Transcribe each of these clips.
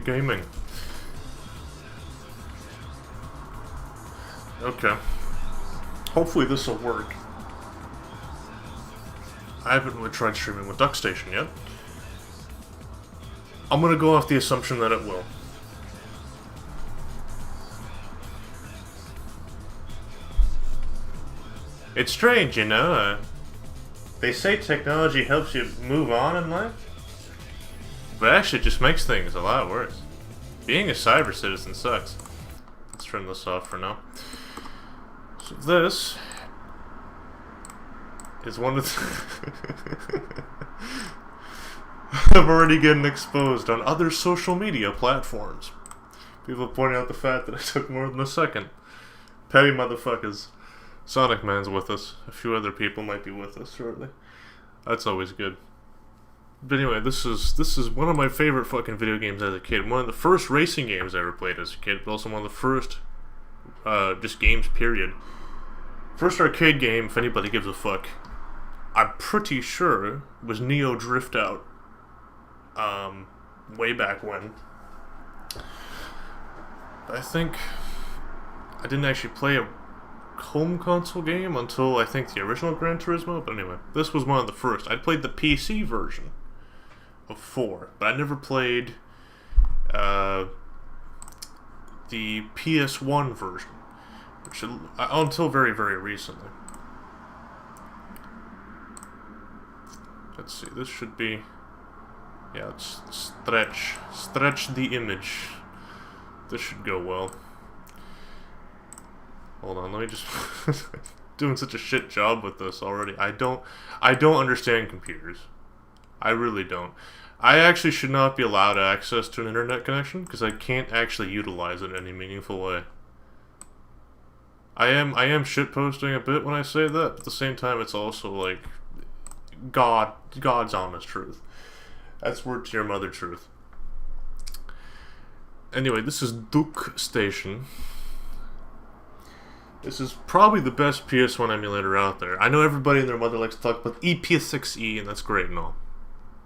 Gaming. Okay. Hopefully this will work. I haven't really tried streaming with DuckStation yet. I'm gonna go off the assumption that it will. It's strange, you know? They say technology helps you move on in life, but actually it just makes things a lot worse. Being a cyber citizen sucks. Let's turn this off for now. So this is one of the I'm already getting exposed on other social media platforms. People pointing out the fact that I took more than a second. Petty motherfuckers. Sonic Man's with us. A few other people might be with us shortly. That's always good. But anyway, this is one of my favorite fucking video games as a kid. One of the first racing games I ever played as a kid, but also one of the first just games, period. First arcade game, if anybody gives a fuck, I'm pretty sure was Neo Drift Out. Way back when. I think I didn't actually play a home console game until I think the original Gran Turismo, but anyway, this was one of the first. I played the PC version of 4, but I never played the PS1 version, which until very, very recently. Let's see, this should be, yeah, let's stretch the image. This should go well. Hold on, let me just doing such a shit job with this already. I don't understand computers. I really don't. I actually should not be allowed access to an internet connection because I can't actually utilize it in any meaningful way. I am shitposting a bit when I say that, but at the same time it's also like God's honest truth. That's word to your mother truth. Anyway, this is Duke Station. This is probably the best PS1 emulator out there. I know everybody and their mother likes to talk about EPS6E, and that's great and all.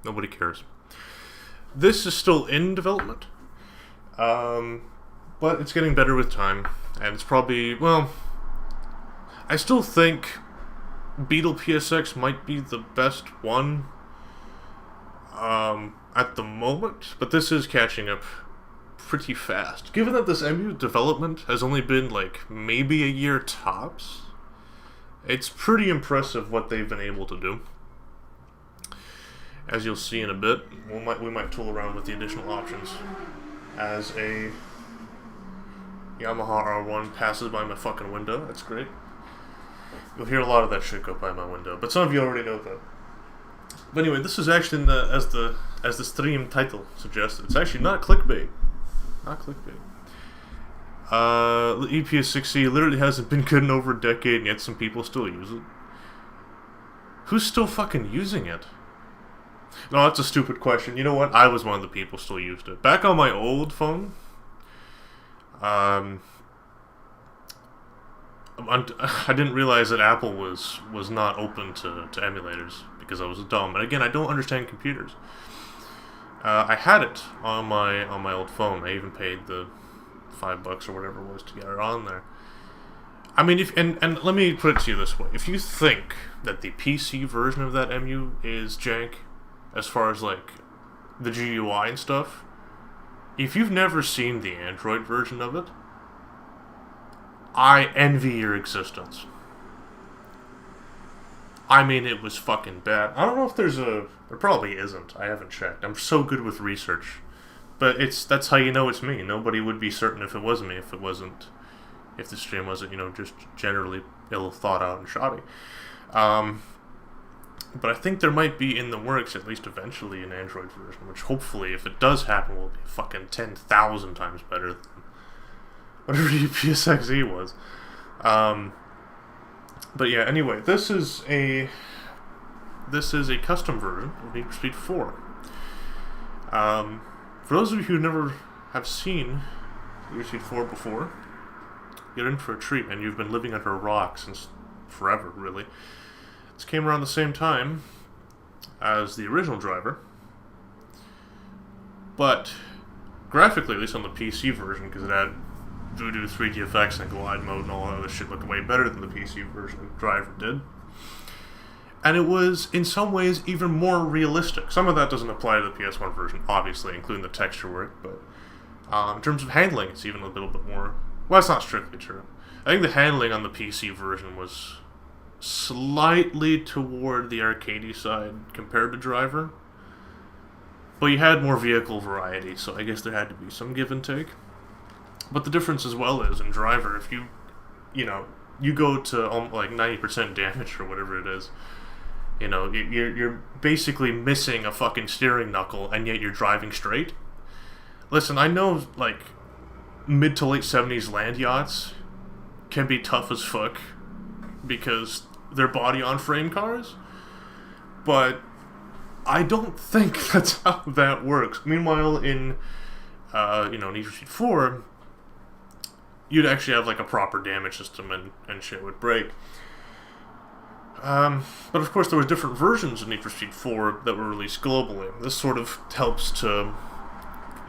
Nobody cares. This is still in development, but it's getting better with time, and it's probably, well, I still think Beetle PSX might be the best one at the moment, but this is catching up pretty fast. Given that this MU development has only been like maybe a year tops, it's pretty impressive what they've been able to do. As you'll see in a bit, we might tool around with the additional options as a Yamaha R1 passes by my fucking window. That's great. You'll hear a lot of that shit go by my window, but some of you already know that. But anyway, this is actually in as the stream title suggested. It's actually not clickbait. Not clickbait. The EPS6E literally hasn't been good in over a decade, and yet some people still use it. Who's still fucking using it? No, that's a stupid question. You know what? I was one of the people still used it. Back on my old phone, I didn't realize that Apple was not open to emulators because I was dumb. And again, I don't understand computers. I had it on my old phone. I even paid the $5 or whatever it was to get it on there. I mean, and let me put it to you this way: if you think that the PC version of that MU is jank, as far as like the GUI and stuff, if you've never seen the Android version of it, I envy your existence. I mean, it was fucking bad. I don't know if there probably isn't. I haven't checked. I'm so good with research. But that's how you know it's me. Nobody would be certain if it was me, if the stream wasn't, just generally ill thought out and shoddy. But I think there might be in the works, at least eventually, an Android version, which hopefully, if it does happen, will be fucking 10,000 times better than whatever EPS6E was. But yeah, anyway, this is a custom version of Need for Speed 4. For those of you who never have seen Need for Speed 4 before, you're in for a treat, and you've been living under a rock since forever, really. This came around the same time as the original driver, but graphically, at least on the PC version, because it had Voodoo 3D effects and glide mode and all that other shit, looked way better than the PC version of Driver did. And it was, in some ways, even more realistic. Some of that doesn't apply to the PS1 version, obviously, including the texture work, but in terms of handling, it's even a little bit more... Well, that's not strictly true. I think the handling on the PC version was slightly toward the arcadey side compared to Driver. But you had more vehicle variety, so I guess there had to be some give and take. But the difference as well is, in Driver, if you go to like 90% damage or whatever it is, you're basically missing a fucking steering knuckle, and yet you're driving straight. Listen, I know, like, mid to late 70s land yachts can be tough as fuck because they're body-on-frame cars, But I don't think that's how that works. Meanwhile, in Need for Speed 4, you'd actually have like a proper damage system and shit would break. But of course, there were different versions of Need for Speed 4 that were released globally. This sort of helps to...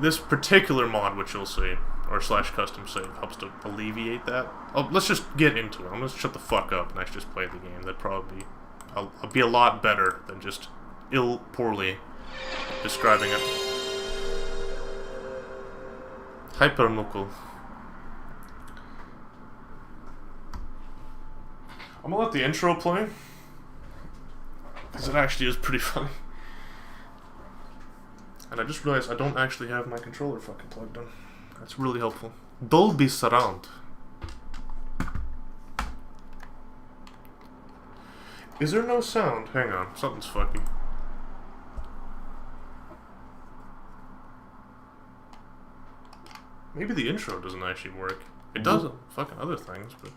This particular mod, which you'll see, or / custom save, helps to alleviate that. Let's just get into it. I'm going to shut the fuck up and actually just play the game. That'd probably be a lot better than just poorly describing it. Hyperknuckle. I'm gonna let the intro play, because it actually is pretty funny. And I just realized I don't actually have my controller fucking plugged in. That's really helpful. Dolby Surround. Is there no sound? Hang on, something's fucking. Maybe the intro doesn't actually work. It does fucking other things, but...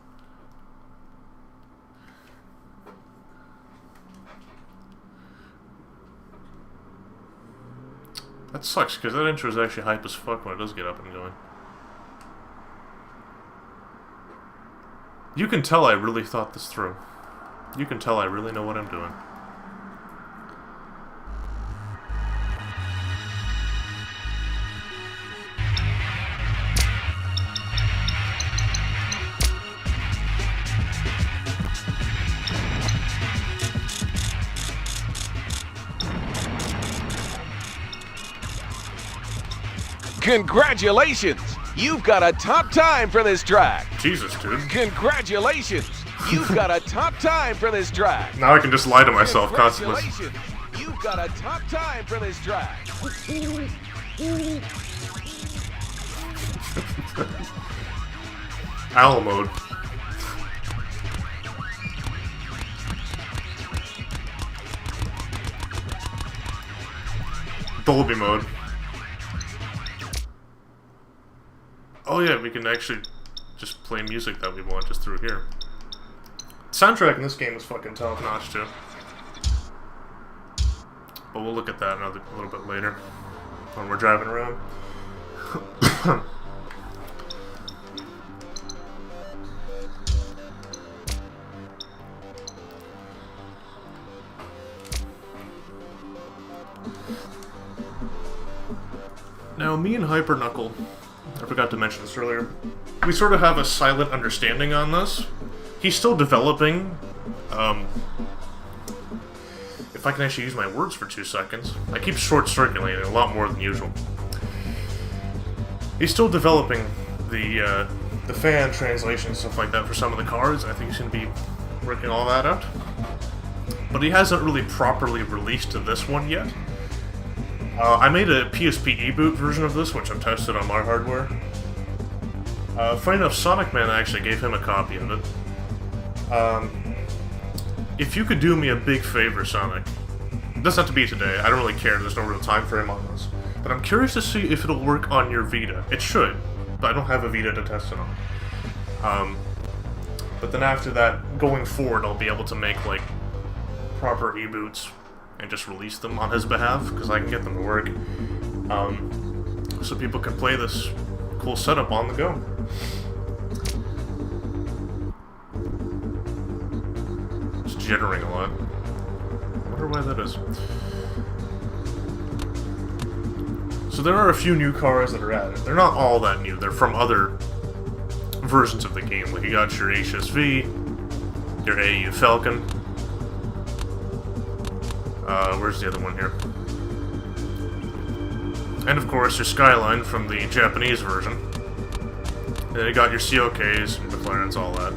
That sucks, because that intro is actually hype as fuck when it does get up and going. You can tell I really thought this through. You can tell I really know what I'm doing. Congratulations! You've got a top time for this track! Jesus, dude. Congratulations! You've got a top time for this track! Now I can just lie to myself constantly. Congratulations! You've got a top time for this track! Owl mode. Dolby mode. Oh yeah, we can actually just play music that we want just through here. Soundtrack in this game is fucking top notch too. But we'll look at that a little bit later when we're driving around. Now, me and Hyperknuckle, I forgot to mention this earlier, we sort of have a silent understanding on this. He's still developing, if I can actually use my words for 2 seconds. I keep short-circulating a lot more than usual. He's still developing the fan translation and stuff like that for some of the cars. I think he's going to be working all that out. But he hasn't really properly released to this one yet. I made a PSP e-boot version of this, which I've tested on my hardware. Funny enough, Sonic Man actually gave him a copy of it. If you could do me a big favor, Sonic, it doesn't have to be today, I don't really care, there's no real time frame on this. But I'm curious to see if it'll work on your Vita. It should, but I don't have a Vita to test it on. But then after that, going forward, I'll be able to make, like, proper e-boots and just release them on his behalf, because I can get them to work. So people can play this cool setup on the go. It's jittering a lot. I wonder why that is. So there are a few new cars that are added. They're not all that new. They're from other versions of the game. Like you got your HSV, your AU Falcon. Where's the other one here? And of course your Skyline from the Japanese version. And then you got your COKs, McLarens, all that.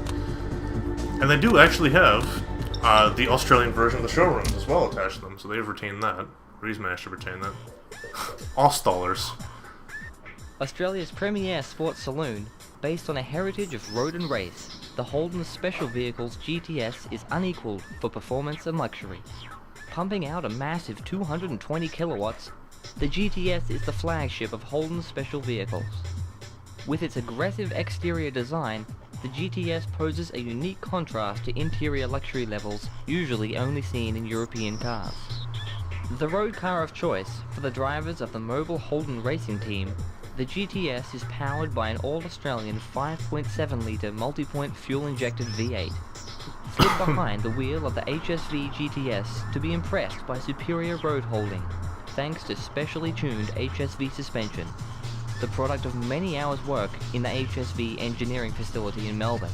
And they do actually have the Australian version of the showrooms as well attached to them, so they've retained that. Reese managed to retain that. Ausstallers. Australia's premier sports saloon, based on a heritage of road and race, the Holden Special Vehicles GTS is unequaled for performance and luxury. Pumping out a massive 220 kilowatts, the GTS is the flagship of Holden Special Vehicles. With its aggressive exterior design, the GTS poses a unique contrast to interior luxury levels usually only seen in European cars. The road car of choice for the drivers of the mobile Holden racing team, the GTS is powered by an all-Australian 5.7-litre multi-point fuel-injected V8. Slid behind the wheel of the HSV GTS to be impressed by superior road holding, thanks to specially tuned HSV suspension, the product of many hours' work in the HSV engineering facility in Melbourne.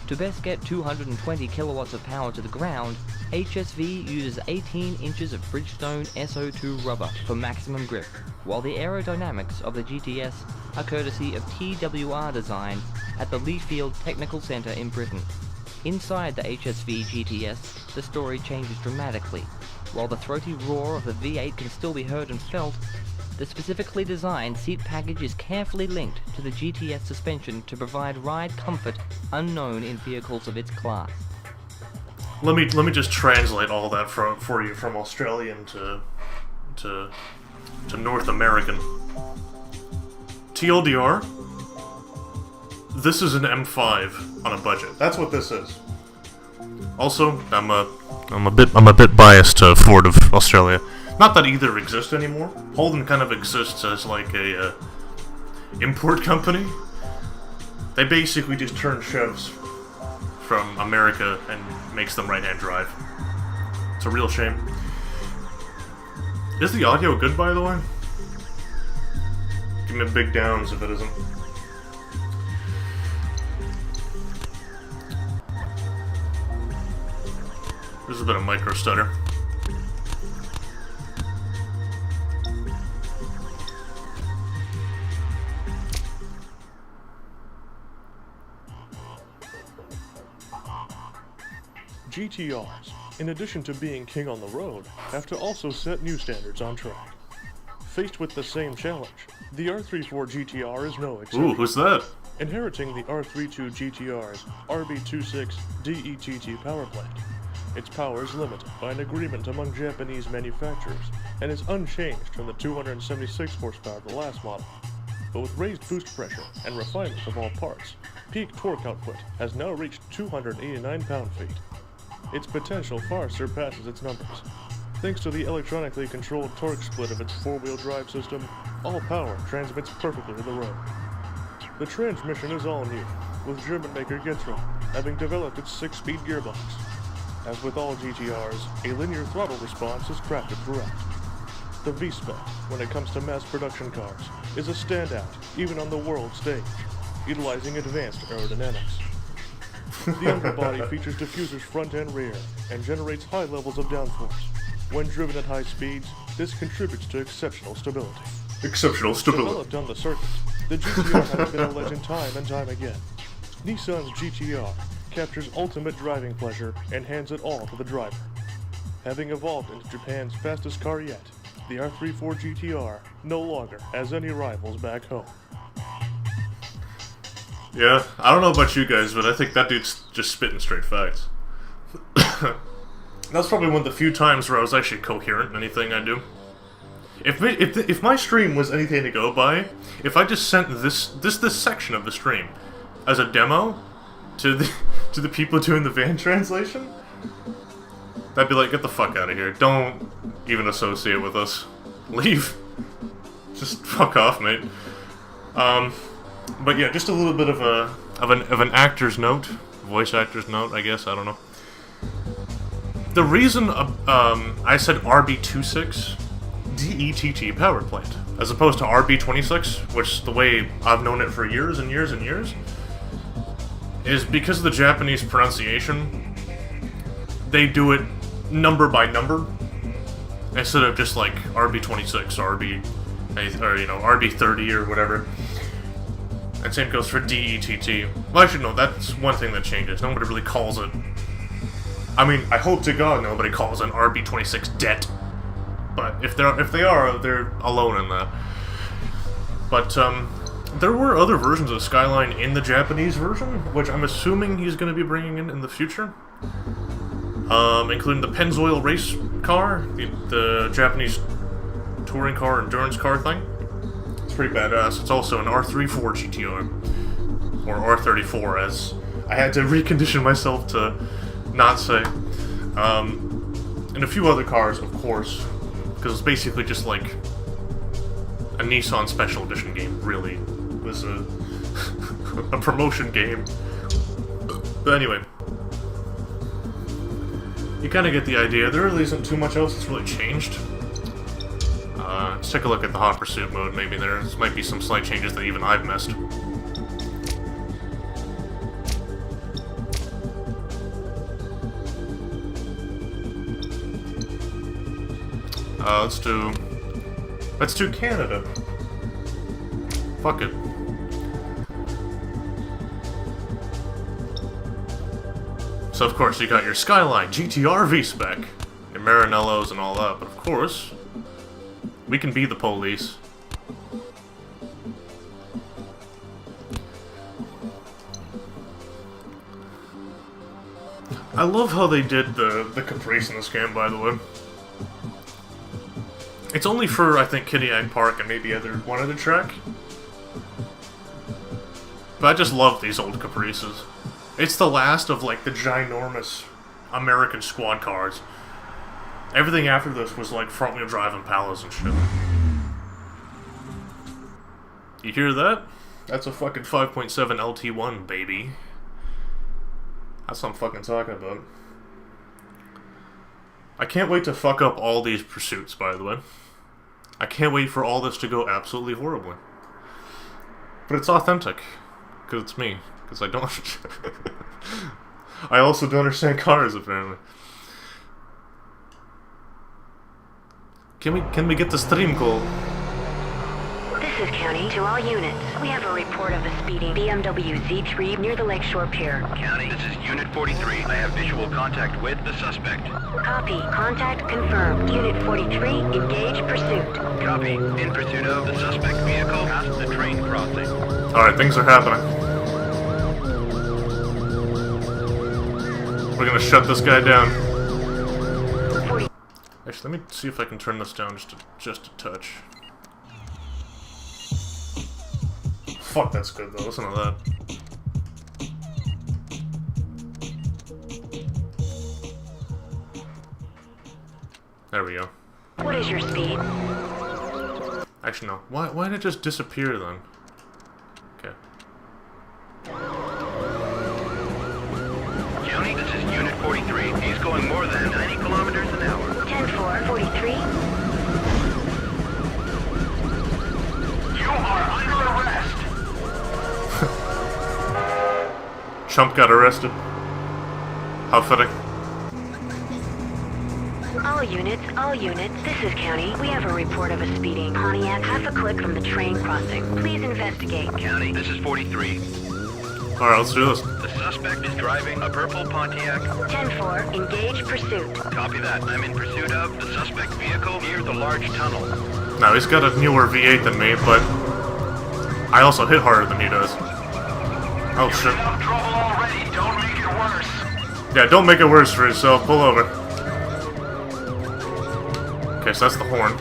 To best get 220 kilowatts of power to the ground, HSV uses 18 inches of Bridgestone SO2 rubber for maximum grip, while the aerodynamics of the GTS are courtesy of TWR design at the Leafield Technical Centre in Britain. Inside the HSV GTS, the story changes dramatically. While the throaty roar of the V8 can still be heard and felt, the specifically designed seat package is carefully linked to the GTS suspension to provide ride comfort unknown in vehicles of its class. Let me just translate all that for you from Australian to North American. TLDR, this is an M5 on a budget. That's what this is. Also, I'm a bit biased to Ford of Australia. Not that either exist anymore. Holden kind of exists as like a import company. They basically just turn Chevs from America and makes them right-hand drive. It's a real shame. Is the audio good, by the way? Give me a big downs if it isn't. There's a bit of micro stutter. GTRs, in addition to being king on the road, have to also set new standards on track. Faced with the same challenge, the R34 GTR is no exception. Ooh, who's that? Inheriting the R32 GTR's RB26 DETT power plant, its power is limited by an agreement among Japanese manufacturers and is unchanged from the 276 horsepower of the last model. But with raised boost pressure and refinement of all parts, peak torque output has now reached 289 pound-feet. Its potential far surpasses its numbers. Thanks to the electronically controlled torque split of its four-wheel drive system, all power transmits perfectly to the road. The transmission is all new, with German maker Getrol having developed its 6-speed gearbox. As with all GTRs, a linear throttle response is crafted throughout. The V-Spec, when it comes to mass production cars, is a standout even on the world stage, utilizing advanced aerodynamics. The underbody features diffusers front and rear, and generates high levels of downforce. When driven at high speeds, this contributes to exceptional stability. Exceptional stability. Developed on the circuit, the GTR has been a legend time and time again. Nissan's GTR captures ultimate driving pleasure and hands it all to the driver. Having evolved into Japan's fastest car yet, the R34 GTR no longer has any rivals back home. Yeah, I don't know about you guys, but I think that dude's just spitting straight facts. That's probably one of the few times where I was actually coherent in anything I do. If my stream was anything to go by, if I just sent this section of the stream as a demo to the people doing the van translation, they'd be like, get the fuck out of here. Don't even associate with us. Leave. Just fuck off, mate. But yeah, just a little bit of an actor's note, voice actor's note, I guess. I don't know. The reason I said RB26 DETT power plant as opposed to RB26, which the way I've known it for years and years and years, is because of the Japanese pronunciation. They do it number by number instead of just like RB26 or RB30 or whatever. And same goes for DETT. Well, actually, no, that's one thing that changes. Nobody really calls it. I mean, I hope to God nobody calls it an RB26 DET. But if they are, they're alone in that. But there were other versions of Skyline in the Japanese version, which I'm assuming he's going to be bringing in the future. Including the Pennzoil race car, the Japanese touring car, endurance car thing. It's pretty badass. It's also an R34 GTR, or R34 as I had to recondition myself to not say. And a few other cars, of course, because it's basically just like a Nissan Special Edition game, really. It was a, a promotion game. But anyway, you kind of get the idea. There really isn't too much else that's really changed. Let's take a look at the Hot Pursuit mode. Maybe there might be some slight changes that even I've missed. Let's do Canada. Fuck it. So of course you got your Skyline GTR V-Spec, your Maranellos and all that, but of course we can be the police. I love how they did the Caprice in this game, by the way. It's only for, I think, Kitty Egg Park and maybe one other track. But I just love these old Caprices. It's the last of, like, the ginormous American squad cars. Everything after this was, like, front-wheel drive Impalas and shit. You hear that? That's a fucking 5.7 LT1, baby. That's what I'm fucking talking about. I can't wait to fuck up all these pursuits, by the way. I can't wait for all this to go absolutely horribly. But it's authentic. Because it's me. Because I don't... I also don't understand cars, apparently. Can we get the stream call? This is County to all units. We have a report of a speeding BMW Z3 near the Lakeshore Pier. County, this is Unit 43. I have visual contact with the suspect. Copy. Contact confirmed. Unit 43, engage pursuit. Copy. In pursuit of the suspect vehicle past the train crossing. Alright, things are happening. We're gonna shut this guy down. 40. Actually, let me see if I can turn this down just a touch. Fuck, that's good though. Listen to that. There we go. What is your speed? Actually, no. Why did it just disappear then? Okay. County, this is Unit 43. He's going more than 90 kilometers an hour. 10-4, 43. You are under arrest. Chump got arrested. How fitting. All units, this is County. We have a report of a speeding Pontiac half a click from the train crossing. Please investigate. County, this is 43. Alright, let's do this. The suspect is driving a purple Pontiac. 10-4, engage pursuit. Copy that. I'm in pursuit of the suspect vehicle near the large tunnel. Now, he's got a newer V8 than me, but I also hit harder than he does. Oh shit. Enough trouble already. Don't make it worse. Yeah, don't make it worse for yourself. Pull over. Okay, so that's the horn.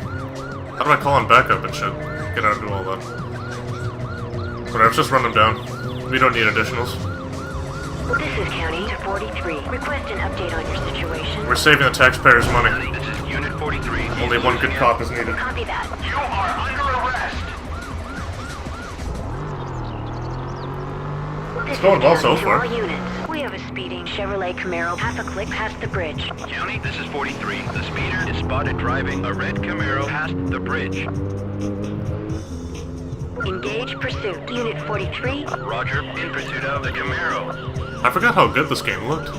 How do I call him back up and shit? Get out and do all that. Whatever, let's just run them down. We don't need additionals. This is County to 43. Request an update on your situation. We're saving the taxpayers' money. This is Unit 43. Only one good cop is needed. Copy that. You are under arrest. This It's going well is so County to far. all units. We have a speeding Chevrolet Camaro half a click past the bridge. County, this is 43. The speeder is spotted driving a red Camaro past the bridge. Engage pursuit. Unit 43. Roger, in pursuit of the Camaro. I forgot how good this game looked.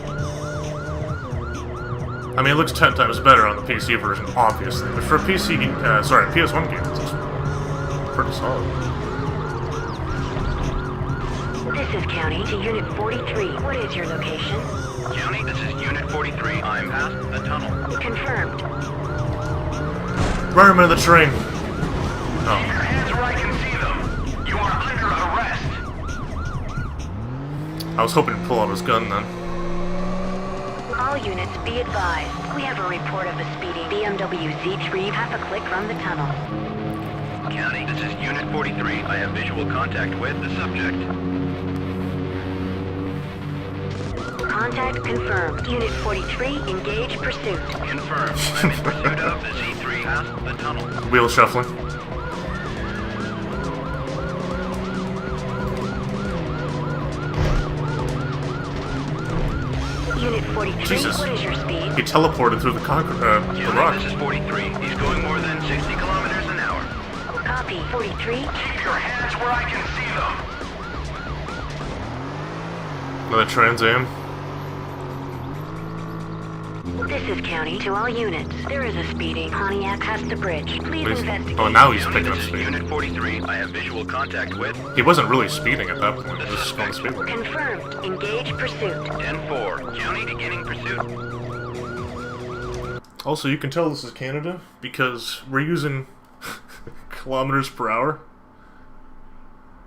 I mean, it looks 10 times better on the PC version, obviously. But for a PS1 game, it's pretty solid. This is County to Unit 43. What is your location? County, this is Unit 43. I'm past the tunnel. Confirmed. Run him in the train. Your Oh. hands where I can see them. You are under arrest. I was hoping to pull out his gun then. All units be advised. We have a report of a speeding BMW Z3 half a click from the tunnel. County, this is Unit 43. I have visual contact with the subject. contact confirmed. Unit 43, engage pursuit. Confirmed. I'm in pursuit of the Z3 past the tunnel. Wheel shuffling. Unit 43, Jesus. what is your speed? He teleported through the County, rock. this is 43. He's going more than 60 kilometers an hour. Copy, 43. Keep your hands where I can see them. Another Trans Am. This is County to all units. There is a speeding Pontiac past the bridge. Please investigate. Oh, now he's County, picking up this is speed. Unit 43. I have visual contact with He wasn't really speeding at that point. He was just going to speed. Confirmed. Engage pursuit. 10-4. County beginning pursuit. Also, you can tell this is Canada because we're using kilometers per hour.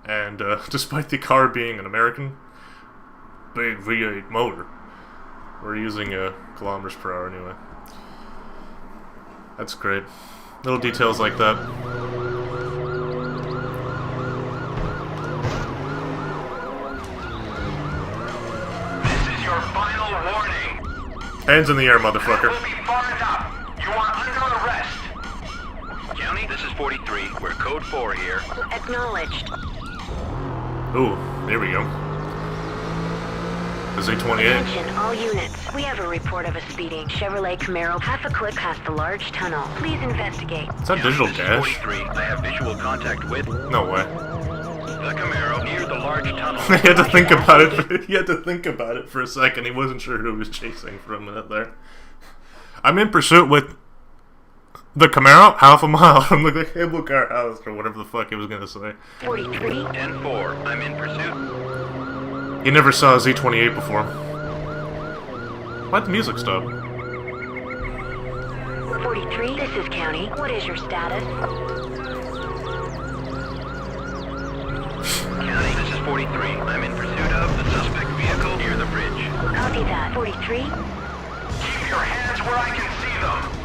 And despite the car being an American big V8 motor, we're using kilometers per hour anyway. That's great. Little details like that. This is your final warning. Hands in the air, motherfucker. Will be far enough. You are under arrest. County, this is 43. We're code 4 here. Acknowledged. Ooh, there we go. The Z28. Attention, all units. We have a report of a speeding Chevrolet Camaro half a click past the large tunnel. Please investigate. Is that digital This is dash? 43. I have visual contact with No way. the Camaro near the large tunnel. He had to think about it. He had to think about it for a second. He wasn't sure who he was chasing for a minute there. I'm in pursuit with the Camaro, half a mile from the cable car house, or whatever the fuck he was gonna say. 43. 10-4. I'm in pursuit. He never saw a Z28 before. Why'd the music stop? 43, this is County. What is your status? County, this is 43. I'm in pursuit of the suspect vehicle near the bridge. Copy that. 43. Keep your hands where I can see them.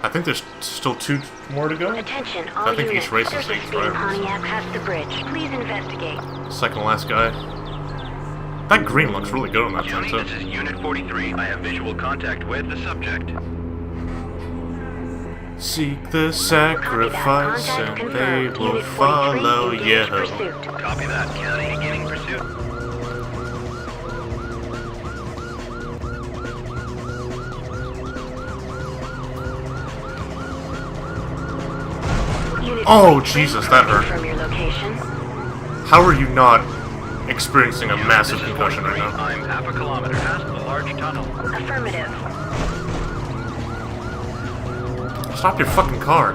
I think there's still 2 more to go. Attention, all I think units. each race is There's a 8 speeding drivers. Pontiac past the bridge. Please investigate. Second to last guy. That green looks really good on that thing, County, too. this is Unit 43. I have visual contact with the subject. Seek the sacrifice Contact and confirmed. they will Unit 43, follow engage you. pursuit. Copy that. County beginning pursuit. Unit Oh, 43, Jesus, that hurt. From your location. How are you not experiencing a massive This is concussion right 43. now? I'm half a kilometer past the large tunnel. Affirmative. Stop your fucking car.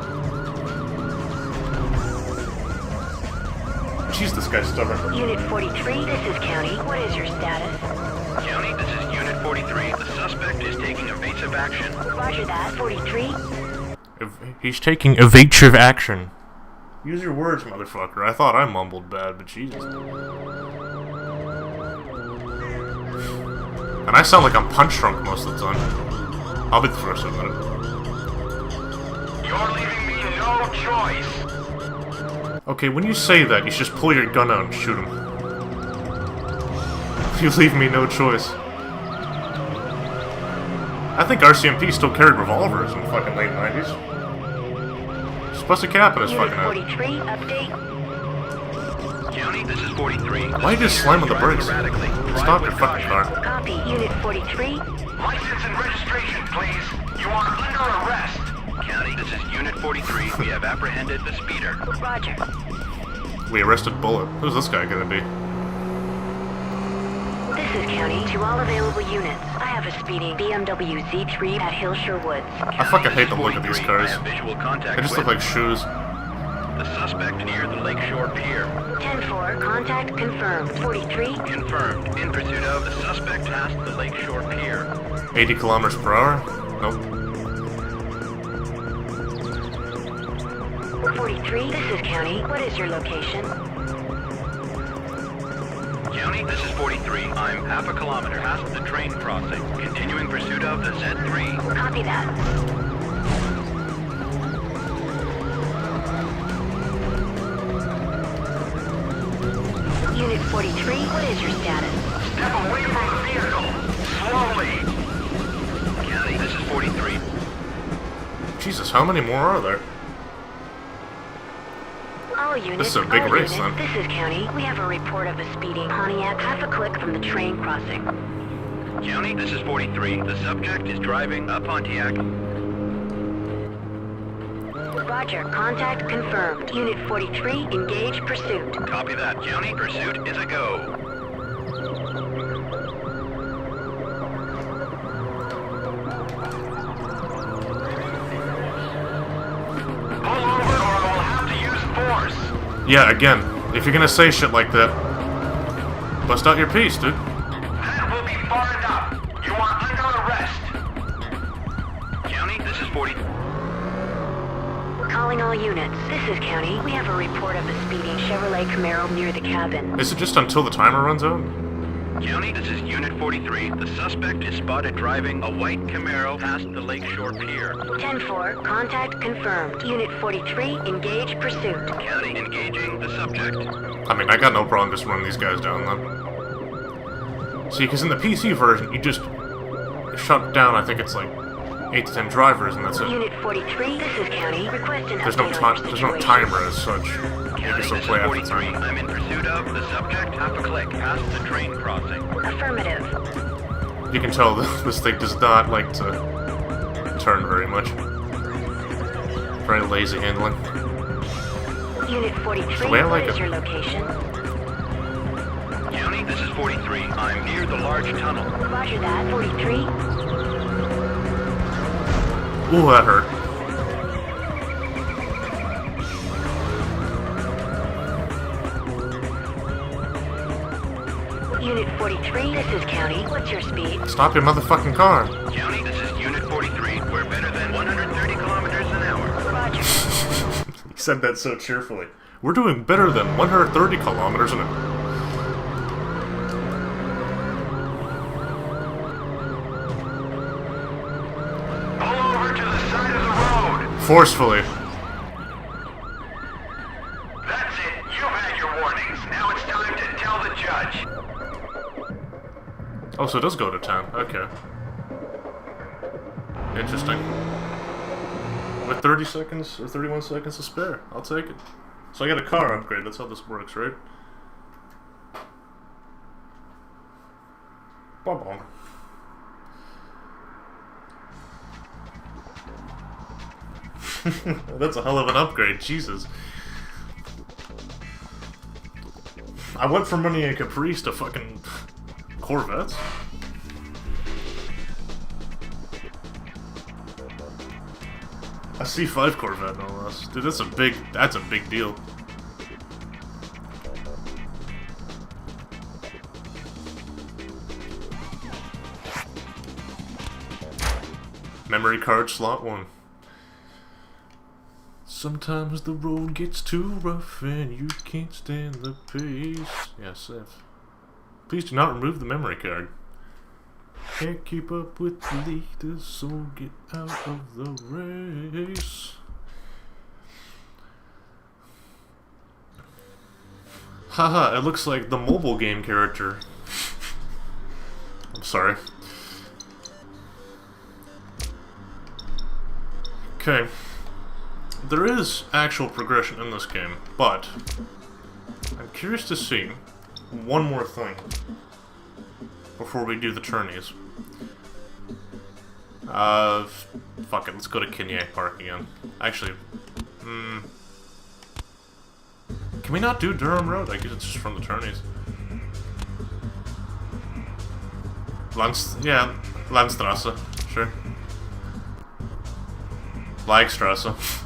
Jeez, this guy's stubborn. Unit 43, this is County. What is your status? County, this is Unit 43. The suspect is taking evasive action. Roger that. 43. He's taking evasive action. Use your words, motherfucker. I thought I mumbled bad, but Jesus. And I sound like I'm punch drunk most of the time. I'll be the first to admit it. You're leaving me no choice. Okay, when you say that, you should just pull your gun out and shoot him. You leave me no choice. I think RCMP still carried revolvers in the fucking late 90s. Just bust a cap in his Unit fucking head. 43, update. County, this is 43. Why you just slam on the brakes? Stop your fucking car. Copy. Unit 43. License and registration, please. You are under arrest. County, this is Unit 43. We have apprehended the speeder. Roger. We arrested Bullet. Who's this guy gonna be? This is County to all available units. I have a speeding BMW Z3 at Hillshire Woods. I fucking hate the look of these cars. I have visual contact They just look with like shoes. the suspect near the Lakeshore Pier. 10-4, contact confirmed. 43. Confirmed. In pursuit of the suspect past the Lakeshore Pier. 80 kilometers per hour? Nope. 43, this is County. What is your location? County, this is 43. I'm half a kilometer past the train crossing. Continuing pursuit of the Z3. Copy that. 43, what is your status? Step away from the vehicle. Slowly. County, this is 43. Jesus, how many more are there? All units, This is a big all race, units, then. this is County. We have a report of a speeding Pontiac half a click from the train crossing. County, this is 43. The subject is driving a Pontiac. Roger, contact confirmed. Unit 43, engage pursuit. Copy that. County, pursuit is a go. Pull over or I will have to use force. Yeah, again, if you're gonna say shit like that, bust out your piece, dude. That will be far enough. You are under arrest. County, this is 40. Calling all units. This is County. We have a report of a speeding Chevrolet Camaro near the cabin. Is it just until the timer runs out? County, this is Unit 43. The suspect is spotted driving a white Camaro past the Lakeshore Pier. 10-4, contact confirmed. Unit 43, engage pursuit. County, engaging the subject. I mean, I got no problem just running these guys down, then. See, because in the PC version, you just shut down, I think it's like 8 to 10 drivers, and that's it. Unit 43, this is County. Request an There's no update on time. your There's no situation. timer as such. You County, can still this is play after 43. time. I'm in pursuit of the subject. Half a click past the train crossing. Affirmative. You can tell this thing does not like to turn very much. Very lazy handling. Unit 43, way I like what is it. your location? County, this is 43. I'm near the large tunnel. Roger that, 43. Ooh, that hurt. Unit 43, this is County. What's your speed? Stop your motherfucking car. County, this is Unit 43. We're better than 130 kilometers an hour. Roger. He said that so cheerfully. We're doing better than 130 kilometers an hour. Pull over to the side of the road. Forcefully. That's it. You've had your warnings. Now it's time to tell the judge. Oh, so it does go to 10. Okay. Interesting. With 30 seconds or 31 seconds to spare. I'll take it. So I got a car upgrade. That's how this works, right? Bum-bum. That's a hell of an upgrade, Jesus. I went from running a Caprice to fucking Corvettes. A C5 Corvette, no less. Dude, that's a big deal. Memory card slot 1. Sometimes the road gets too rough and you can't stand the pace. Yeah, safe. Please do not remove the memory card. Can't keep up with the leaders, so get out of the race. Haha, it looks like the mobile game character. I'm sorry. Okay. There is actual progression in this game, but I'm curious to see one more thing before we do the tourneys. Fuck it, let's go to Kinyak Park again. Actually, can we not do Durham Road? I guess it's just from the tourneys. Landstrasse, sure. Lagstrasse.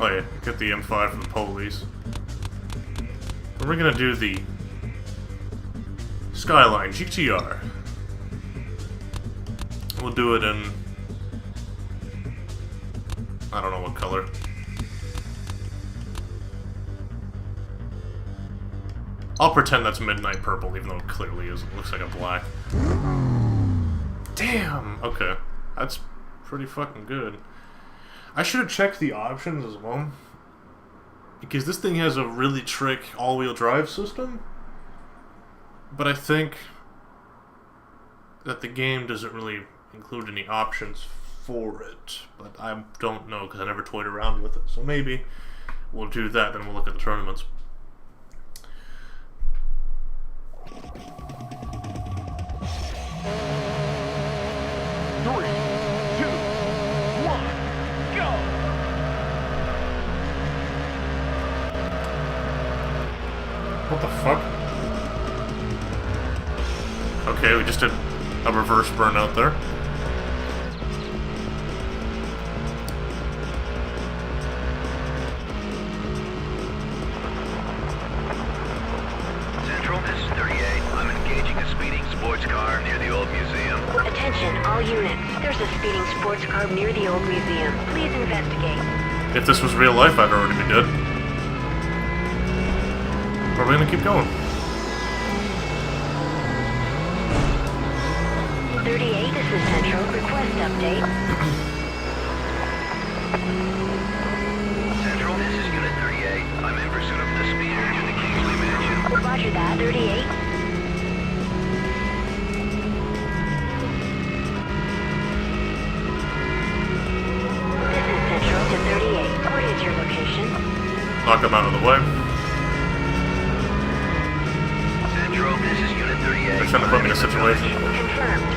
Oh yeah, get the M5 from the police. And we're gonna do the Skyline GTR. We'll do it in... I don't know what color. I'll pretend that's midnight purple, even though it clearly isn't. It looks like a black. Damn! Okay. That's pretty fucking good. I should have checked the options as well. Because this thing has a really trick all-wheel drive system, but I think that the game doesn't really include any options for it. But I don't know because I never toyed around with it. So maybe we'll do that, then we'll look at the tournaments. What the fuck? Okay, we just did a reverse burnout there. Central, this is 38. I'm engaging a speeding sports car near the old museum. Attention, all units. There's a speeding sports car near the old museum. Please investigate. If this was real life, I'd already be dead. Are we gonna keep going? 38, this is Central. Request update. Central, this is Unit 38. I'm in pursuit of the speeder near the Kingsley Mansion. Roger that, 38. This is Central to 38. What is your location? Knock him out of the way. Central, this is Unit 38. They're trying to put me in a situation. Confirmed.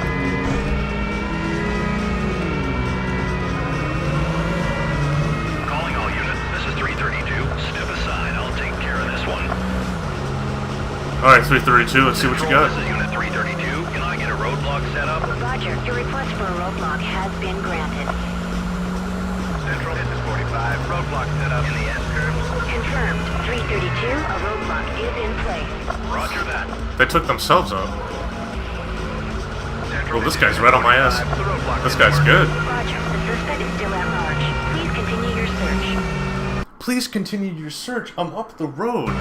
Calling all units. This is 332. Step aside. I'll take care of this one. Alright, 332, let's see what you Central, got. This is Unit 332. Can I get a roadblock set up? Roger, your request for a roadblock has been granted. Central, this is 45. Roadblock set up in the S-curve. Confirmed. 332, a roadblock is in place. Roger that. They took themselves out. Central, Well, this guy's right on my ass. The roadblock This is guy's marked. good. Roger, the suspect is still at large. Please continue your search. Please continue your search. I'm up the road.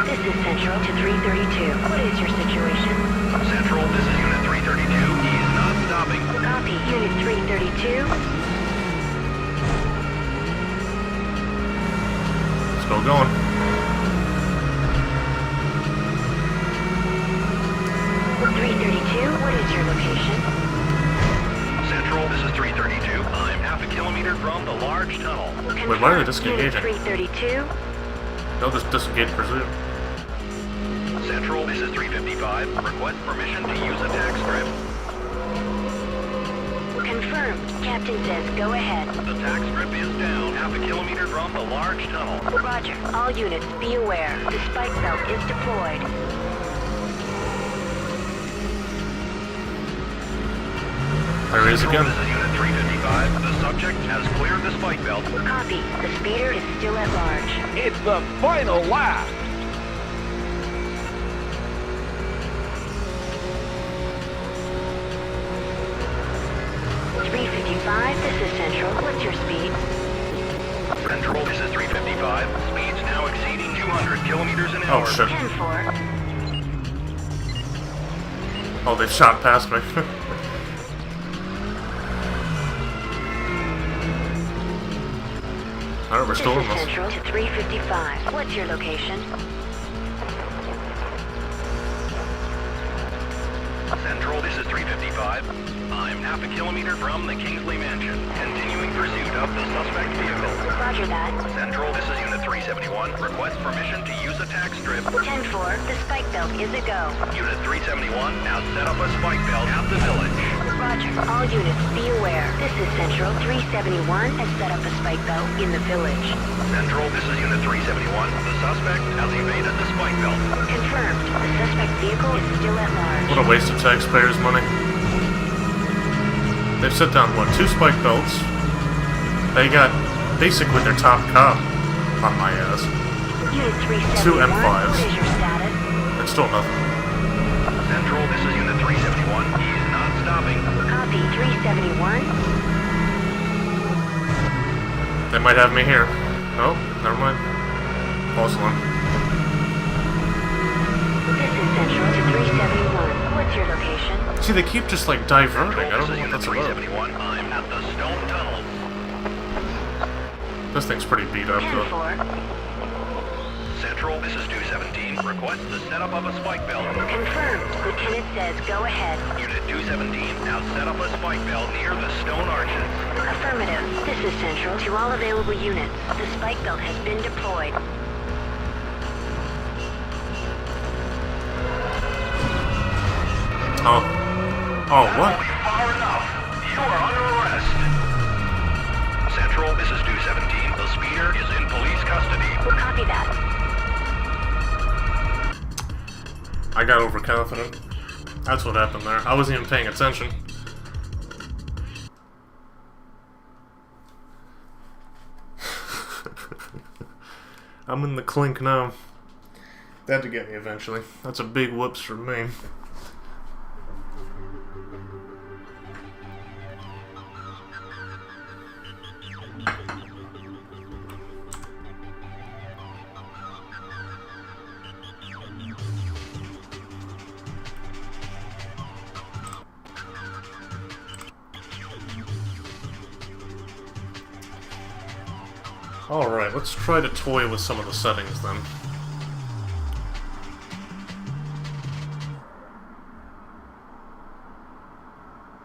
This is Central to 332. What is your situation? Central, this is Unit 332. He is not stopping. Copy, Unit 332. Still going. What is your location? Central, this is 332. I'm half a kilometer from the large tunnel. Wait, why are they Confirmed. Unit disengaging? 332. They'll just disengage pursuit. Central, this is 355. Request permission to use a tax strip. Confirmed. Captain says go ahead. The tax strip is down half a kilometer from the large tunnel. Roger. All units, be aware. The spike belt is deployed. There he is Central, again. this is Unit 355. The subject has cleared the spike belt. Copy. The speeder is still at large. It's the final lap. This is Central. What's your speed? Central, this is 355. Speeds now exceeding 200 kilometers an hour. Oh shit. 10-4. Oh, they shot past me. Alright, we're This still is in this. Central to 355. What's your location? Central, this is 355. I'm half a kilometer from the Kingsley Mansion. Continuing pursuit of the suspect vehicle. Roger that. Central, this is Unit 371. Request permission to use a tax strip. 10-4. The spike belt is a go. Unit 371, now set up a spike belt at the village. Roger. All units, be aware. This is Central. 371 has set up a spike belt in the village. Central, this is Unit 371. The suspect has evaded the spike belt. Confirmed. The suspect vehicle is still at large. What a waste of taxpayers' money. They've set down, what, 2 spike belts? They got basically their top cop on my ass. Unit 371. 2 M5s. What is your status? It's still nothing. Central, this is Unit 371. He is not stopping. Copy. 371. They might have me here. Oh, never mind. False alarm. This is Central to 371. What's your location? See, they keep just like diverting. I don't know what that's about. 371. I'm at the stone tunnel. This thing's pretty beat up though. 10-4. Central, this is 217. Request the setup of a spike belt. Confirmed. Lieutenant says go ahead. Unit 217, now set up a spike belt near the stone arches. Affirmative. This is Central to all available units. The spike belt has been deployed. Oh. Oh, That what? won't be far enough. You are under arrest. Central, this is 217. The speeder is in police custody. Copy that. I got overconfident. That's what happened there. I wasn't even paying attention. I'm in the clink now. They had to get me eventually. That's a big whoops for me. Alright, let's try to toy with some of the settings then.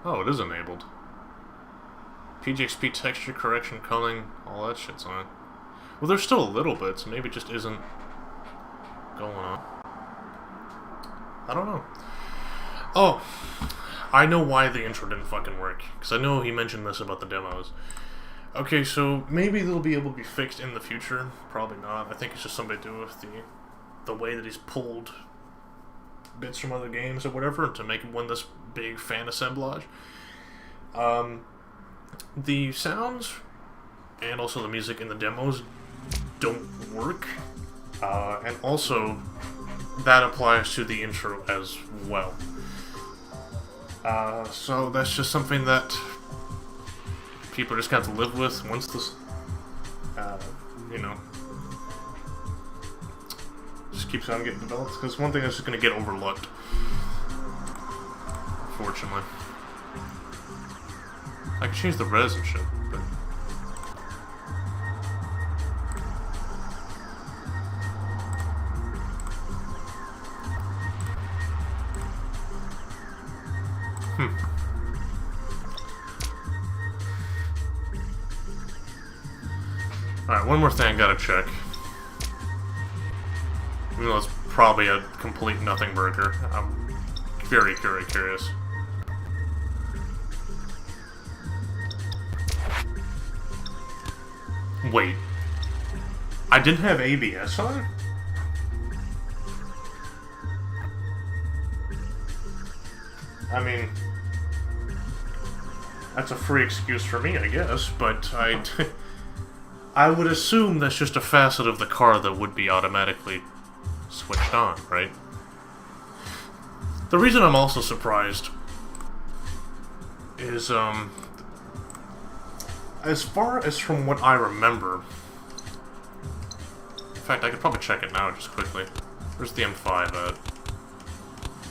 Oh, it is enabled. PGXP texture correction, culling, all that shit's on. Well, there's still a little bit, so maybe it just isn't going on. I don't know. Oh, I know why the intro didn't fucking work. Because I know he mentioned this about the demos. Okay, so maybe they'll be able to be fixed in the future. Probably not. I think it's just something to do with the way that he's pulled bits from other games or whatever to make one this big fan assemblage. The sounds and also the music in the demos don't work. And also that applies to the intro as well. So that's just something that people are just going to have to live with once this, you know, just keeps on getting developed. Because one thing that's just going to get overlooked, fortunately. I can change the res and shit, but... Alright, one more thing I gotta check. Even though it's probably a complete nothing burger. I'm very, very curious. Wait. I didn't have ABS on? I mean... that's a free excuse for me, I guess, but I would assume that's just a facet of the car that would be automatically switched on, right? The reason I'm also surprised is, as far as from what I remember... In fact, I could probably check it now just quickly. Where's the M5 at?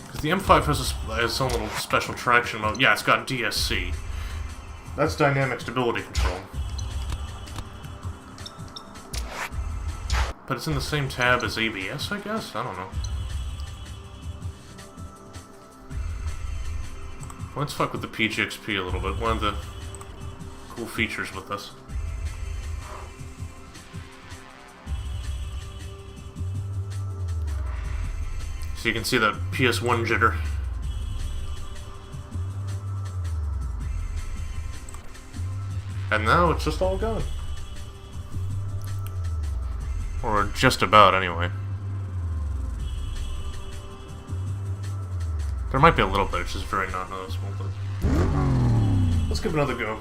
Because the M5 has its own little special traction mode. Yeah, it's got DSC. That's dynamic stability control. But it's in the same tab as ABS, I guess? I don't know. Let's fuck with the PGXP a little bit. One of the cool features with this. So you can see that PS1 jitter. And now it's just all gone. Or just about, anyway. There might be a little bit, it's just very not noticeable, but... let's give it another go.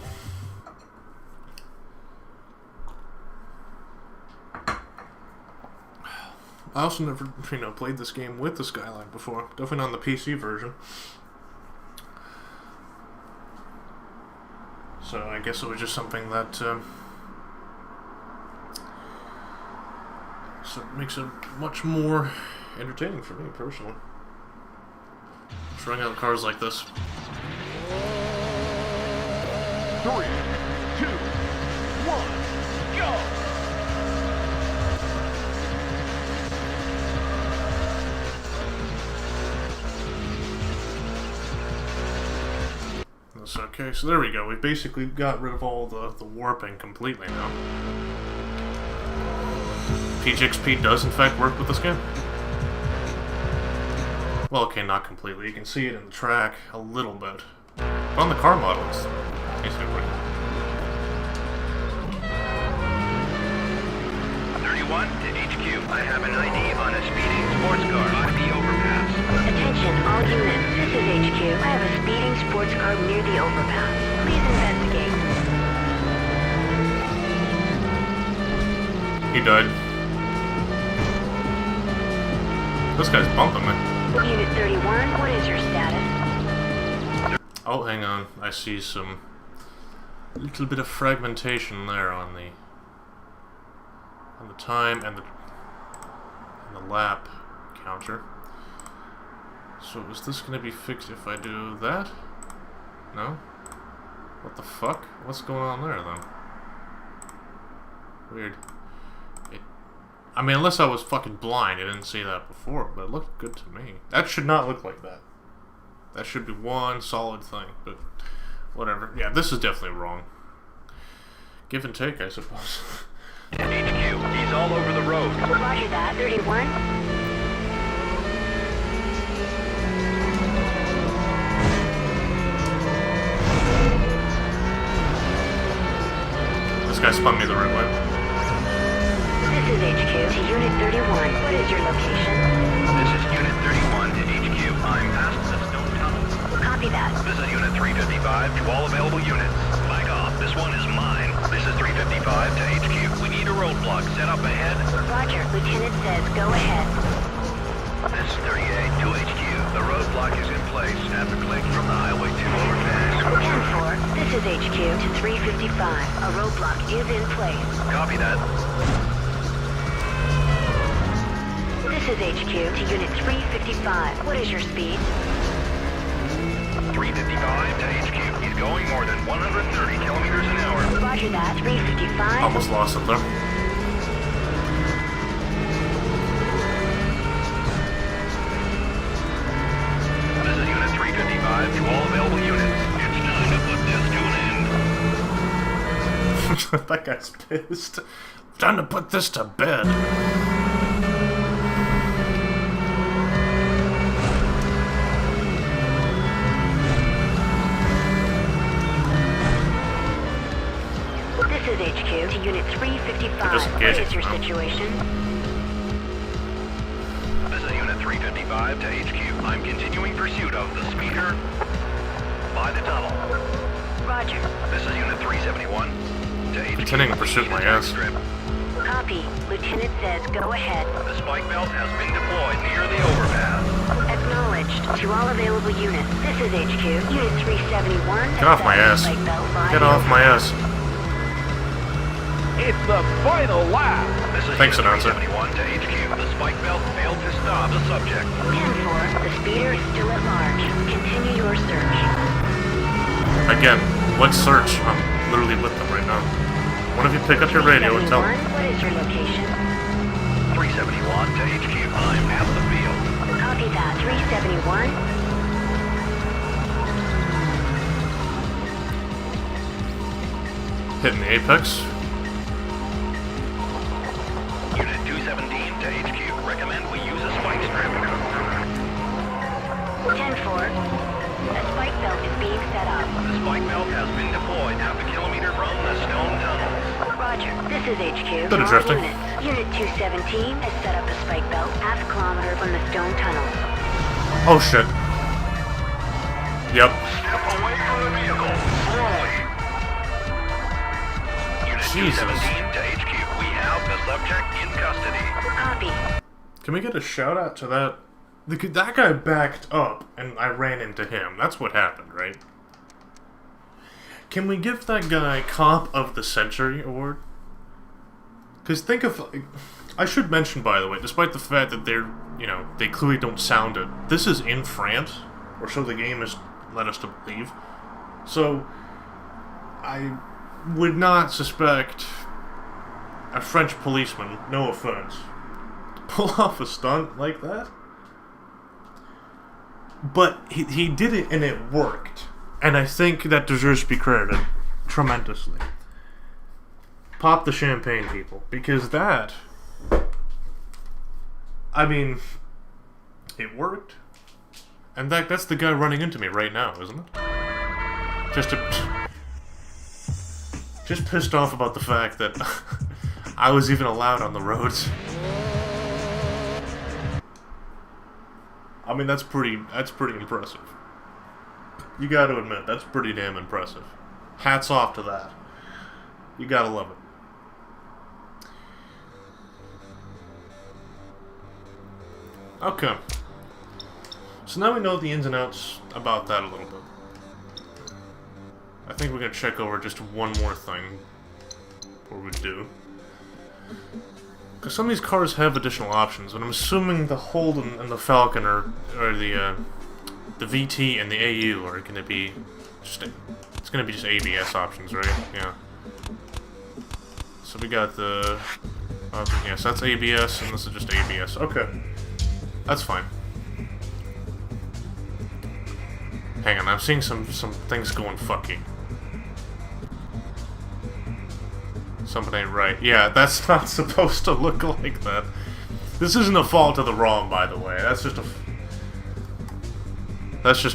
I also never, played this game with the Skyline before. Definitely not on the PC version. So I guess it was just something that, so it makes it much more entertaining for me, personally. throwing out cars like this. 3, 2, 1, go! That's okay, so there we go. We've basically got rid of all the warping completely now. PGXP does in fact work with this game. Well, okay, not completely. You can see it in the track a little bit. But on the car model, it's basically working. 31 to HQ. I have an ID on a speeding sports car on the overpass. Attention, all units. This is HQ. I have a speeding sports car near the overpass. Please investigate. He died. This guy's bumping me. Unit 31, what is your status? Oh, hang on. I see some little bit of fragmentation there on the time and the lap counter. So is this going to be fixed if I do that? No? What the fuck? What's going on there then? Weird. I mean, unless I was fucking blind, I didn't see that before, but it looked good to me. That should not look like that. That should be one solid thing, but whatever. Yeah, this is definitely wrong. Give and take, I suppose. HQ, he's all over the road. Roger that, 31. This guy spun me the right way. This is HQ to Unit 31. What is your location? This is Unit 31 to HQ. I'm past the stone tunnel. Copy that. This is Unit 355 to all available units. Back off. This one is mine. This is 355 to HQ. We need a roadblock set up ahead. Roger, Lieutenant says go ahead. This is 38 to HQ. The roadblock is in place. Have the click from the Highway 2 overpass. 10-4, this is HQ to 355. A roadblock is in place. Copy that. This is HQ to Unit 355. What is your speed? 355 to HQ. He's going more than 130 kilometers an hour. Roger that, 355. Almost lost it there. This is Unit 355 to all available units. It's time to put this to an end. That guy's pissed. Time to put this to bed. This is HQ to Unit 355. What is your situation? This is Unit 355 to HQ. I'm continuing pursuit of the speeder by the tunnel. Roger. This is Unit 371 to HQ. Continuing pursuit, my ass. Strip. Copy. Lieutenant says go ahead. The spike belt has been deployed near the overpass. Acknowledged. To all available units. This is HQ. Unit 371. Get off my ass. Get off my ass. It's the final lap! This is Thanks, Unit announcer. 371 to HQ. The spike belt failed to stop the subject. 10-4. The speeder is still at large. Continue your search. Again, let's search. I'm literally with them right now. One of you pick up your radio and tell me. 371, what is your location? 371 to HQ. I'm at the field. Copy that. 371. Hitting the apex. Unit 217 to HQ. Recommend we use a spike strip. 10-4. A spike belt is being set up. The spike belt has been deployed half a kilometer from the stone tunnel. Roger. This is HQ. Bit of All drifting. units. Unit 217 has set up a spike belt half a kilometer from the stone tunnel. Oh shit. Yep. Step away from the vehicle. Slowly. Unit Jesus. 217 to HQ. We have the subject in custody. Copy. Can we get a shout out to that? That guy backed up and I ran into him. That's what happened, right? Can we give that guy Cop of the Century award? Because think of... I should mention, by the way, despite the fact that they're, they clearly don't sound it. This is in France, or so the game has led us to believe. So, I would not suspect a French policeman, no offense, to pull off a stunt like that. But he did it and it worked. And I think that deserves to be credited tremendously. Pop the champagne, people. Because that... I mean... It worked. And that's the guy running into me right now, isn't it? Just pissed off about the fact that I was even allowed on the roads. I mean, that's pretty impressive. You gotta admit, that's pretty damn impressive. Hats off to that. You gotta love it. Okay. So now we know the ins and outs about that a little bit. I think we're gonna check over just one more thing before we do. Because some of these cars have additional options, and I'm assuming the Holden and the Falcon or the VT and the AU are gonna be just it's gonna be just ABS options, right? Yeah. So we got the yes, that's ABS, and this is just ABS. Okay, that's fine. Hang on, I'm seeing some things going fucky. Something ain't right. Yeah, that's not supposed to look like that. This isn't a fault of the ROM, by the way. That's just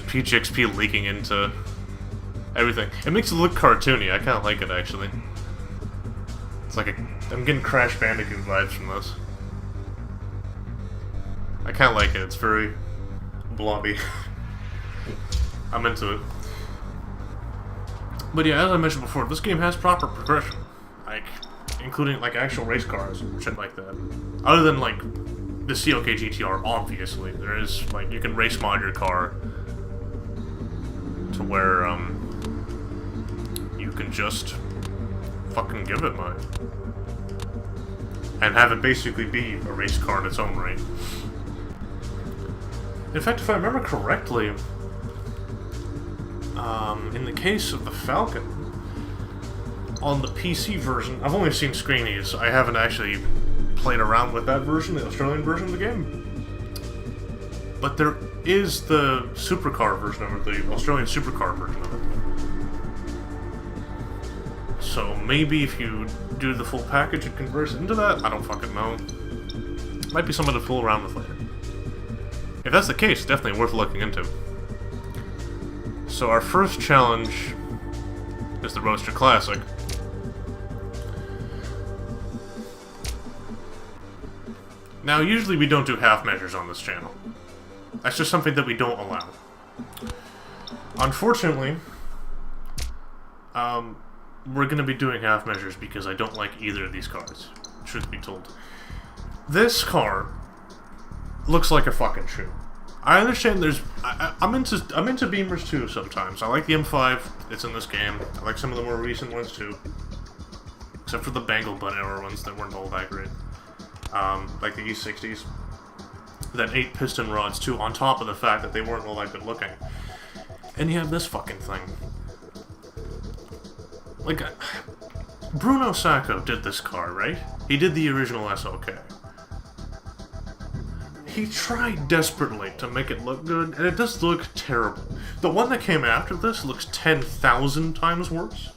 PGXP leaking into everything. It makes it look cartoony. I kind of like it, actually. It's like I'm getting Crash Bandicoot vibes from this. I kind of like it. It's very blobby. I'm into it. But yeah, as I mentioned before, this game has proper progression. Like, including, like, actual race cars and shit like that. Other than, like, the CLK GTR, obviously. There is, like, you can race mod your car to where, you can just fucking give it mine. And have it basically be a race car in its own right. In fact, if I remember correctly, in the case of the Falcon, on the PC version, I've only seen screenies. I haven't actually played around with that version, the Australian version of the game. But there is the supercar version of it, the Australian supercar version of it. So maybe if you do the full package and convert it into that, I don't fucking know. Might be something to fool around with later. If that's the case, definitely worth looking into. So our first challenge is the Roadster Classic. Now, usually we don't do half measures on this channel. That's just something that we don't allow. Unfortunately, we're going to be doing half measures because I don't like either of these cars, truth be told. This car looks like a fucking shoe. I understand there's... I'm into Beamers too sometimes. I like the M5, it's in this game. I like some of the more recent ones too. Except for the Bangle Butt era ones that weren't all that great. Like the E60s. That 8 piston rods too, on top of the fact that they weren't all that good looking. And you have this fucking thing. Like, Bruno Sacco did this car, right? He did the original SLK. He tried desperately to make it look good, and it does look terrible. The one that came after this looks 10,000 times worse.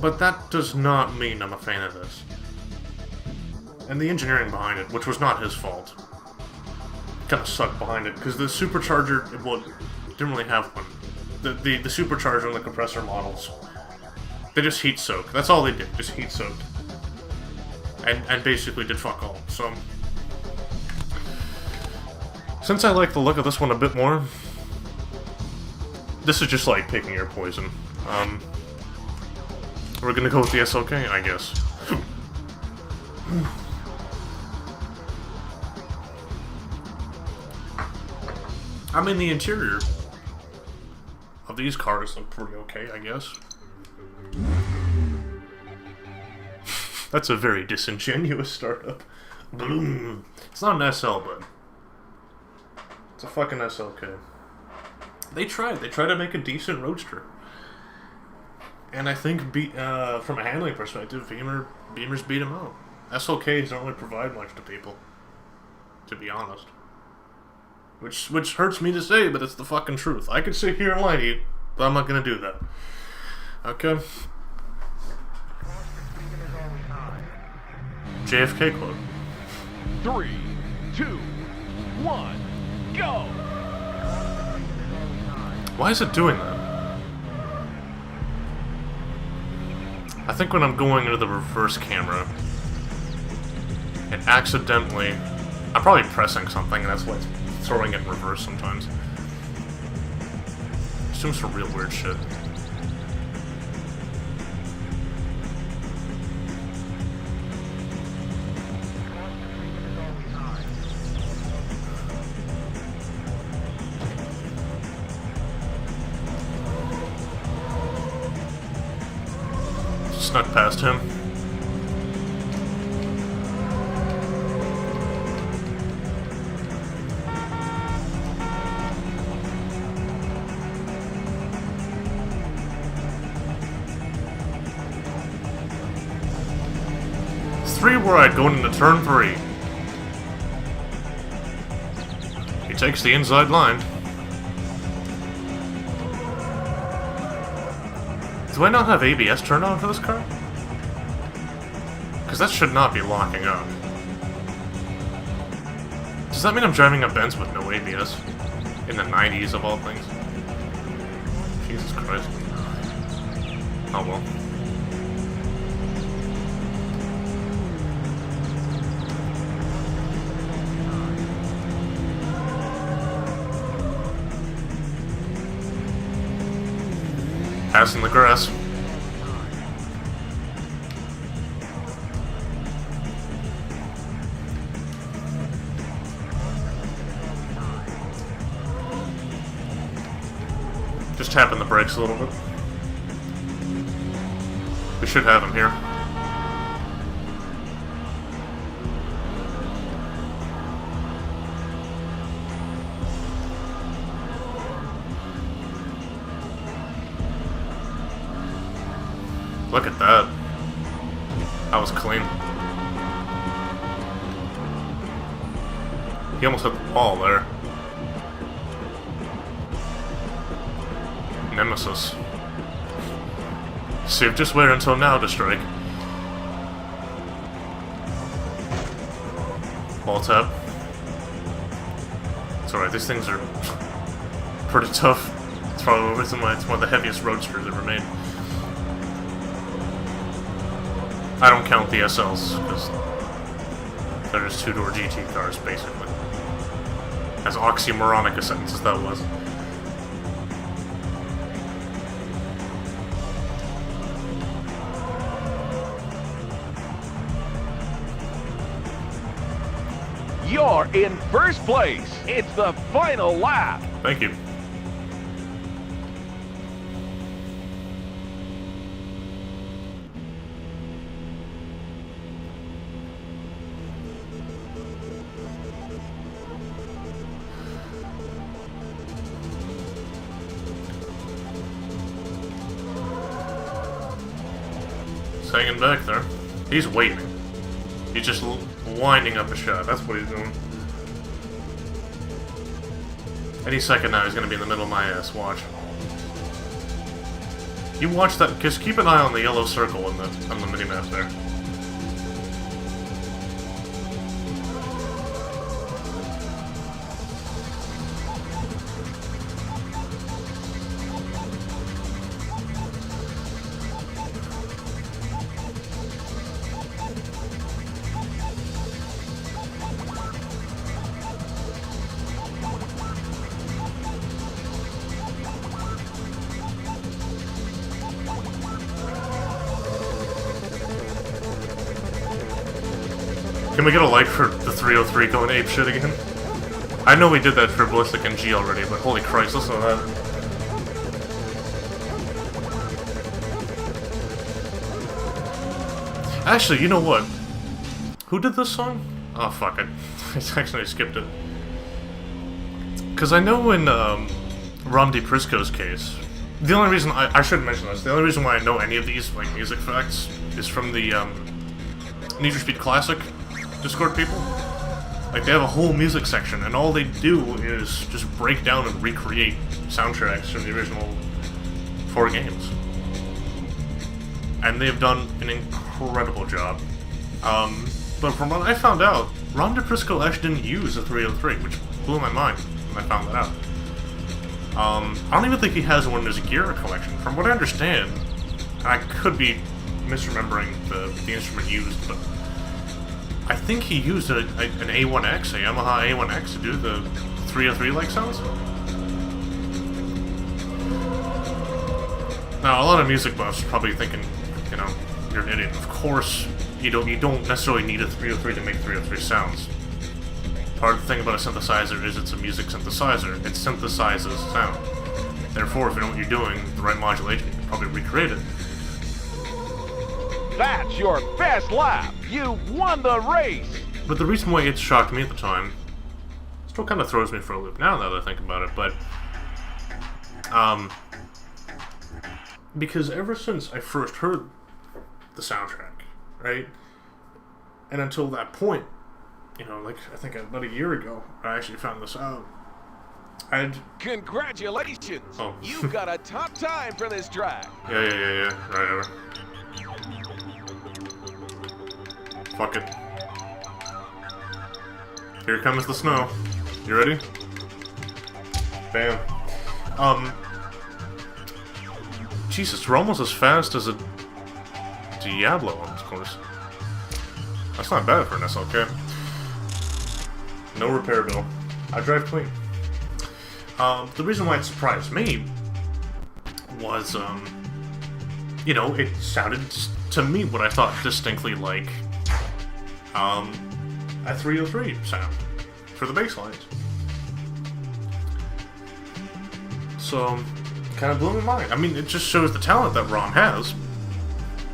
But that does not mean I'm a fan of this. And the engineering behind it, which was not his fault, kind of sucked behind it, because the supercharger, well, didn't really have one. The supercharger and the compressor models, they just heat soak. That's all they did, just heat soaked. And basically did fuck all. So, since I like the look of this one a bit more, this is just like picking your poison. We're gonna go with the SLK, I guess. I mean, the interior of these cars look pretty okay, I guess. That's a very disingenuous startup. Bloom. It's not an SL, but It's a fucking SLK. They tried to make a decent roadster. And I think from a handling perspective, Beamers beat them out. SLKs don't really provide much to people, to be honest. Which hurts me to say, but it's the fucking truth. I could sit here and lie to you, but I'm not gonna do that. Okay? JFK quote. 3, 2, 1, go! Why is it doing that? I think when I'm going into the reverse camera, and accidentally, I'm probably pressing something, and that's why it's throwing it in reverse sometimes. It's doing some real weird shit. Snuck past him. Three wide going into turn 3. He takes the inside line. Do I not have ABS turned on for this car? Because that should not be locking up. Does that mean I'm driving a Benz with no ABS? In the 90s of all things? Jesus Christ. Oh well. Passing the grass. Just tapping the brakes a little bit. We should have him here. Look at that. That was clean. He almost hit the wall there. Nemesis. See, just wait until now to strike. Wall tap. It's alright, these things are pretty tough. It's probably it's one of the heaviest roadsters ever made. I don't count the SLs, because they're just two-door GT cars, basically. As oxymoronic a sentence as that was. You're in first place. It's the final lap. Thank you. He's hanging back there. He's waiting. He's just winding up a shot. That's what he's doing. Any second now, he's going to be in the middle of my ass. Watch. You watch that. Just keep an eye on the yellow circle on the minimap there. Can we get a like for the 303 going ape shit again? I know we did that for Ballistic and G already, but holy Christ, listen to that. Actually, you know what? Who did this song? Oh, fuck it. I actually skipped it. Because I know in Rom DePrisco's case, the only reason I should mention this, the only reason why I know any of these like music facts is from the Need for Speed Classic Discord people. Like, they have a whole music section, and all they do is just break down and recreate soundtracks from the original 4 games. And they've done an incredible job. But from what I found out, Ron DePrisco actually didn't use a 303, which blew my mind when I found that out. I don't even think he has one in his gear collection. From what I understand, and I could be misremembering the instrument used, but I think he used an A1X, a Yamaha A1X, to do the 303-like sounds. Now, a lot of music buffs are probably thinking, you know, you're an idiot. Of course, you don't necessarily need a 303 to make 303 sounds. Part of the thing about a synthesizer is it's a music synthesizer. It synthesizes sound. Therefore, if you know what you're doing, the right modulation, you can probably recreate it. That's your best lap. You won the race. But the reason why it shocked me at the time still kind of throws me for a loop now that I think about it, but because ever since I first heard the soundtrack, right, and until that point, you know, like, I think about a year ago, I actually found this out. Congratulations! Oh. You've got a top time for this track. Yeah. Right. Fuck it. Here comes the snow. You ready? Bam. Jesus, we're almost as fast as a Diablo on this course. That's not bad for an SLK. No repair bill. I drive clean. The reason why it surprised me was, you know, it sounded to me what I thought distinctly like a 303 sound for the bass lines. So, kind of blew my mind. I mean, it just shows the talent that Rom has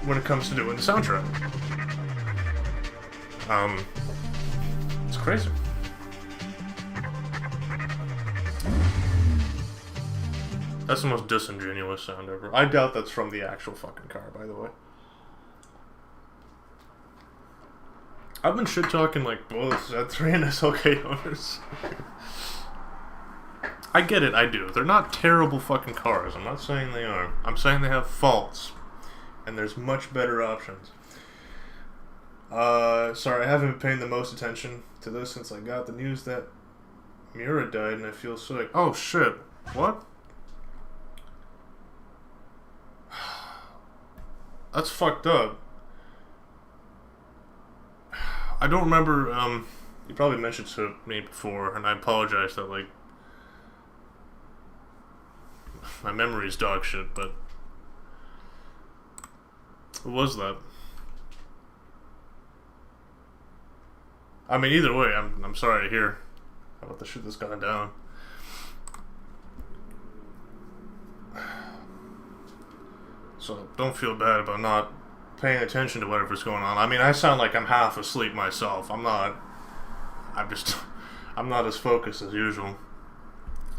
when it comes to doing the soundtrack. It's crazy. That's the most disingenuous sound ever. I doubt that's from the actual fucking car, by the way. I've been shit-talking like both Z3 and SLK owners. I get it, I do. They're not terrible fucking cars. I'm not saying they are. I'm saying they have faults. And there's much better options. Sorry, I haven't been paying the most attention to this since I got the news that Mura died and I feel sick. Oh shit. What? That's fucked up. I don't remember, you probably mentioned to me before, and I apologize that, like, my memory's dog shit, but what was that? I mean, either way, I'm sorry to hear about the shit that's gone down. So, don't feel bad about not paying attention to whatever's going on. I mean, I sound like I'm half asleep myself. I'm not. I'm not as focused as usual.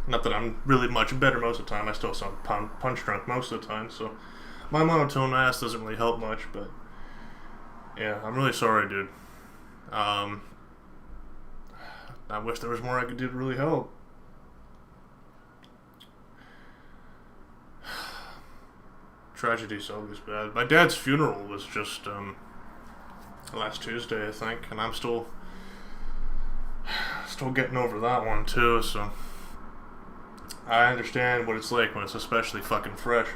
Not that I'm really much better most of the time. I still sound punch drunk most of the time, so my monotone ass doesn't really help much, but yeah, I'm really sorry, dude. I wish there was more I could do to really help. Tragedy's always bad. My dad's funeral was just last Tuesday, I think, and I'm still getting over that one too, so I understand what it's like when it's especially fucking fresh,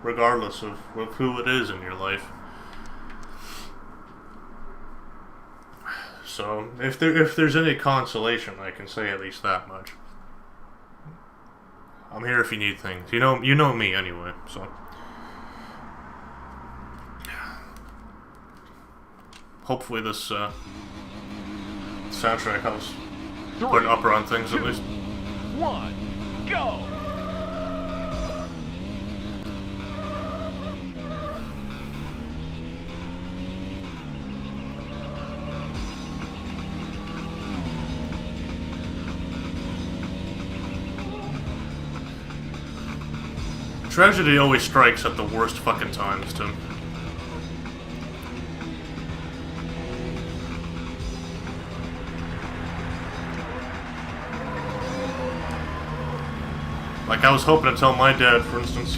regardless of who it is in your life. So if there's any consolation, I can say at least that much. I'm here if you need things. You know me anyway, so. Hopefully this soundtrack helps put an upper on things at least. 1, go! Tragedy always strikes at the worst fucking times, Tim. Like, I was hoping to tell my dad, for instance,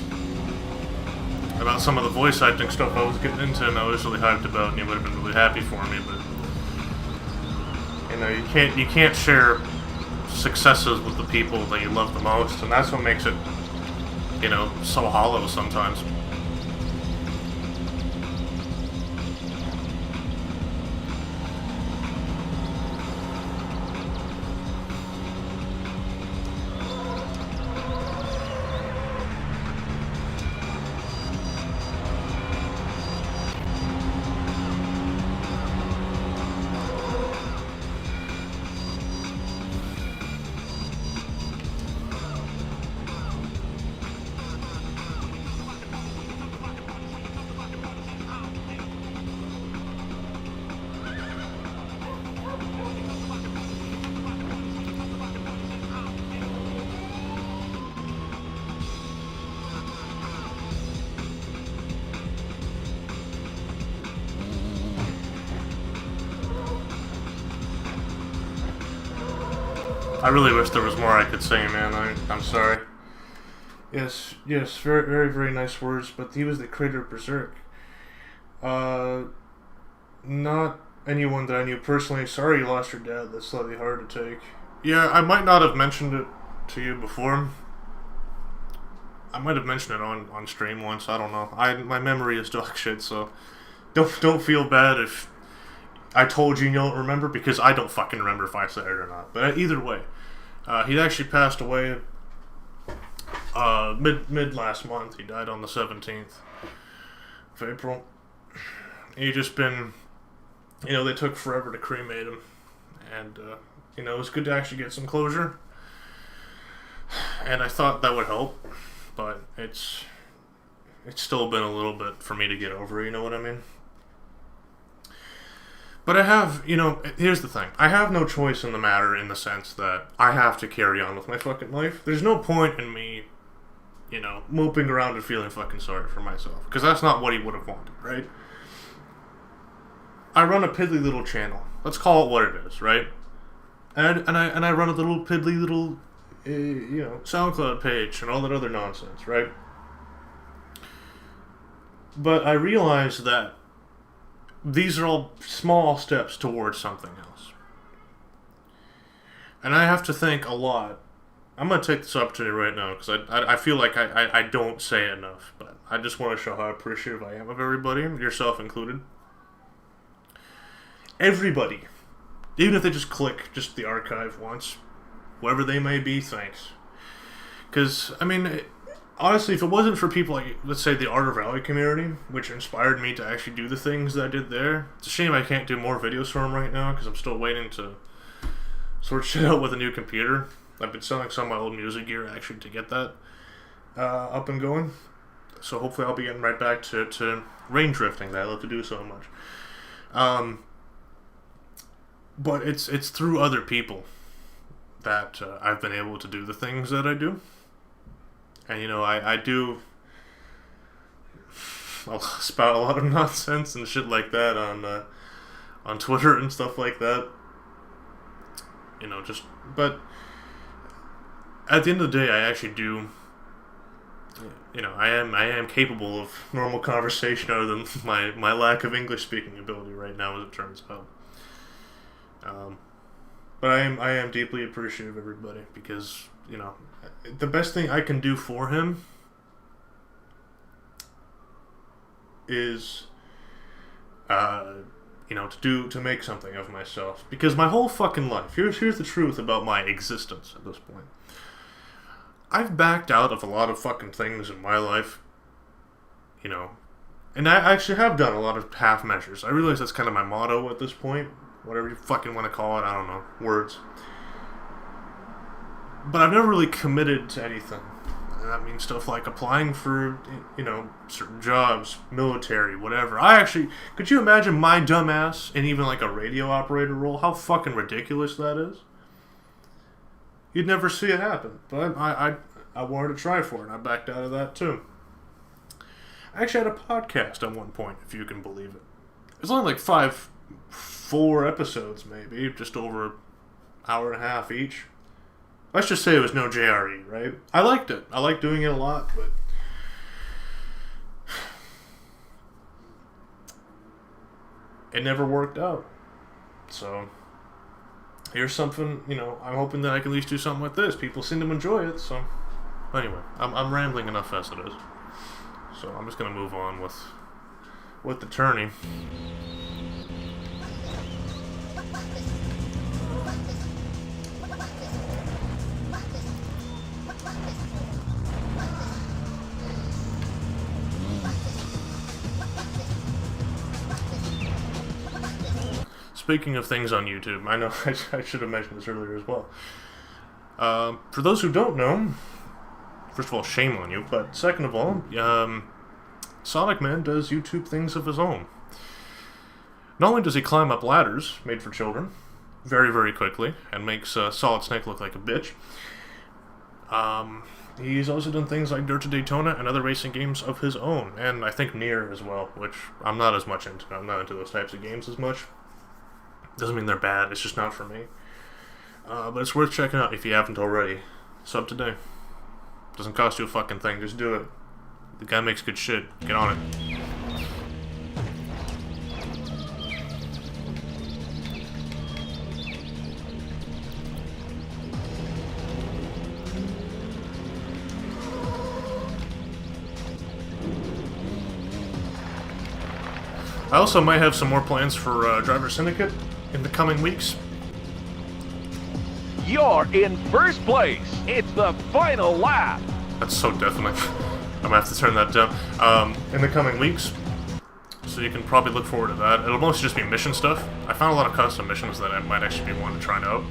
about some of the voice acting stuff I was getting into and I was really hyped about, and he would have been really happy for me, but you know, you can't share successes with the people that you love the most, and that's what makes it, you know, so hollow sometimes. I really wish there was more I could say, man. I'm sorry. Yes, very, very, very nice words, but he was the creator of Berserk. Not anyone that I knew personally. Sorry you lost your dad. That's slightly hard to take. Yeah, I might not have mentioned it to you before. I might have mentioned it on stream once. I don't know. My memory is dog shit, so don't feel bad if I told you and you don't remember, because I don't fucking remember if I said it or not. But either way, he actually passed away mid last month. He died on the 17th of April. He just been, you know, they took forever to cremate him, and you know, it was good to actually get some closure. And I thought that would help, but it's still been a little bit for me to get over. You know what I mean? But I have, you know, here's the thing. I have no choice in the matter, in the sense that I have to carry on with my fucking life. There's no point in me, you know, moping around and feeling fucking sorry for myself, because that's not what he would have wanted, right? I run a piddly little channel. Let's call it what it is, right? And I run a little piddly little, you know, SoundCloud page and all that other nonsense, right? But I realize that these are all small steps towards something else. And I have to think a lot. I'm going to take this opportunity right now, because I feel like I don't say it enough, but I just want to show how appreciative I am of everybody, yourself included. Everybody. Even if they just click just the archive once, whoever they may be, thanks. Because, I mean, honestly, if it wasn't for people like, let's say, the Art of Rally community, which inspired me to actually do the things that I did there, it's a shame I can't do more videos for them right now, because I'm still waiting to sort shit out with a new computer. I've been selling some of my old music gear, actually, to get that up and going. So hopefully I'll be getting right back to range drifting that I love to do so much. But it's through other people that I've been able to do the things that I do. And, you know, I do, I'll spout a lot of nonsense and shit like that on Twitter and stuff like that. You know, just, but at the end of the day, I actually do, you know, I am capable of normal conversation, other than my lack of English speaking ability right now, as it turns out. But I am deeply appreciative of everybody, because, you know, the best thing I can do for him is, you know, to make something of myself. Because my whole fucking life, here's the truth about my existence at this point. I've backed out of a lot of fucking things in my life, you know, and I actually have done a lot of half measures. I realize that's kind of my motto at this point. Whatever you fucking want to call it, I don't know, words. But I've never really committed to anything. And that means stuff like applying for, you know, certain jobs, military, whatever. Could you imagine my dumb ass in even like a radio operator role? How fucking ridiculous that is. You'd never see it happen. But I wanted to try for it, and I backed out of that too. I actually had a podcast at one point, if you can believe it. It was only like 4 episodes maybe, just over an hour and a half each. Let's just say it was no JRE, right? I liked it. I liked doing it a lot, but it never worked out. So here's something, you know, I'm hoping that I can at least do something with this. People seem to enjoy it, so anyway, I'm rambling enough as it is. So I'm just gonna move on with the tourney. Speaking of things on YouTube, I know I should have mentioned this earlier as well. For those who don't know, first of all, shame on you, but second of all, Sonic Man does YouTube things of his own. Not only does he climb up ladders made for children very, very quickly and makes Solid Snake look like a bitch, he's also done things like Dirt to Daytona and other racing games of his own, and I think Nier as well, which I'm not as much into. I'm not into those types of games as much. Doesn't mean they're bad, it's just not for me. But it's worth checking out if you haven't already. Sub today. Doesn't cost you a fucking thing, just do it. The guy makes good shit. Get on it. I also might have some more plans for Driver Syndicate in the coming weeks. You're in first place. It's the final lap. That's so definite. I'm gonna have to turn that down. In the coming weeks. So you can probably look forward to that. It'll mostly just be mission stuff. I found a lot of custom missions that I might actually be wanting to try out.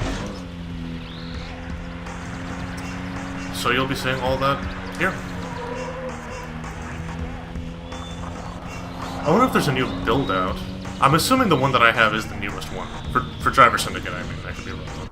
So you'll be seeing all that here. I wonder if there's a new build out. I'm assuming the one that I have is the newest one. For Driver Syndicate, I mean. I could be wrong.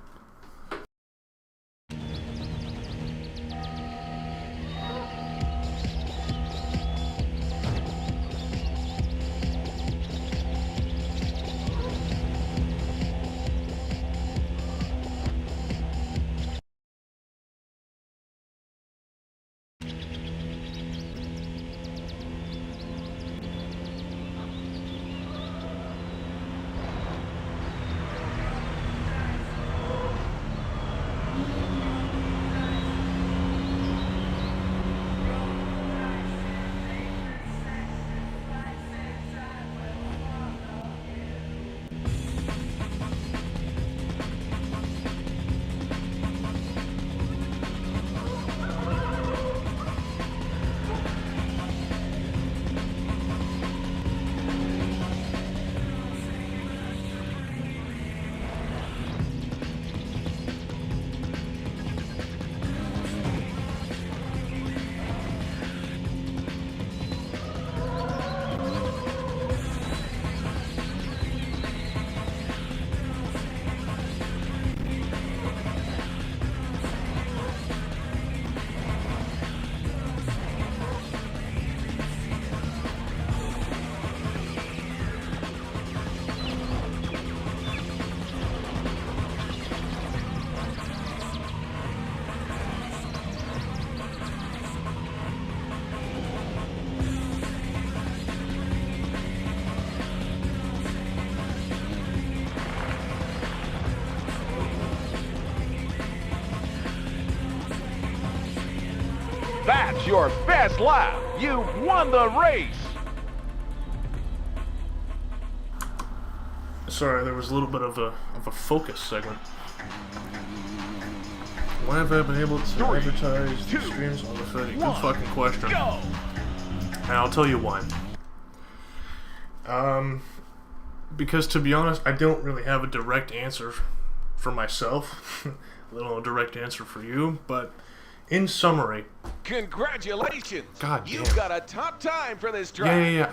That's your best lap. You've won the race. Sorry, there was a little bit of a focus segment. Why have I been able to advertise the streams on the 30? Good fucking question. Go. And I'll tell you why. Because to be honest, I don't really have a direct answer for myself, let alone a direct answer for you, but in summary... Congratulations! God damn. You got a top time for this track. Yeah.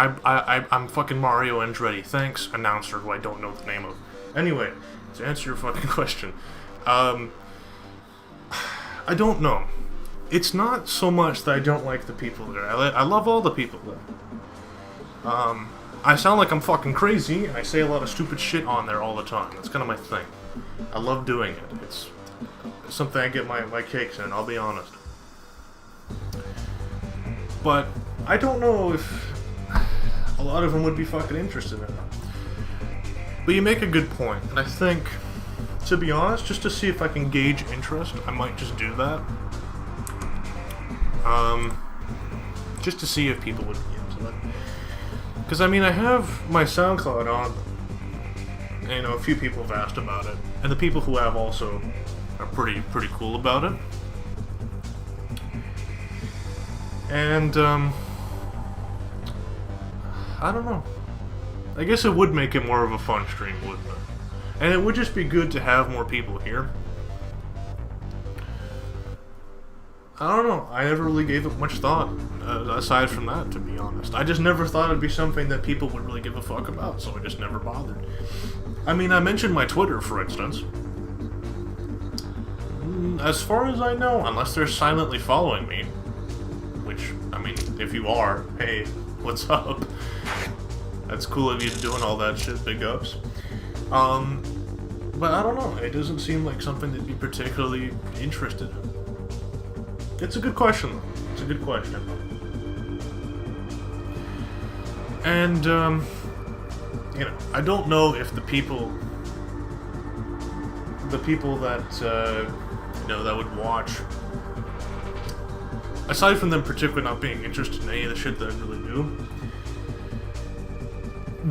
I'm fucking Mario Andretti. Thanks, announcer who I don't know the name of. Anyway, to answer your fucking question, I don't know. it's not so much that I don't like the people there. I love all the people there. I sound like I'm fucking crazy, and I say a lot of stupid shit on there all the time. That's kind of my thing. I love doing it. It's something I get my kicks in, I'll be honest. But I don't know if a lot of them would be fucking interested in it. But you make a good point, and I think, to be honest, just to see if I can gauge interest, I might just do that. Just to see if people would be into it. Because, I mean, I have my SoundCloud on, and, you know, a few people have asked about it, and the people who have also are pretty cool about it. And, I don't know. I guess it would make it more of a fun stream, wouldn't it? And it would just be good to have more people here. I don't know. I never really gave it much thought, aside from that, to be honest. I just never thought it'd be something that people would really give a fuck about, so I just never bothered. I mean, I mentioned my Twitter, for instance. As far as I know, unless they're silently following me, which, I mean, if you are, hey, what's up? That's cool of you doing all that shit, big ups. But I don't know, it doesn't seem like something they'd be particularly interested in. It's a good question, though. It's a good question. And, you know, I don't know if the people that, you know, that would watch, aside from them particularly not being interested in any of the shit that I really do,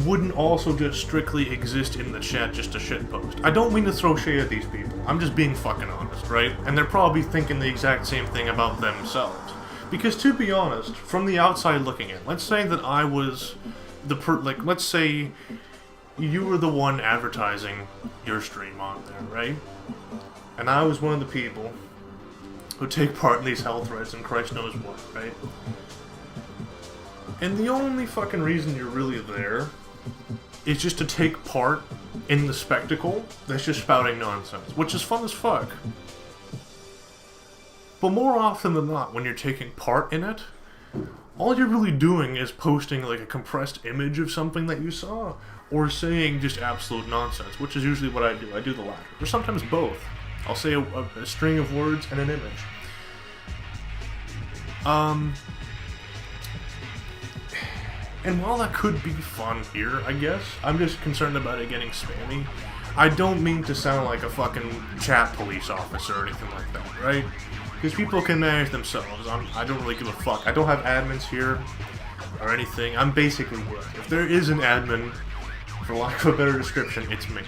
wouldn't also just strictly exist in the chat just to shitpost. I don't mean to throw shade at these people. I'm just being fucking honest, right? And they're probably thinking the exact same thing about themselves. Because to be honest, from the outside looking in, let's say that I was let's say you were the one advertising your stream on there, right? And I was one of the people who take part in these health threads and Christ knows what, right? And the only fucking reason you're really there is just to take part in the spectacle that's just spouting nonsense, which is fun as fuck. But more often than not, when you're taking part in it, all you're really doing is posting like a compressed image of something that you saw, or saying just absolute nonsense, which is usually what I do. I do the latter, or sometimes both. I'll say a string of words and an image. And while that could be fun here, I guess, I'm just concerned about it getting spammy. I don't mean to sound like a fucking chat police officer or anything like that, right? Because people can manage themselves. I don't really give a fuck. I don't have admins here or anything. I'm basically work. If there is an admin, for lack of a better description, it's me.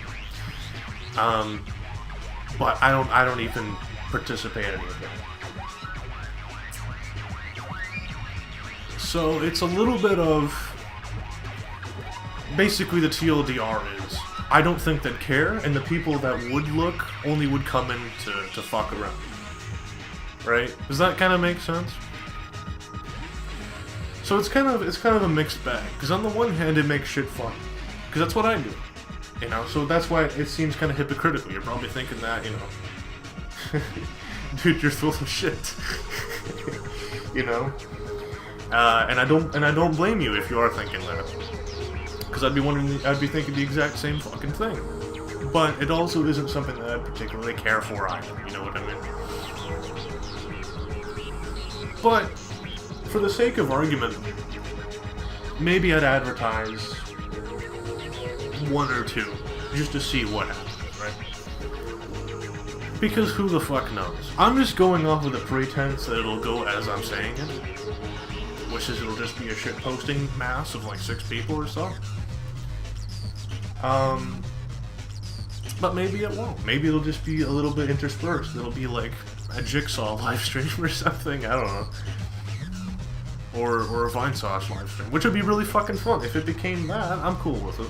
But I don't even participate in any of that. So it's a little bit of, basically the TLDR is, I don't think they'd care, and the people that would look only would come in to fuck around. Right? Does that kind of make sense? So it's kind of a mixed bag, because on the one hand it makes shit fun, because that's what I do. You know, so that's why it seems kind of hypocritical. You're probably thinking that, you know, dude, you're full of shit. You know? And I don't blame you if you are thinking that, because I'd be thinking the exact same fucking thing. But it also isn't something that I particularly care for either. You know what I mean? But for the sake of argument, maybe I'd advertise one or two just to see what happens, right? Because who the fuck knows? I'm just going off with the pretense that it'll go as I'm saying it. Which is it'll just be a shit posting mass of like 6 people or so. But maybe it won't. Maybe it'll just be a little bit interspersed. It'll be like a Jigsaw live stream or something. I don't know. Or a Vine Sauce live stream, which would be really fucking fun. If it became that, I'm cool with it.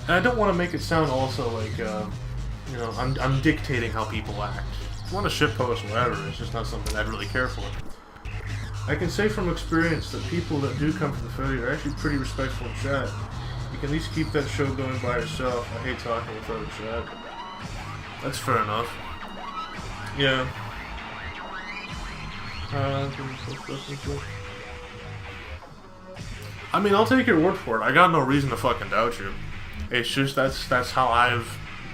And I don't want to make it sound also like, you know, I'm dictating how people act. If you want to shitpost, whatever, it's just not something I'd really care for. I can say from experience that people that do come to the Fetty are actually pretty respectful in chat. You can at least keep that show going by yourself. I hate talking without a chat. That's fair enough. Yeah. I mean, I'll take your word for it. I got no reason to fucking doubt you. It's just that's how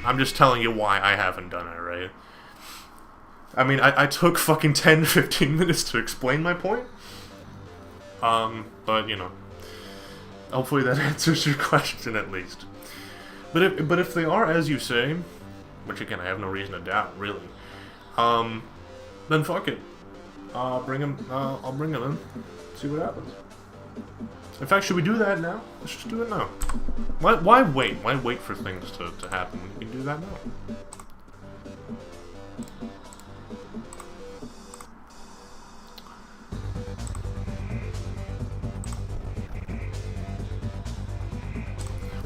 I'm just telling you why I haven't done it, right? I mean, I took fucking 10 to 15 minutes to explain my point. But, you know, hopefully that answers your question at least. But if they are as you say, which again I have no reason to doubt, really, then fuck it. I'll bring him in. See what happens. In fact, should we do that now? Let's just do it now. Why wait? Why wait for things to happen when you can do that now?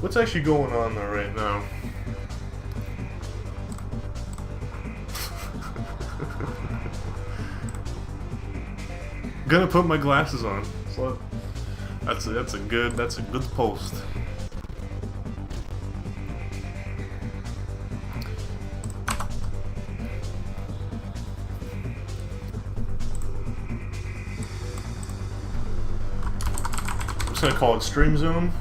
What's actually going on there right now? Gonna put my glasses on. So that's a good post. I'm just gonna call it Stream Zoom.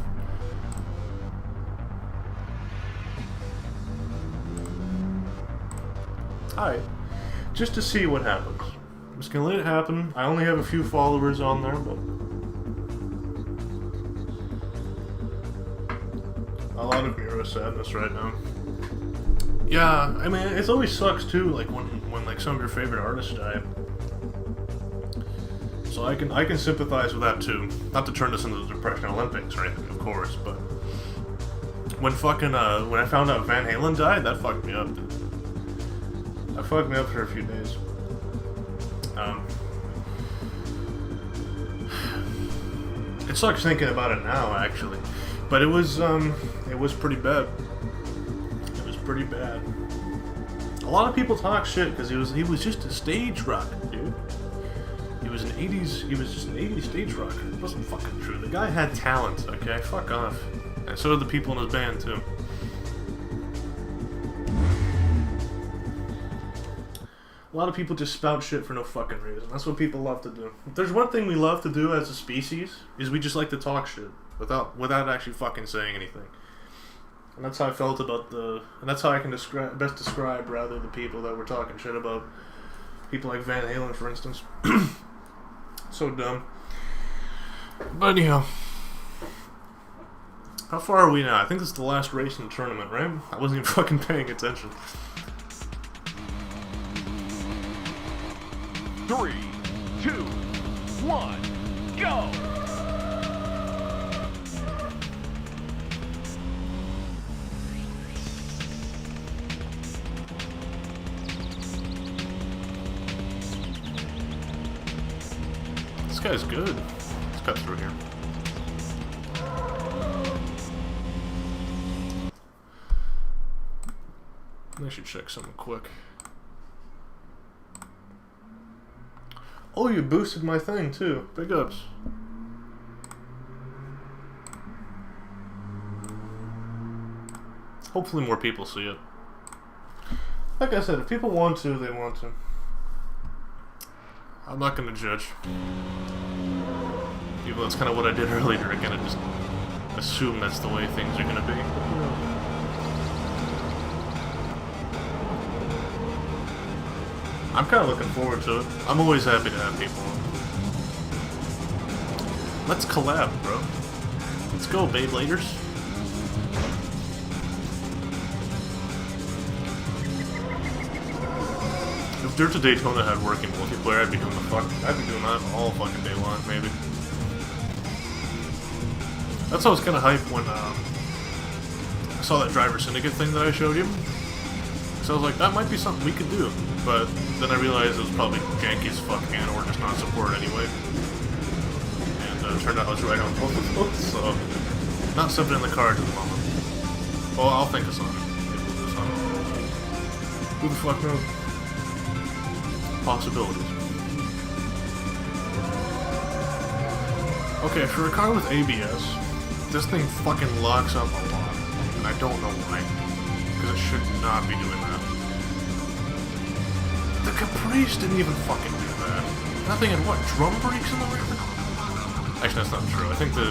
Alright, just to see what happens. I'm just gonna let it happen. I only have a few followers on there, but a lot of Miro sadness right now. Yeah, I mean, it always sucks too, like when like some of your favorite artists die. So I can sympathize with that too. Not to turn this into the Depression Olympics or anything, of course, but when I found out Van Halen died, that fucked me up, dude. That fucked me up for a few days. It sucks thinking about it now, actually, but it was pretty bad. It was pretty bad. A lot of people talk shit because he was just a stage rocker, dude. He was just an 80s stage rocker. It wasn't fucking true. The guy had talent, okay? Fuck off. And so did the people in his band too. A lot of people just spout shit for no fucking reason. That's what people love to do. If there's one thing we love to do as a species, is we just like to talk shit without actually fucking saying anything. And that's how I felt about and that's how I can best describe rather the people that were talking shit about. People like Van Halen, for instance. So dumb. But anyhow, how far are we now? I think this is the last race in the tournament, right? I wasn't even fucking paying attention. 3, 2, 1, go! This guy's good. Let's cut through here. I should check something quick. Oh, you boosted my thing too. Big ups. Hopefully more people see it. Like I said, if people want to, they want to. I'm not gonna judge. Even though that's kind of what I did earlier. Again, I just assume that's the way things are gonna be. I'm kind of looking forward to it. I'm always happy to have people on. Let's collab, bro. Let's go, Beybladers. If Dirt to Daytona had working multiplayer, I'd be doing that all fucking day long, maybe. That's why I was kind of hyped when I saw that Driver Syndicate thing that I showed you. So I was like, that might be something we could do. But then I realized it was probably janky as fuck and or just not supported anyway. And turned out I was right on both of those, so not something in the cards at the moment. Well, I'll think of something. Maybe we'll do something. Who the fuck knows? Possibilities. Okay, for a car with ABS, this thing fucking locks up a lot. And I don't know why. Because it should not be doing that. The Caprice didn't even fucking do that. That thing had what? Drum brakes in the rear? Actually, that's not true. I think the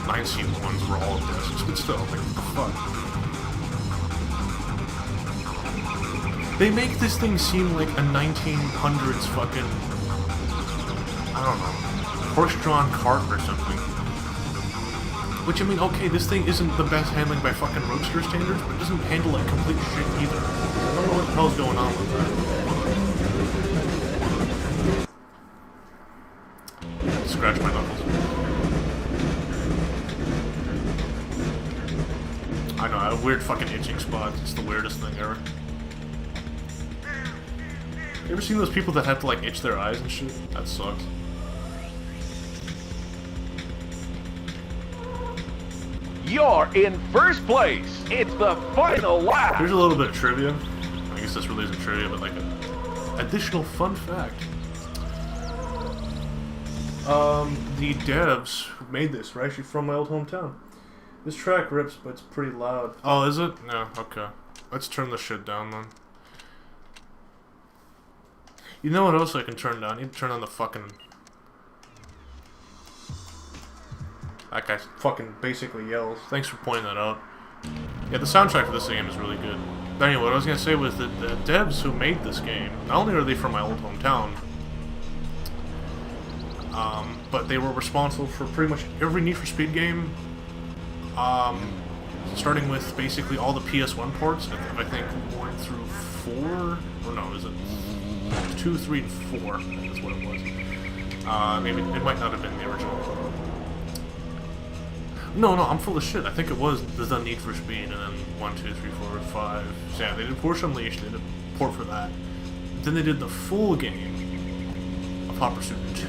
9-seat ones were all discs, but still, like, what the fuck? They make this thing seem like a 1900s fucking, I don't know, horse-drawn cart or something. Which, I mean, okay, this thing isn't the best handling by fucking roadster standards, but it doesn't handle like complete shit either. I don't know what the hell's going on with that. Scratch my knuckles. I know, I have weird fucking itching spots. It's the weirdest thing ever. You ever seen those people that have to like itch their eyes and shit? That sucks. You're in first place. It's the final lap. Here's a little bit of trivia. I guess this really isn't trivia, but like an additional fun fact. The devs who made this were actually from my old hometown. This track rips, but it's pretty loud. Oh, is it? No, okay. Let's turn this shit down then. You know what else I can turn down? I need to turn on the fucking... That guy fucking basically yells. Thanks for pointing that out. Yeah, the soundtrack for this game is really good. But anyway, what I was gonna say was that the devs who made this game, not only are they from my old hometown, but they were responsible for pretty much every Need for Speed game, starting with basically all the PS1 ports. I think 1 through 4, or no, is it 2, 3, and 4? I think that's what it was. Maybe it might not have been the original. No, I'm full of shit. I think it was the Need for Speed, and then 1, 2, 3, 4, 5. So yeah, they did Porsche Unleashed, they did a port for that. Then they did the full game of Hot Pursuit 2.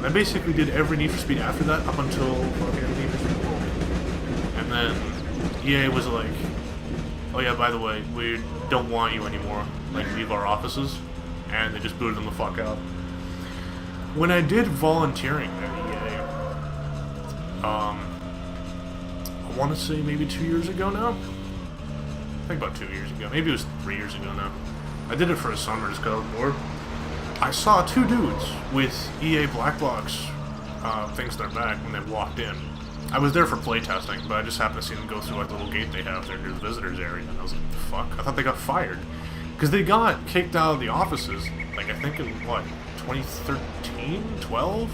They basically did every Need for Speed after that, up until fucking Need for Speed 4. And then EA was like, oh yeah, by the way, we don't want you anymore. Like, leave our offices. And they just booted them the fuck out. When I did volunteering at EA, I want to say maybe 2 years ago now? I think about 2 years ago. Maybe it was 3 years ago now. I did it for a summer just because I was bored. I saw two dudes with EA Black Box things in their back when they walked in. I was there for playtesting, but I just happened to see them go through like the little gate they have there near the visitors area, and I was like, the fuck? I thought they got fired. Because they got kicked out of the offices, like I think in, what, 2013? 12?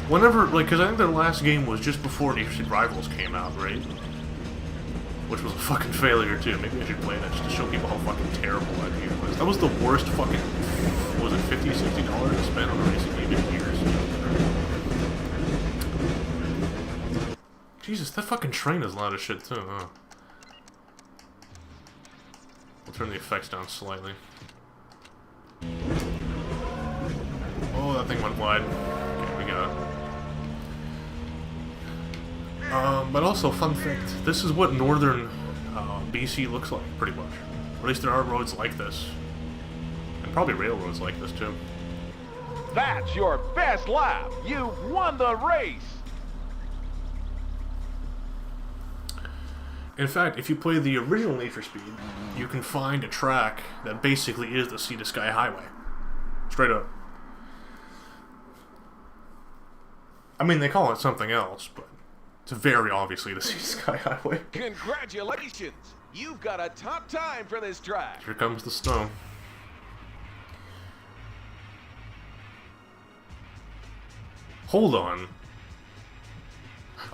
Whenever, like, because I think their last game was just before Need for Speed Rivals came out, right? Which was a fucking failure, too. Maybe I should play that just to show people how fucking terrible that game was. That was the worst fucking, what was it, $50, $60 to spend on a racing game in years. Jesus, that fucking train is loud as shit, too, huh? We'll turn the effects down slightly. Oh, that thing went wide. Okay, we got it. But also, fun fact, this is what northern BC looks like, pretty much. Or at least there are roads like this. And probably railroads like this, too. That's your best lap. You've won the race. In fact, if you play the original Need for Speed, you can find a track that basically is the Sea to Sky Highway. Straight up. I mean, they call it something else, but it's very obviously the Sea to Sky Highway. Congratulations. You've got a top time for this track. Here comes the snow. Hold on.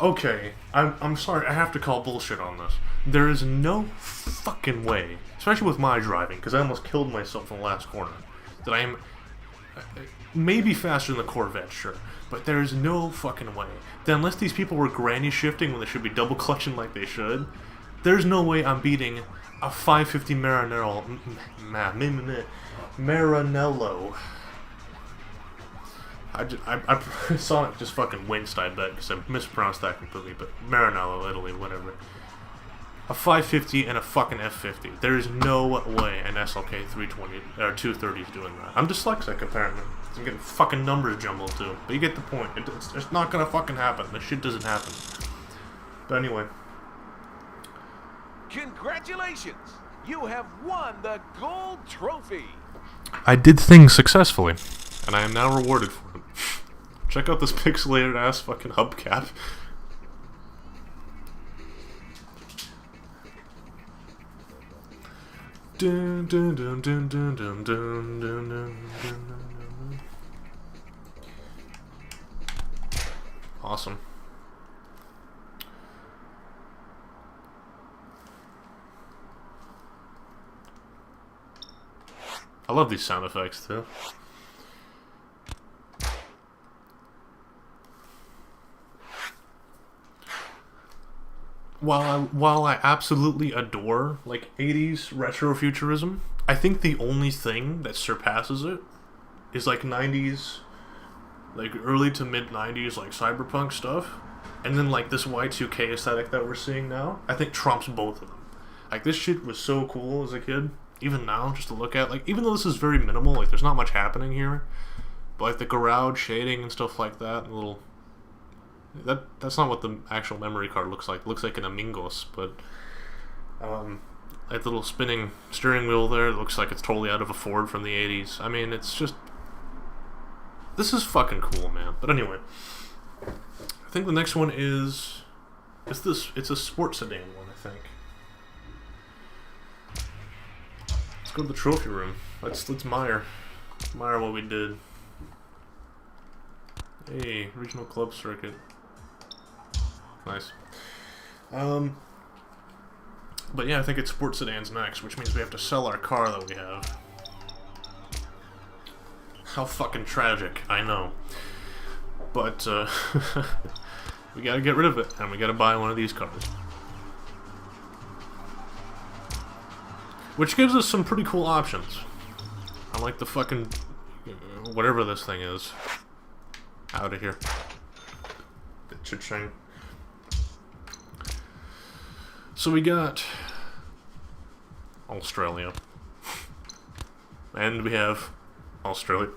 Okay, I'm sorry, I have to call bullshit on this. There is no fucking way, especially with my driving, because I almost killed myself in the last corner, that I am maybe faster than the Corvette, sure, but there is no fucking way that unless these people were granny shifting when they should be double clutching like they should, there's no way I'm beating a 550 Maranello. I Sonic just fucking winced, I bet, because I mispronounced that completely, but Maranello, Italy, whatever. A 550 and a fucking F50. There is no way an SLK 320 or 230 is doing that. I'm dyslexic, apparently. I'm getting fucking numbers jumbled, too. But you get the point. It's not gonna fucking happen. This shit doesn't happen. But anyway. Congratulations! You have won the gold trophy. I did things successfully, and I am now rewarded for it. Check out this pixelated ass fucking hubcap. Dun, dun, dun, dun, dun, dun, dun, dun, dun, dun. Awesome. I love these sound effects too. While I absolutely adore like 80s retrofuturism, I think the only thing that surpasses it is like 90s, like early to mid 90s like cyberpunk stuff, and then like this Y2K aesthetic that we're seeing now. I think trumps both of them. Like this shit was so cool as a kid. Even now, just to look at, like, even though this is very minimal, like, there's not much happening here, but, like, the garage shading and stuff like that, and little, that's not what the actual memory card looks like. It looks like an Amigos, but, like, the little spinning steering wheel there, it looks like it's totally out of a Ford from the 80s. I mean, it's just, this is fucking cool, man. But anyway, I think the next one is, it's a sports sedan one, I think. Go to the trophy room. Let's admire what we did. Hey, regional club circuit. Nice. But yeah, I think it's sports sedans next, which means we have to sell our car that we have. How fucking tragic, I know. But we gotta get rid of it, and we gotta buy one of these cars. Which gives us some pretty cool options. I like the fucking whatever this thing is. Out of here. Cha-ching. So we got Australia. And we have Australia.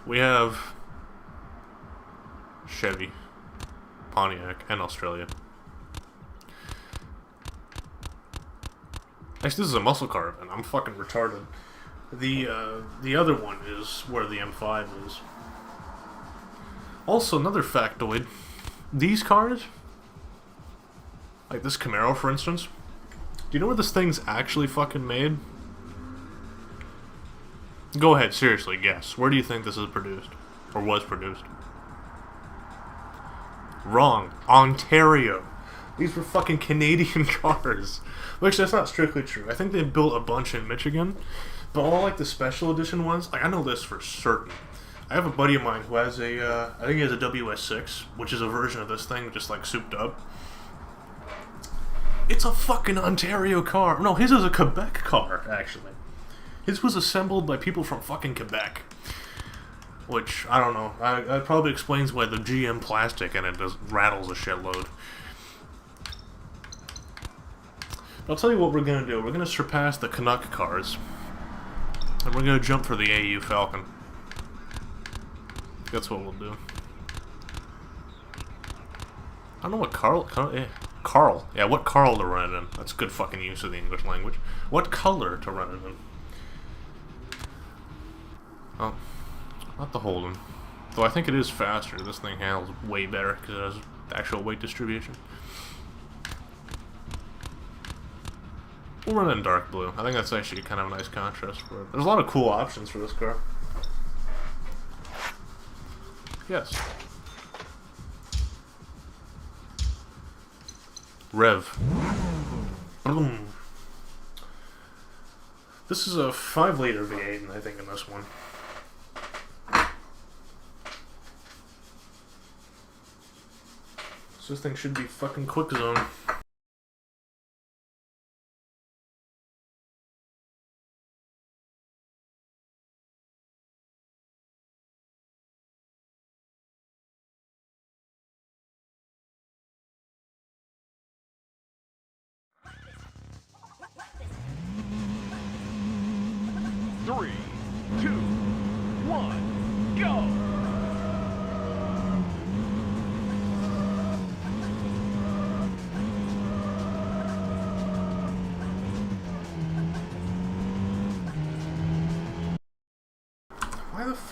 We have Chevy, Pontiac, and Australia. Actually, this is a muscle car, and I'm fucking retarded. The other one is where the M5 is. Also, another factoid. These cars, like this Camaro, for instance, do you know where this thing's actually fucking made? Go ahead, seriously, guess. Where do you think this is produced? Or was produced? Wrong. Ontario. These were fucking Canadian cars. Which, that's not strictly true. I think they built a bunch in Michigan. But all, like, the special edition ones, like, I know this for certain. I have a buddy of mine who has a, I think he has a WS6, which is a version of this thing, just, like, souped up. It's a fucking Ontario car. No, his is a Quebec car, actually. His was assembled by people from fucking Quebec. Which, I don't know. That probably explains why the GM plastic in it just rattles a shitload. I'll tell you what we're going to do. We're going to surpass the Canuck cars. And we're going to jump for the AU Falcon. That's what we'll do. I don't know what Carl... Yeah, what Carl to run it in. That's good fucking use of the English language. What color to run it in. Oh, not the Holden. Though I think it is faster. This thing handles way better because it has actual weight distribution. We'll run it in dark blue. I think that's actually kind of a nice contrast for it. There's a lot of cool options for this car. Yes. Rev. Boom. This is a 5-liter V8, I think, in this one. So this thing should be fucking quick zone. Three, 2, 1, go!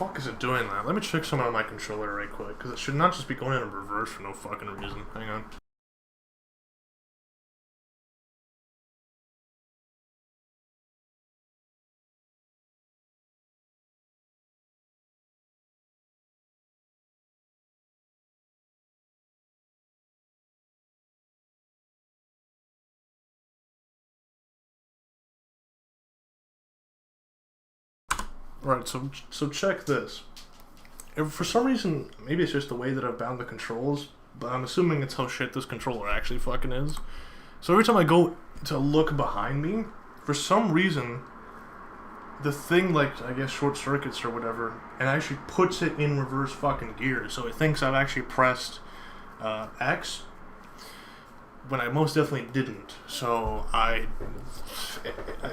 fuck is it doing that? Let me check something on my controller right quick, because it should not just be going in reverse for no fucking reason. Hang on. Right, so check this. If for some reason, maybe it's just the way that I've bound the controls, but I'm assuming it's how shit this controller actually fucking is. So every time I go to look behind me, for some reason, the thing, like, I guess short circuits or whatever, and actually puts it in reverse fucking gear. So it thinks I've actually pressed X, when I most definitely didn't. So I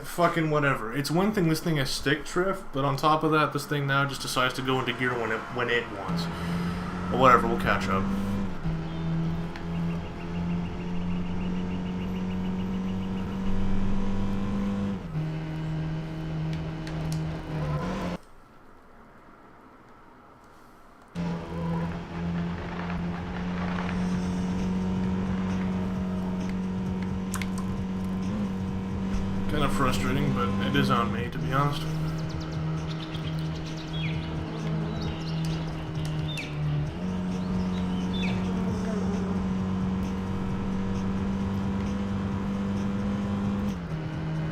fucking whatever. It's one thing this thing has stick drift, but on top of that, this thing now just decides to go into gear when it wants. But whatever, we'll catch up. Kind of frustrating, but it is on me, to be honest.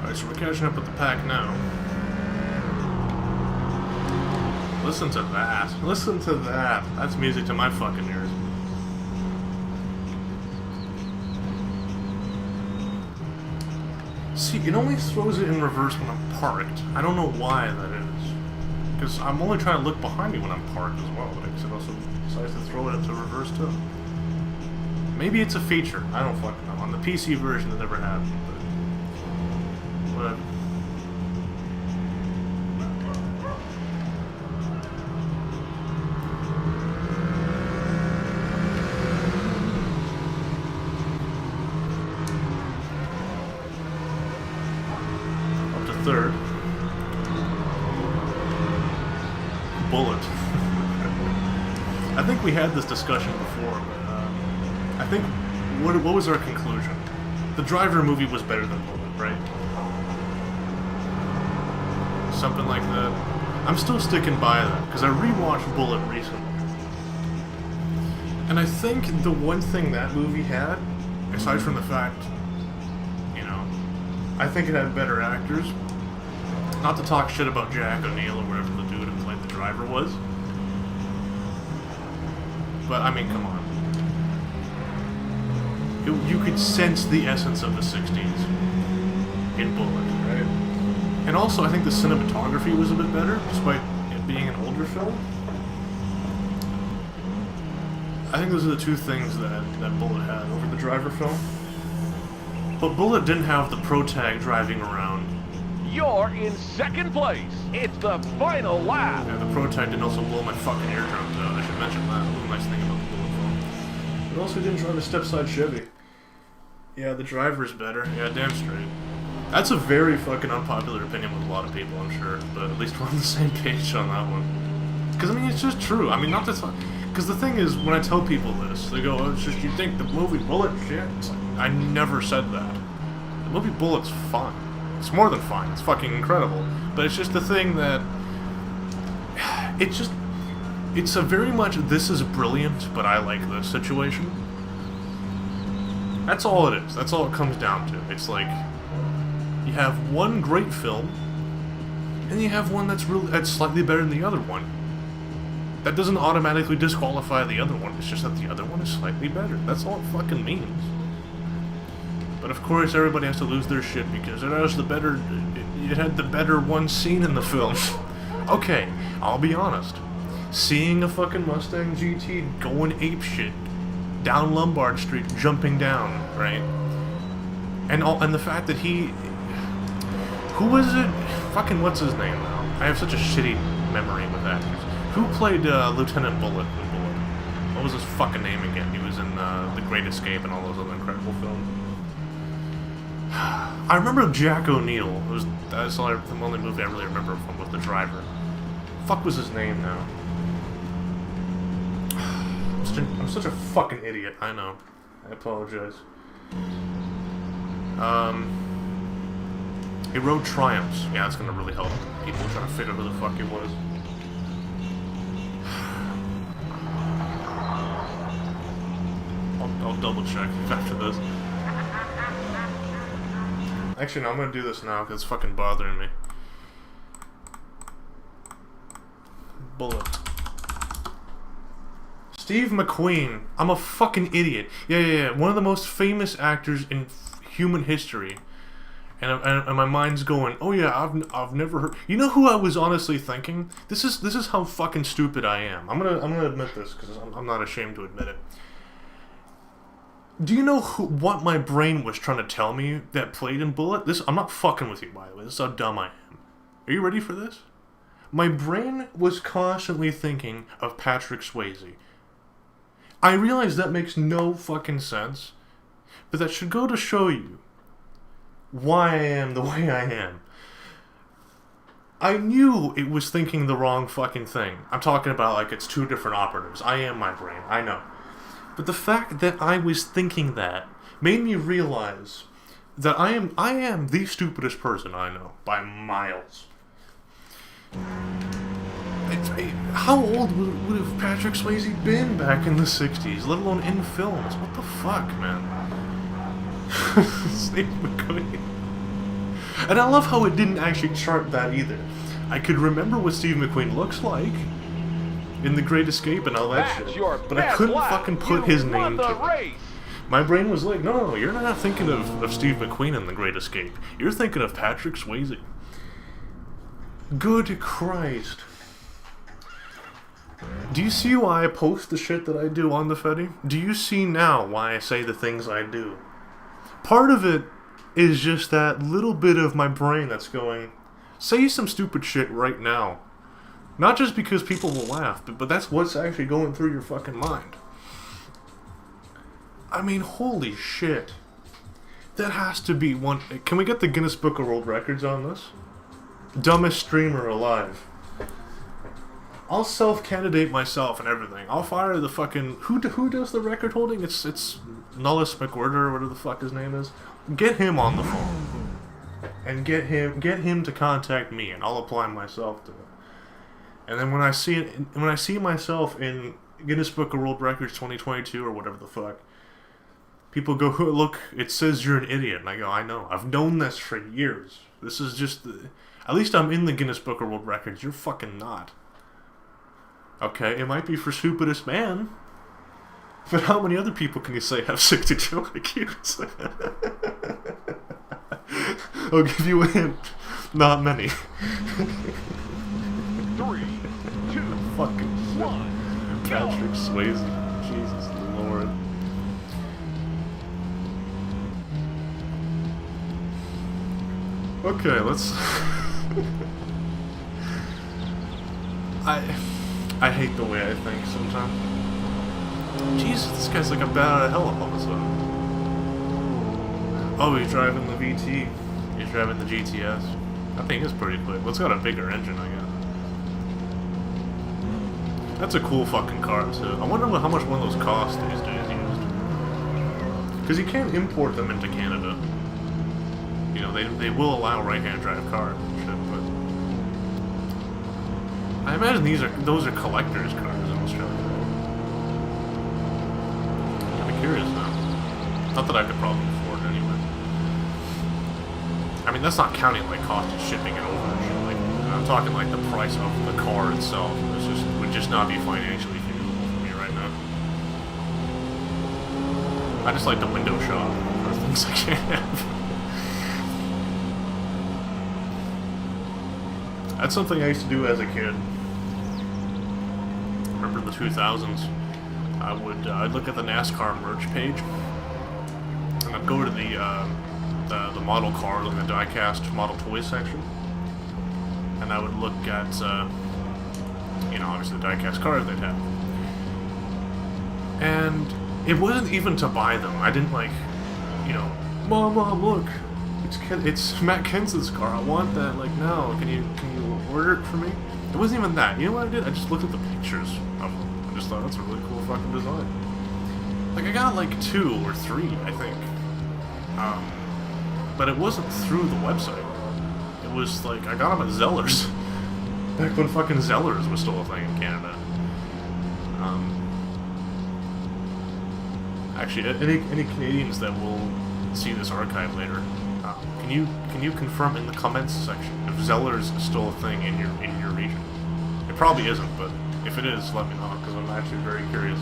Alright, so we're catching up with the pack now. Listen to that. Listen to that. That's music to my fucking ears. See, it only throws it in reverse when I'm parked. I don't know why that is. Because I'm only trying to look behind me when I'm parked as well, but I guess it also decides to throw it into reverse too. Maybe it's a feature. I don't fucking know. On the PC version, it never happened, but whatever. Third. Bullet. I think we had this discussion before, but I think, what was our conclusion? The Driver movie was better than Bullet, right? Something like that. I'm still sticking by that, because I rewatched Bullet recently. And I think the one thing that movie had, aside from the fact, you know, I think it had better actors. Not to talk shit about Jack O'Neill or whatever the dude who played the driver was. But, I mean, come on. You could sense the essence of the 60s in Bullet, right? And also, I think the cinematography was a bit better, despite it being an older film. I think those are the two things that Bullet had over the Driver film. But Bullet didn't have the pro tag driving around. You're in second place. It's the final lap. Yeah, the prototype didn't also blow my fucking eardrums out. I should mention that. That was a nice thing about the Bullet film. It also didn't drive a step-side Chevy. Yeah, the driver's better. Yeah, damn straight. That's a very fucking unpopular opinion with a lot of people, I'm sure. But at least we're on the same page on that one. Because, I mean, it's just true. I mean, not to... Because the thing is, when I tell people this, they go, oh, it's just you think the movie Bullet shit? It's like, I never said that. The movie Bullet's fun. It's more than fine. It's fucking incredible. But it's just the thing that... It's a very much, this is brilliant, but I like this situation. That's all it is. That's all it comes down to. It's like, you have one great film, and you have one that's slightly better than the other one. That doesn't automatically disqualify the other one. It's just that the other one is slightly better. That's all it fucking means. But of course, everybody has to lose their shit because it had the better one scene in the film. Okay, I'll be honest. Seeing a fucking Mustang GT going apeshit down Lombard Street, jumping down, right? And the fact that who was it? Fucking what's his name now? I have such a shitty memory with actors. Who played Lieutenant Bullet in Bullet? What was his fucking name again? He was in The Great Escape and all those other incredible films. I remember Jack O'Neill. That's the only movie I really remember from with the driver. fuck was his name now? I'm such a fucking idiot. I know. I apologize. He rode Triumphs. Yeah, that's gonna really help people trying to figure out who the fuck he was. I'll double check after this. Actually, no, I'm gonna do this now because it's fucking bothering me. Bullet. Steve McQueen. I'm a fucking idiot. Yeah. One of the most famous actors in human history. And my mind's going, oh yeah, I've never heard. You know who I was honestly thinking? This is how fucking stupid I am. I'm gonna admit this because I'm not ashamed to admit it. Do you know what my brain was trying to tell me that played in Bullet? I'm not fucking with you, by the way. This is how dumb I am. Are you ready for this? My brain was constantly thinking of Patrick Swayze. I realize that makes no fucking sense, but that should go to show you why I am the way I am. I knew it was thinking the wrong fucking thing. I'm talking about like it's two different operatives. I am my brain, I know. But the fact that I was thinking that made me realize that I am the stupidest person I know, by miles. How old would have Patrick Swayze been back in the 60s, let alone in films? What the fuck, man? Steve McQueen. And I love how it didn't actually chart that either. I could remember what Steve McQueen looks like in The Great Escape and all that shit, but I couldn't fucking put his name to it. My brain was like, no, you're not thinking of Steve McQueen in The Great Escape. You're thinking of Patrick Swayze. Good Christ. Do you see why I post the shit that I do on the Fetty? Do you see now why I say the things I do? Part of it is just that little bit of my brain that's going, say some stupid shit right now. Not just because people will laugh, but that's what's actually going through your fucking mind. I mean, holy shit. That has to be one... Can we get the Guinness Book of World Records on this? Dumbest streamer alive. I'll self-candidate myself and everything. I'll fire the fucking... Who does the record holding? It's Nullis McWhirter or whatever the fuck his name is. Get him on the phone. And get him to contact me, and I'll apply myself to it. And then when I see myself in Guinness Book of World Records 2022 or whatever the fuck, people go, look, it says you're an idiot. And I go, I know. I've known this for years. This is just... At least I'm in the Guinness Book of World Records. You're fucking not. Okay, it might be for stupidest man. But how many other people can you say have 62 IQs? I'll give you a hint. Not many. 3, 2, fucking 1. Patrick Swayze. Jesus Lord. Okay, let's... I hate the way I think sometimes. Jesus, this guy's like a bat out of hell all of a sudden. Oh, he's driving the VT. He's driving the GTS. That thing is pretty quick. Well, it's got a bigger engine, I guess. That's a cool fucking car, too. I wonder how much one of those costs these days used. Because you can't import them into Canada. You know, they will allow right-hand drive cars and shit, but... I imagine those are collectors' cars in Australia. I'm curious now. Not that I could probably afford it anyway. I mean, that's not counting like cost of shipping it over and shit. Like, I'm talking like the price of the car itself. Would just not be financially feasible for me right now. I just like the window shop for things I can't have. That's something I used to do as a kid. Remember the 2000s? I'd look at the NASCAR merch page, and I'd go to the model cars, like the die-cast model toys section, and I would look at, you know, obviously the die-cast cars they'd have. And it wasn't even to buy them. I didn't like, you know, Mom, look, it's Matt Kenseth's car. I want that. Like, no, can you order it for me? It wasn't even that. You know what I did? I just looked at the pictures of them. I just thought, that's a really cool fucking design. Like, I got like 2 or 3, I think. But it wasn't through the website. It was like, I got them at Zellers. Back when fucking Zellers was still a thing in Canada. Actually, any Canadians that will see this archive later, can you confirm in the comments section if Zellers is still a thing in your region? It probably isn't, but if it is, let me know, because I'm actually very curious.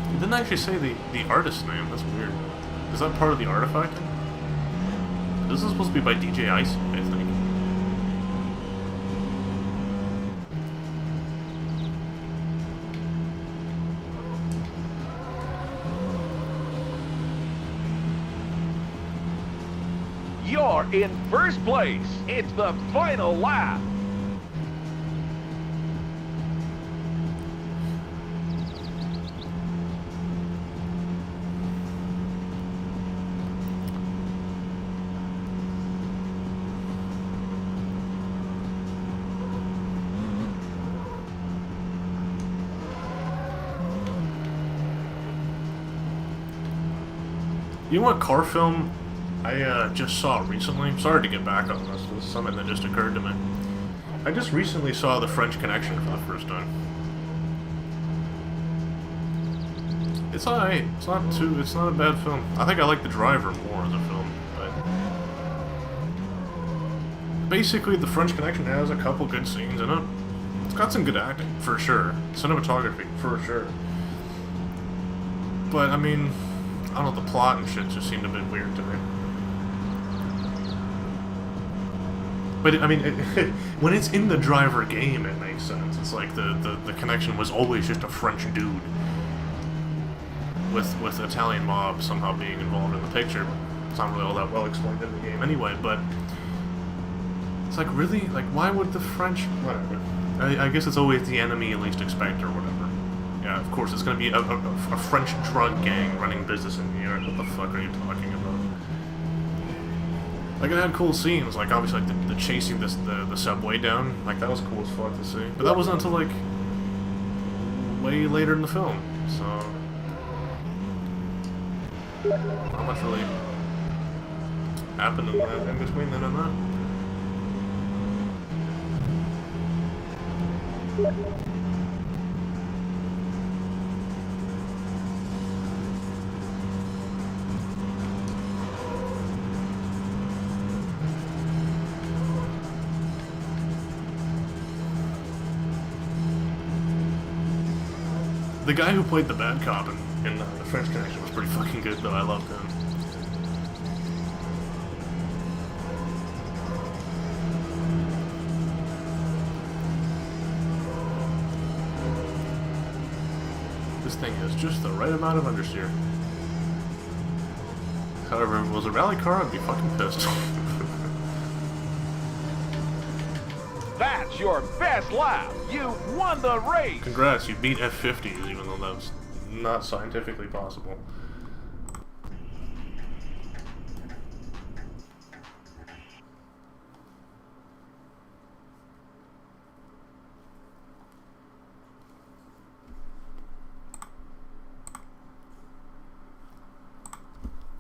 It didn't actually say the artist's name. That's weird. Is that part of the artifact? This is supposed to be by DJ Icy, I think. You're in first place. It's the final lap. You know what car film I just saw recently? Sorry to get back on this. This is something that just occurred to me. I just recently saw The French Connection for the first time. It's alright. It's not a bad film. I think I like The Driver more as a film, but basically The French Connection has a couple good scenes in it. It's got some good acting, for sure. Cinematography, for sure. But I mean, I don't know, the plot and shit just seemed a bit weird to me. But, I mean, when it's in the Driver game, it makes sense. It's like the connection was always just a French dude with Italian mob somehow being involved in the picture. It's not really all that well explained in the game anyway, but it's like, really? Like, why would the French... Whatever. I guess it's always the enemy you least expect or whatever. Yeah, of course, it's going to be a French drug gang running business in New York. What the fuck are you talking about? Like, it had cool scenes, like, obviously, like, the chasing the subway down. Like, that was cool as fuck to see. But that wasn't until, like, way later in the film, so... Not much really happened in between then and that. The guy who played the bad cop in the French Connection was pretty fucking good, though. I loved him. This thing has just the right amount of understeer. However, if it was a rally car, I'd be fucking pissed. That's your best lap. You won the race. Congrats, you beat F50s, even though that's not scientifically possible.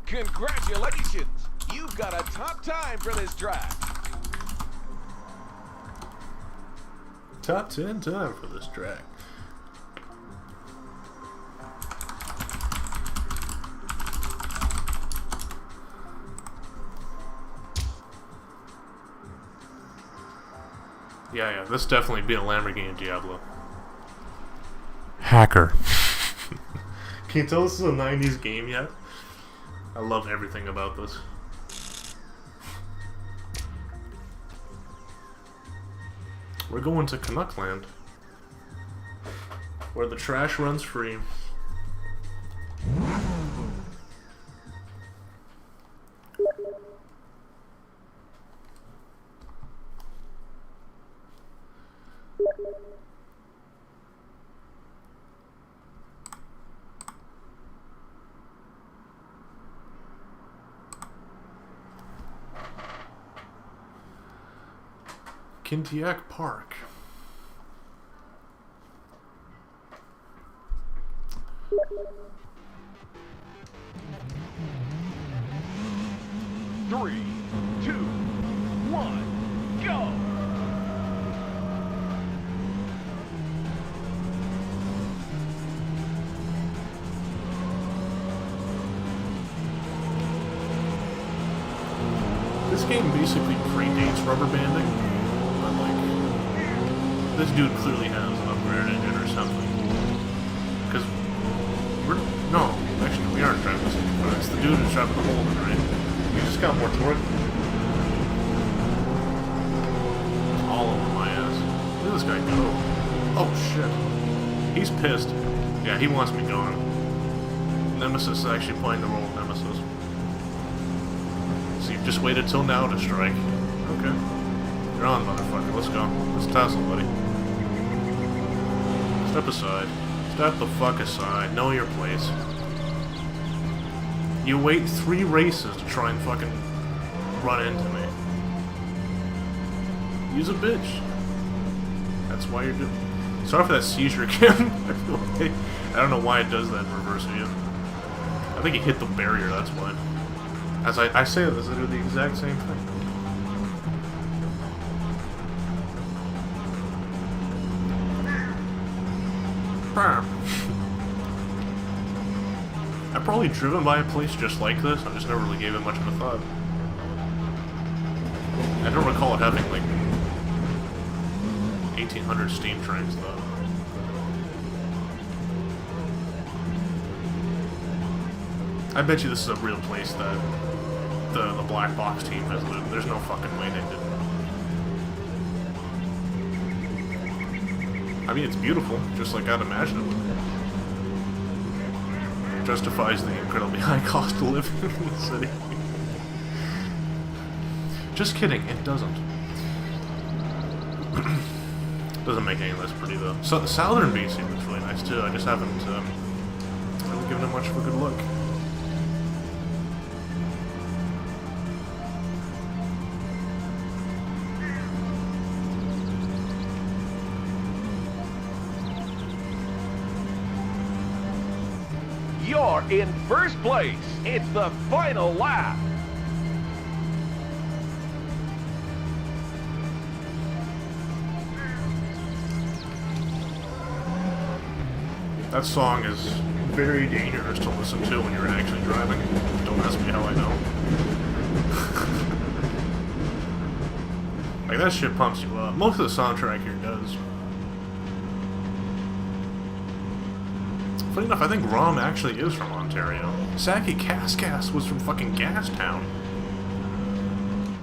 Congratulations. You've got a top time for this track. Top 10 time for this track. Yeah, this definitely beat a Lamborghini Diablo. Hacker. Can you tell this is a 90s game yet? I love everything about this. We're going to Canuckland, where the trash runs free. Kintiac Park. Three, two, one, go! This game basically predates rubber banding, but like, this dude clearly has an upgraded engine or something. Because no, actually we aren't driving this engine, but it's the dude who's driving the Holden, right? We just got more torque. All over my ass. Look at this guy go. Oh shit. He's pissed. Yeah, he wants me gone. Nemesis is actually playing the role of Nemesis. So you've just waited till now to strike. Okay. You're on, motherfucker. Let's go. Let's tussle, buddy. Step aside. Step the fuck aside. Know your place. You wait 3 races to try and fucking run into me. Use a bitch. That's why you're doing. Sorry for that seizure, Kim. I feel like I don't know why it does that in reverse view. I think it hit the barrier, that's why. As I say this, I do the exact same thing. I've probably driven by a place just like this, I just never really gave it much of a thought. I don't recall it having, like, 1800 steam trains, though. I bet you this is a real place that the Black Box team has lived. There's no fucking way they didn't. I mean, it's beautiful, just like I'd imagine it would be. Justifies the incredibly high cost of living in the city. Just kidding, it doesn't. Doesn't make any less pretty, though. So the Southern BC looks really nice, too. I just haven't given it much of a good look. You're in first place. It's the final lap. That song is very dangerous to listen to when you're actually driving. Don't ask me how I know. Like, that shit pumps you up. Most of the soundtrack here does. Funny enough, I think Rom actually is from Ontario. Saki Cascas was from fucking Gastown.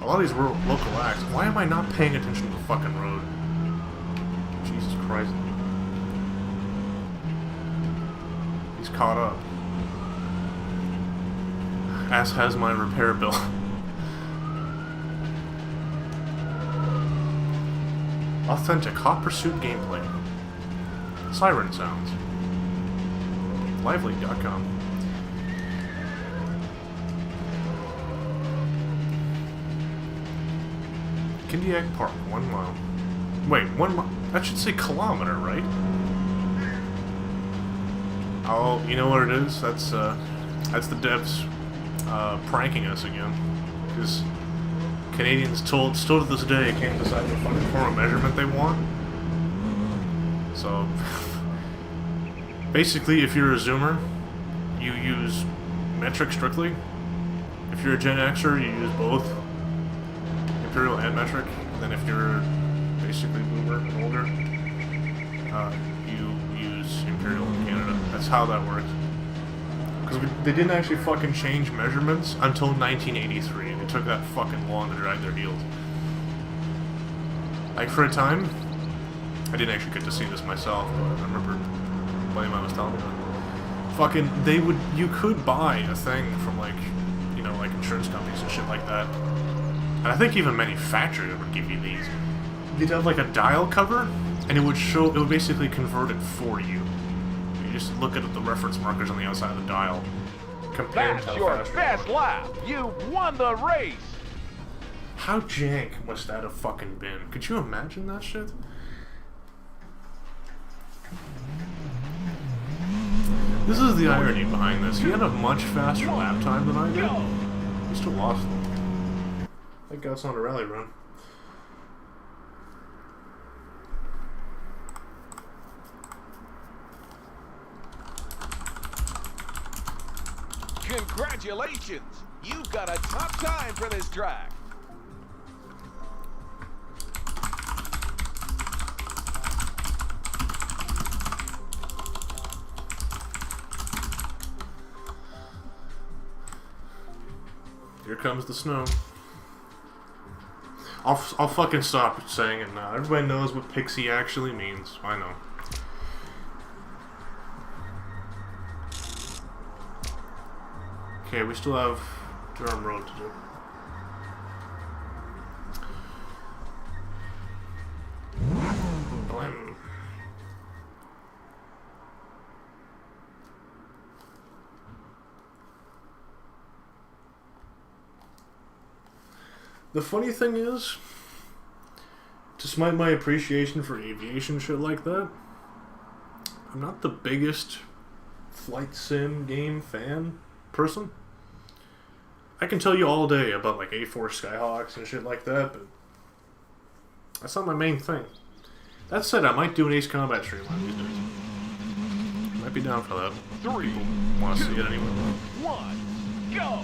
A lot of these were local acts. Why am I not paying attention to the fucking road? Jesus Christ. He's caught up. As has my repair bill. Authentic Hot Pursuit gameplay. Siren sounds. Lively.com. Kindiak Park, 1 mile. Wait, 1 mile? That should say kilometer, right? Oh, you know what it is? That's the devs pranking us again. Because Canadians still to this day can't decide what fucking form of measurement they want. So, basically, if you're a Zoomer, you use metric strictly. If you're a Gen Xer, you use both Imperial and metric. And then if you're basically Boomer and older, you use Imperial in Canada. That's how that works. Because they didn't actually fucking change measurements until 1983. It took that fucking long to drag their heels. Like, for a time, I didn't actually get to see this myself, but I remember Buddy was telling me that. Fucking, you could buy a thing from, like, you know, like insurance companies and shit like that. And I think even manufacturers would give you these. You'd have, like, a dial cover, and it would basically convert it for you. You just look at the reference markers on the outside of the dial. Compare That's your best lap. You won the race. How jank must that have fucking been? Could you imagine that shit? This is the irony behind this. He had a much faster lap time than I did. He still lost them. I think that's on a rally run. Congratulations! You've got a top time for this track. Here comes the snow. I'll fucking stop saying it now. Everybody knows what pixie actually means. I know. Okay, we still have Durham Road to do. Blam. The funny thing is, despite my appreciation for aviation shit like that, I'm not the biggest flight sim game fan person. I can tell you all day about like A4 Skyhawks and shit like that, but that's not my main thing. That said, I might do an Ace Combat stream one of these days. Might be down for that. 3, People want to see it anyway. 1, go!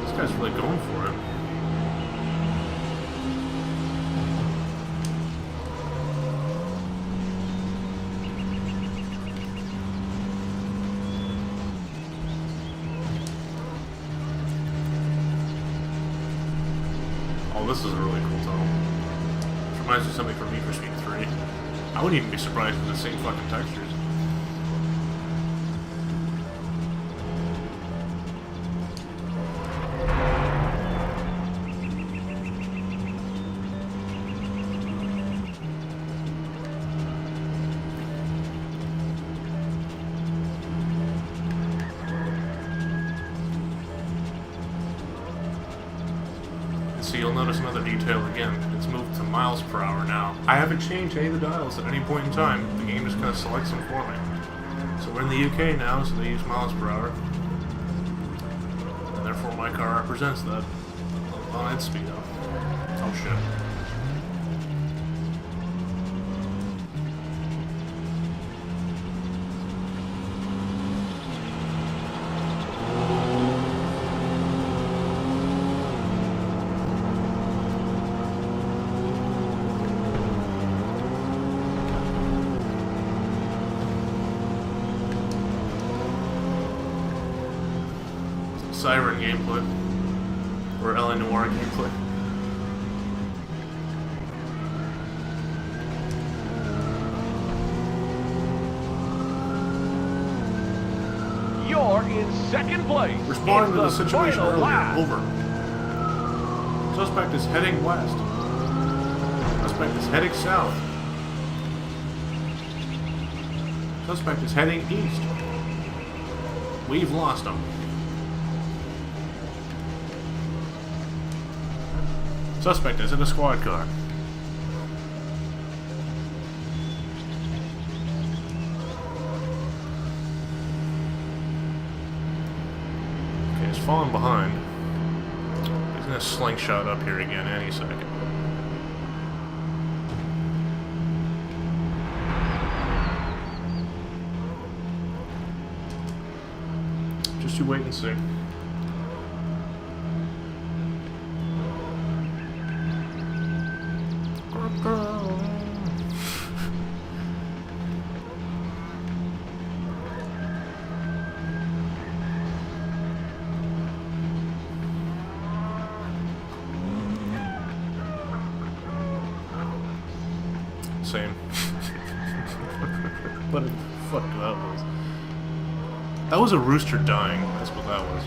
This guy's really going for it. Oh, this is a really cool tunnel. Which reminds me of something from Need for Speed 3. I wouldn't even be surprised if it's the same fucking textures. So you'll notice another detail again. It's moved to miles per hour now. I haven't changed any of the dials at any point in time. The game just kind of selects them for me. So we're in the UK now, so they use miles per hour. And therefore my car represents that on its speed up. Oh shit. Siren gameplay. Or LA Noire gameplay. You're in second place. Responding to the It's situation final earlier. lap. Over. Suspect is heading west. Suspect is heading south. Suspect is heading east. We've lost him. Suspect is in a squad car. Okay, he's falling behind. He's gonna slingshot up here again any second. Just you wait and see. Same. What the fuck that was? That was a rooster dying. That's what that was.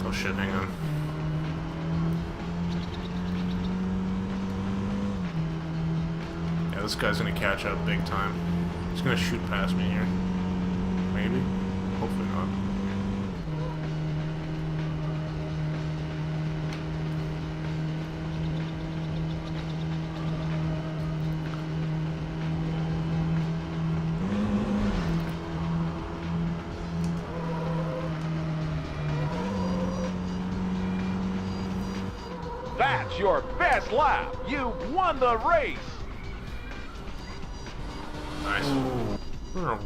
Oh shit, hang on. Yeah, this guy's gonna catch up big time. He's gonna shoot past me here. Maybe. Hopefully not. That's your best lap. You won the race. Nice. Oh.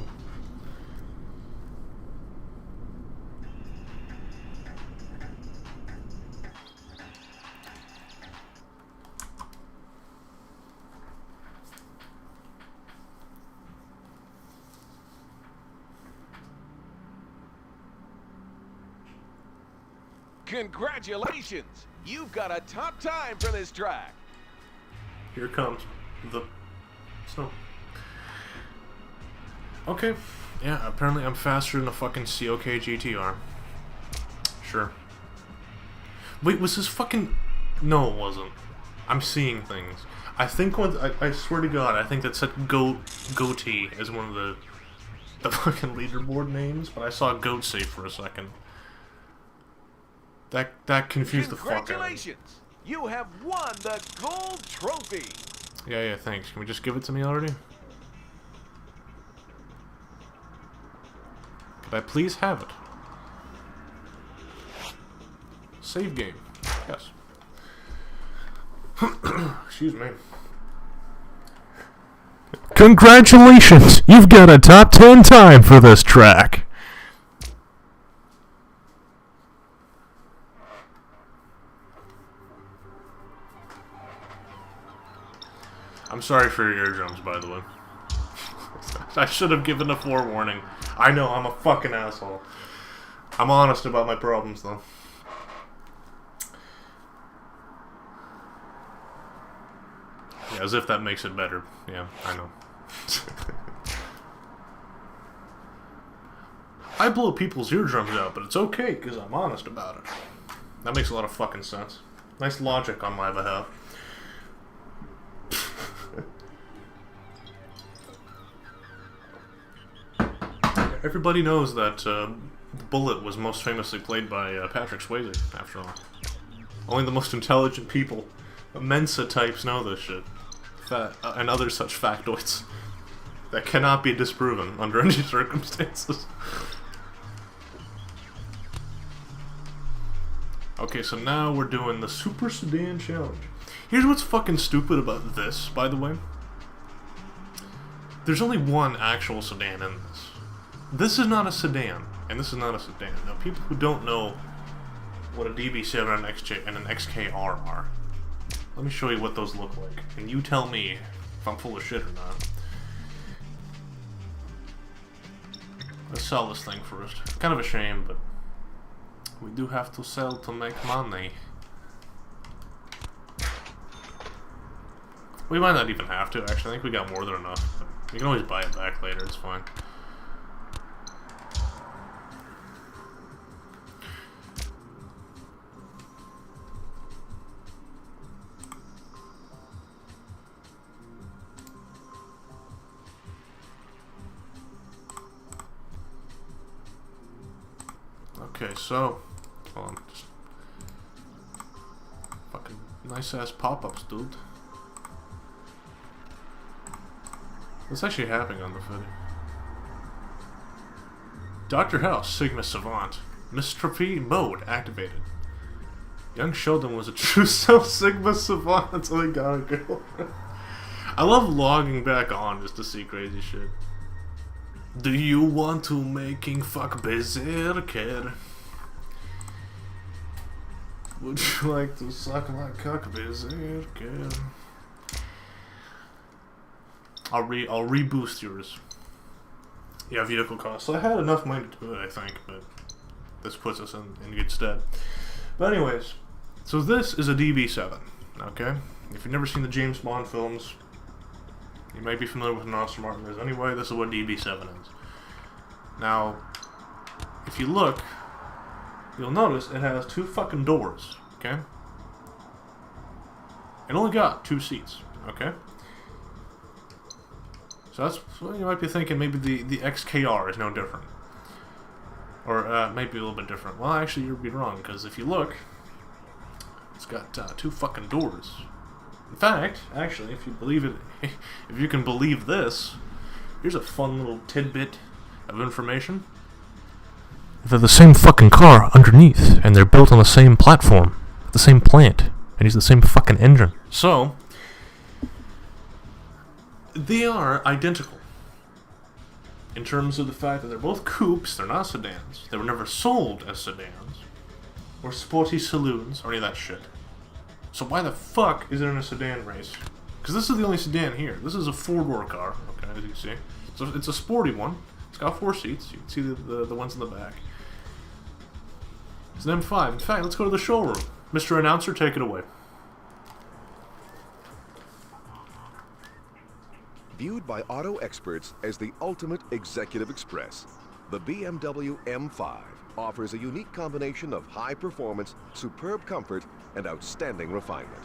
Congratulations. You've got a top time for this track. Here comes the snow. Okay. Yeah, apparently I'm faster than a fucking COK GTR. Sure. Wait, was this fucking... No, it wasn't. I'm seeing things. I think when... I swear to God, I think that said Goatee as one of the fucking leaderboard names, but I saw Goat safe for a second. That confused the fuck out of me. Congratulations! You have won the gold trophy. Yeah, thanks. Can we just give it to me already? Could I please have it? Save game. Yes. Excuse me. Congratulations! You've got a top 10 time for this track. I'm sorry for your eardrums, by the way. I should have given a forewarning. I know, I'm a fucking asshole. I'm honest about my problems, though. Yeah, as if that makes it better. Yeah, I know. I blow people's eardrums out, but it's okay, because I'm honest about it. That makes a lot of fucking sense. Nice logic on my behalf. Everybody knows that the Bullet was most famously played by Patrick Swayze, after all. Only the most intelligent people, Mensa types, know this shit. And other such factoids that cannot be disproven under any circumstances. Okay, so now we're doing the Super Sedan Challenge. Here's what's fucking stupid about this, by the way. There's only one actual sedan in this. This is not a sedan, and this is not a sedan. Now, people who don't know what a DB7 and an XKR are, let me show you what those look like, and you tell me if I'm full of shit or not. Let's sell this thing first. It's kind of a shame, but we do have to sell to make money. We might not even have to, actually. I think we got more than enough. But we can always buy it back later, it's fine. Okay, so, hold on, just fucking nice ass pop-ups, dude. What's actually happening on the footage? Dr. House, Sigma Savant, Mistrophy mode activated. Young Sheldon was a true self Sigma Savant until he got a girlfriend. I love logging back on just to see crazy shit. Do you want to making fuck berserker? Would you like to suck my cock berserker? I'll reboost yours. Yeah, vehicle costs. So I had enough money to do it, I think, but this puts us in good stead. But anyways, so this is a DB7, okay? If you've never seen the James Bond films, You might be familiar with an Aston Martin is anyway. This is what DB7 is. Now, if you look, you'll notice it has 2 fucking doors, okay? It only got 2 seats, okay? So that's, well, you might be thinking maybe the XKR is no different. Or maybe a little bit different. Well, actually, you'd be wrong, because if you look, it's got 2 fucking doors. In fact, actually, if you believe it, if you can believe this, here's a fun little tidbit of information. They're the same fucking car underneath, and they're built on the same platform, the same plant, and use the same fucking engine. So, they are identical in terms of the fact that they're both coupes, they're not sedans. They were never sold as sedans, or sporty saloons, or any of that shit. So why the fuck is it in a sedan race? Because this is the only sedan here. This is a 4-door car, okay, as you can see. So it's a sporty one. It's got 4 seats. You can see the ones in the back. It's an M5. In fact, let's go to the showroom. Mr. Announcer, take it away. Viewed by auto experts as the ultimate executive express, the BMW M5 offers a unique combination of high performance, superb comfort, and outstanding refinement.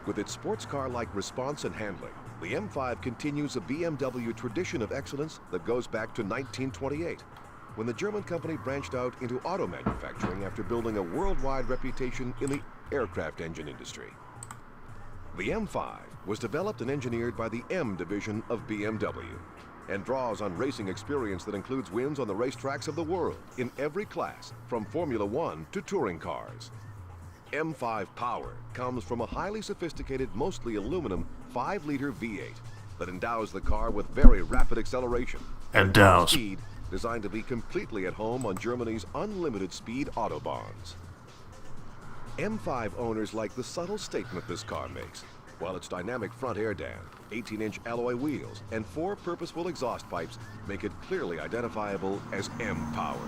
With its sports car-like response and handling, the M5 continues a BMW tradition of excellence that goes back to 1928, when the German company branched out into auto manufacturing after building a worldwide reputation in the aircraft engine industry. The M5 was developed and engineered by the M division of BMW and draws on racing experience that includes wins on the racetracks of the world in every class, from Formula One to touring cars. M5 power comes from a highly sophisticated, mostly aluminum 5-liter V8 that endows the car with very rapid acceleration. Endows. Speed designed to be completely at home on Germany's unlimited speed autobahns. M5 owners like the subtle statement this car makes, while its dynamic front air dam, 18-inch alloy wheels, and 4 purposeful exhaust pipes make it clearly identifiable as M-Power.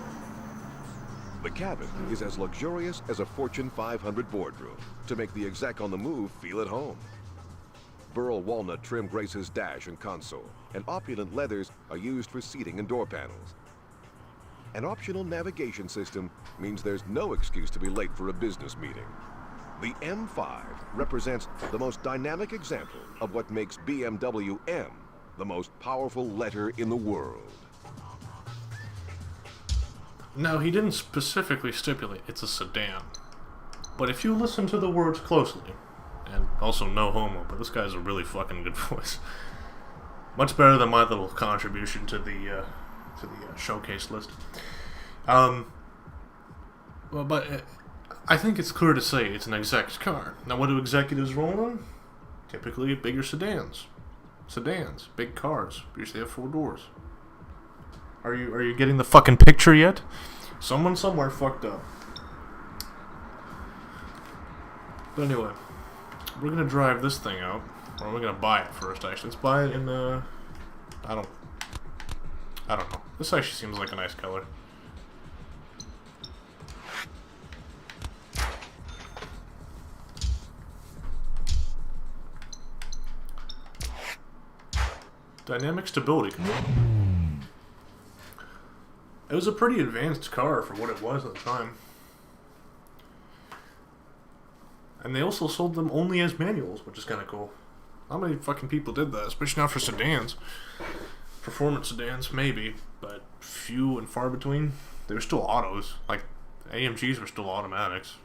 The cabin is as luxurious as a Fortune 500 boardroom to make the exec on the move feel at home. Burl walnut trim graces dash and console, and opulent leathers are used for seating and door panels. An optional navigation system means there's no excuse to be late for a business meeting. The M5 represents the most dynamic example of what makes BMW M the most powerful letter in the world. Now, he didn't specifically stipulate it's a sedan, but if you listen to the words closely, and also no homo, but this guy's a really fucking good voice. Much better than my little contribution to the showcase list. Well, but I think it's clear to say it's an exec's car. Now, what do executives roll in? Typically bigger sedans. Sedans, big cars. Usually have 4 doors. Are you getting the fucking picture yet? Someone somewhere fucked up. But anyway, we're gonna drive this thing out. Or we're gonna buy it first, actually. Let's buy it in I don't know. This actually seems like a nice color. Dynamic stability control. It was a pretty advanced car for what it was at the time. And they also sold them only as manuals, which is kind of cool. How many fucking people did that, especially not for sedans? Performance sedans, maybe, but few and far between. They were still autos. Like, AMGs were still automatics.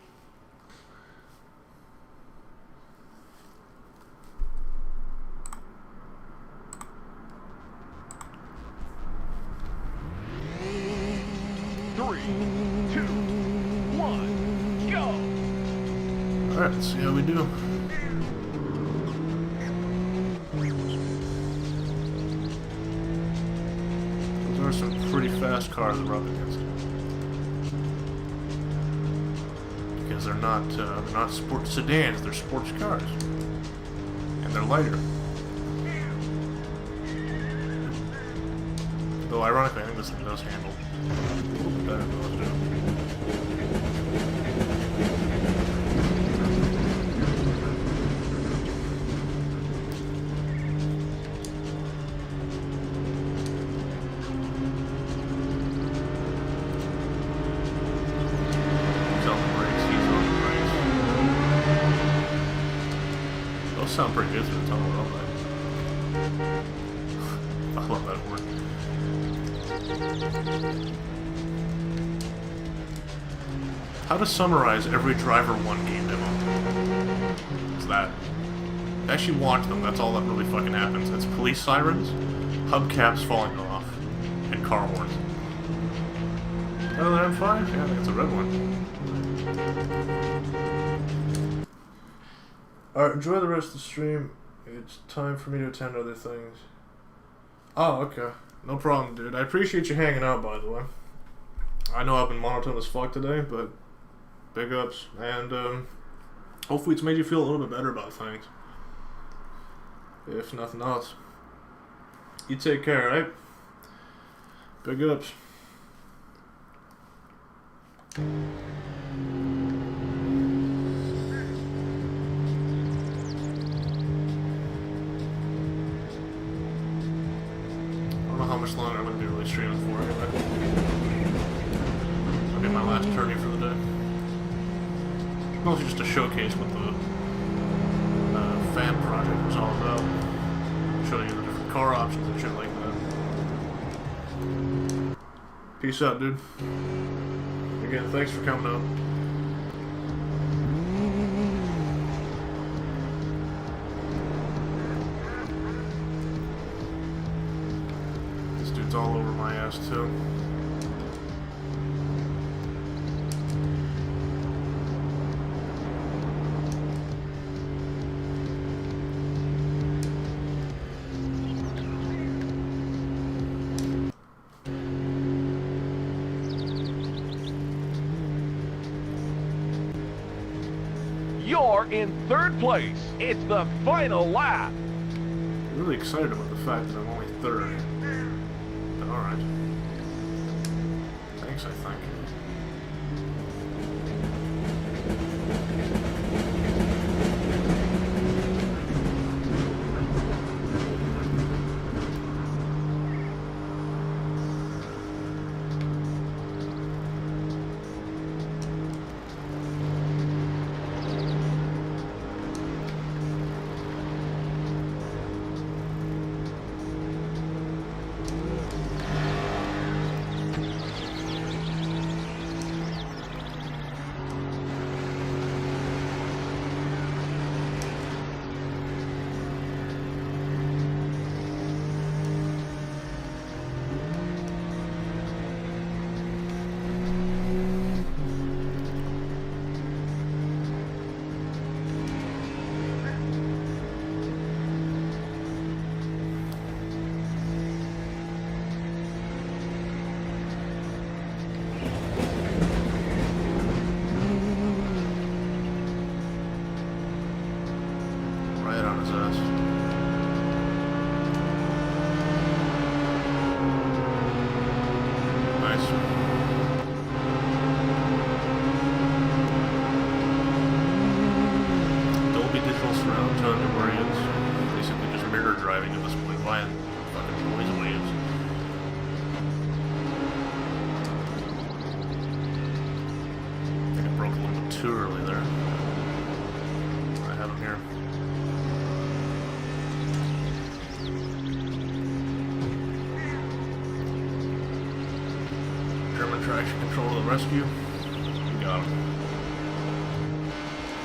Alright, let's see how we do. Those are some pretty fast cars to rub against. Because they're not sports sedans, they're sports cars. And they're lighter. Though ironically, I think this thing does handle a little bit better than those do. sound pretty good through the tunnel, don't they? I love that word. How to summarize every Driver 1 game demo? It's that. Actually watch them, that's all that really fucking happens. It's police sirens, hubcaps falling off, and car horns. Oh, the M5? Yeah, I think it's a red one. Alright, enjoy the rest of the stream. It's time for me to attend other things. Oh, okay. No problem, dude. I appreciate you hanging out, by the way. I know I've been monotone as fuck today, but big ups. And, hopefully it's made you feel a little bit better about things. If nothing else. You take care, right? Big ups. I don't know how much longer I'm going to be really streaming for anyway. I'll get my last tourney for the day. Mostly just to showcase what the fan project was all about. Show you the different car options and shit like that. Peace out, dude. Again, thanks for coming out. This dude's all over my ass, too. You're in third place. It's the final lap. I'm really excited about the fact that I'm only third. But alright. Thanks, I think. Too early there. I have him here. German traction control to the rescue. You got him.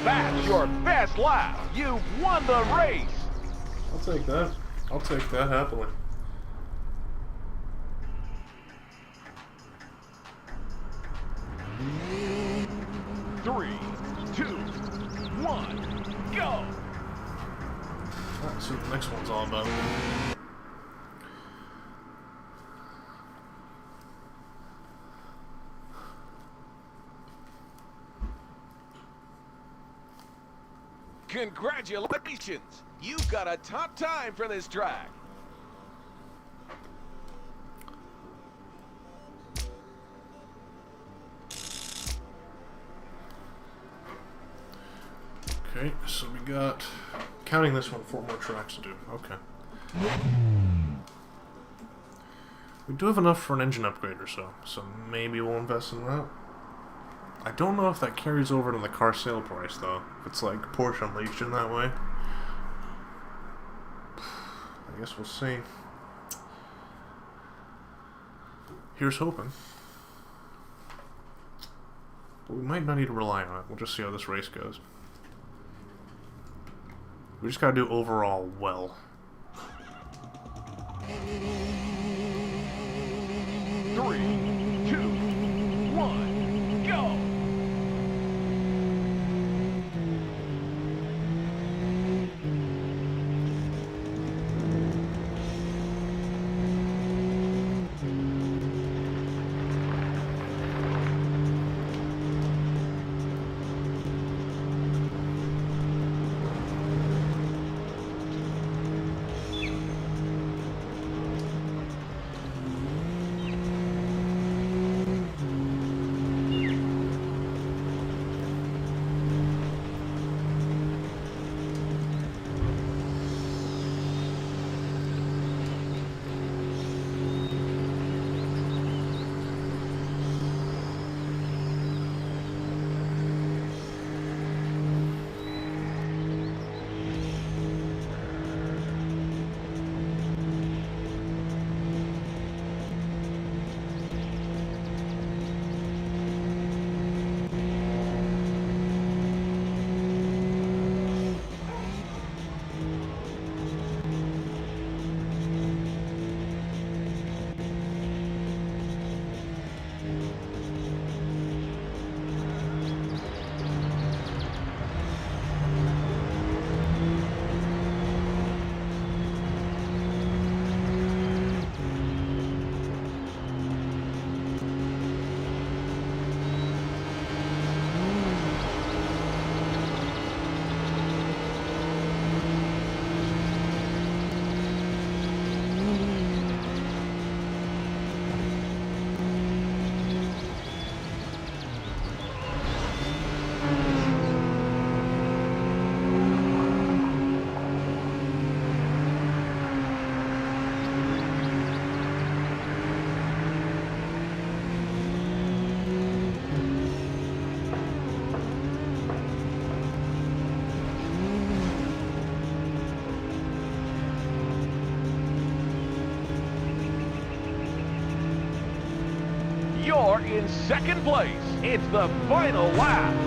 That's your best lap. You've won the race. I'll take that. I'll take that happily. Three, two, one, go! Let's see what the next one's all about. Congratulations! You've got a top time for this track. Okay, so we got, counting this one, 4 more tracks to do. Okay. We do have enough for an engine upgrade or so maybe we'll invest in that. I don't know if that carries over to the car sale price, though. If it's like Porsche Unleashed in that way. guess we'll see. Here's hoping. But we might not need to rely on it. We'll just see how this race goes. We just gotta do overall well. 3, 2, 1, go! You're in second place. It's the final lap.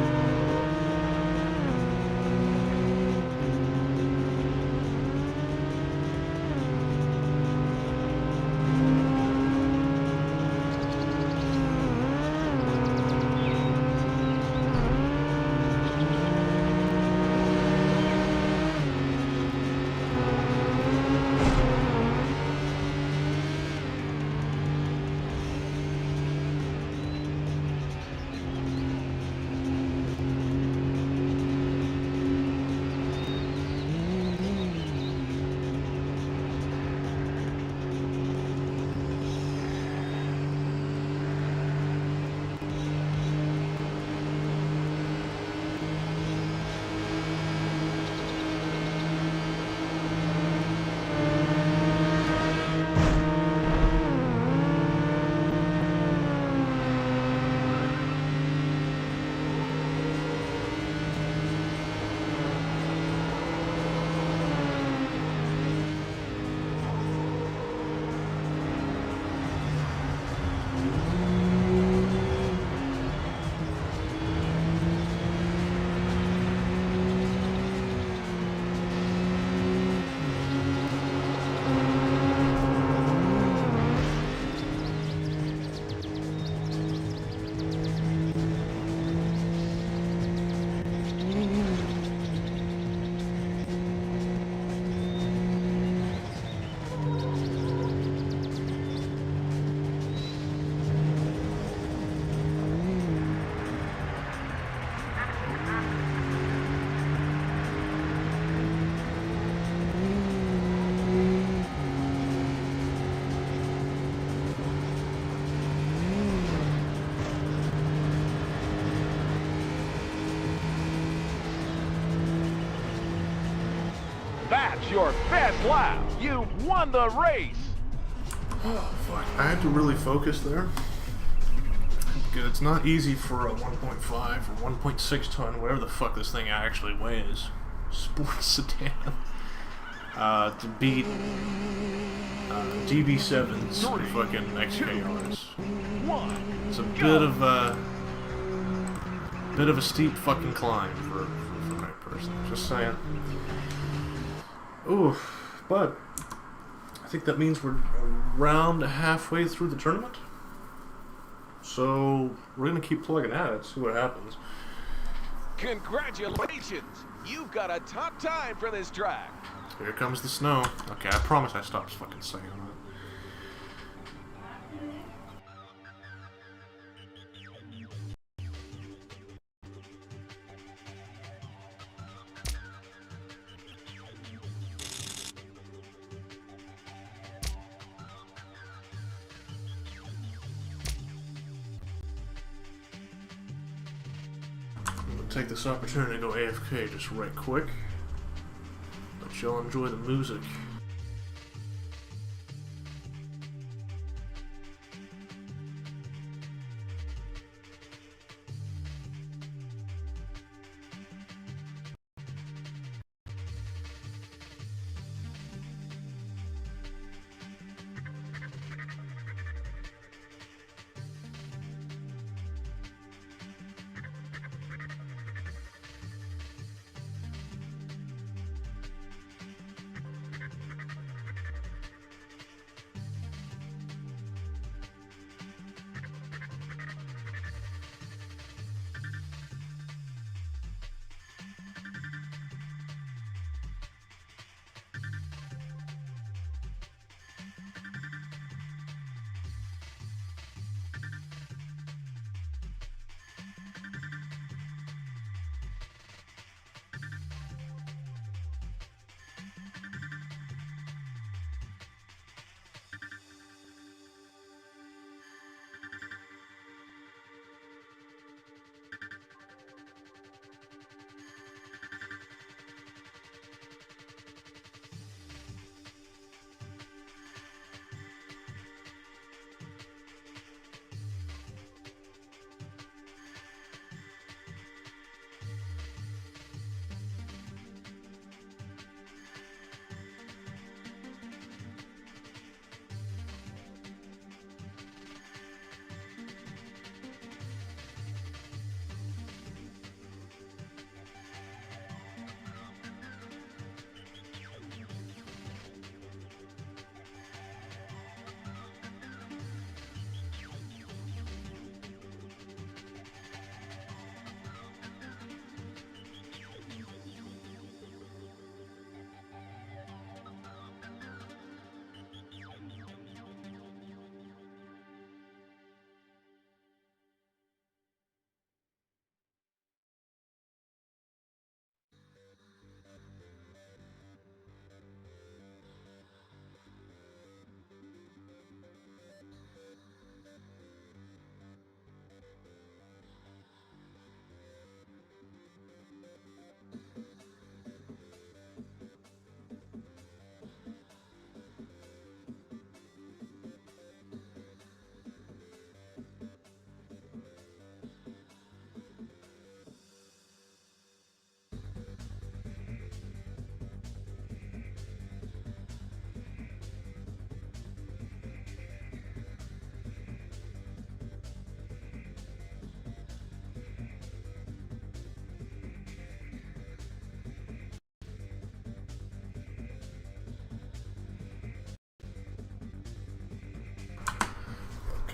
That's your best lap. You won the race. Oh, fuck. I had to really focus there. It's not easy for a 1.5 or 1.6 ton, whatever the fuck this thing actually weighs, sports sedan, to beat DB7s or fucking XKRs. It's a bit of a steep fucking climb for my person. Just saying. Ooh, but I think that means we're around halfway through the tournament. So we're gonna keep plugging at it, see what happens. Congratulations! You've got a top time for this track. Here comes the snow. Okay, I promise I stopped fucking saying that. Take this opportunity to go AFK just right quick. Let y'all enjoy the music.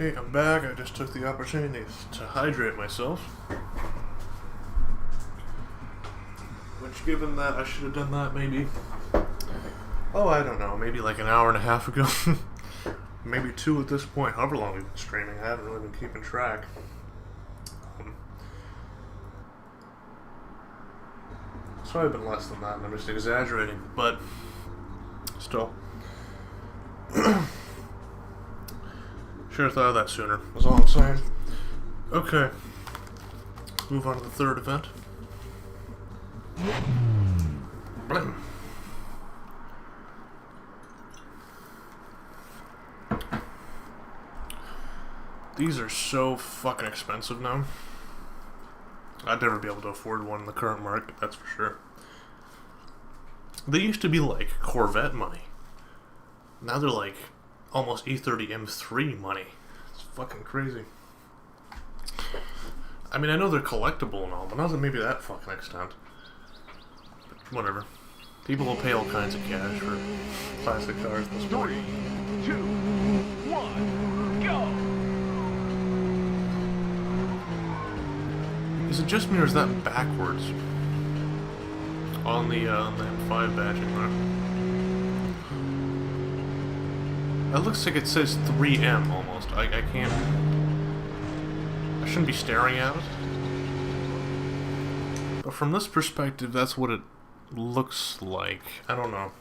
Okay, I'm back. I just took the opportunity to hydrate myself. Which, given that I should have done that maybe, oh, I don't know, maybe like an hour and a half ago. Maybe 2 at this point, however long we've been streaming. I haven't really been keeping track. It's probably been less than that, and I'm just exaggerating, but still. Should have thought of that sooner, that's all I'm saying. Okay. Let's move on to the third event. Blim. These are so fucking expensive now. I'd never be able to afford one in the current market, that's for sure. They used to be like Corvette money. Now they're like almost E30 M3 money. It's fucking crazy. I mean, I know they're collectible and all, but not to maybe that fucking extent. But whatever. People will pay all kinds of cash for classic cars this morning. 3, 2, 1, go! Is it just me or is that backwards? On the M5 badging there. It looks like it says 3M almost. I can't... I shouldn't be staring at it. But from this perspective, that's what it looks like. I don't know.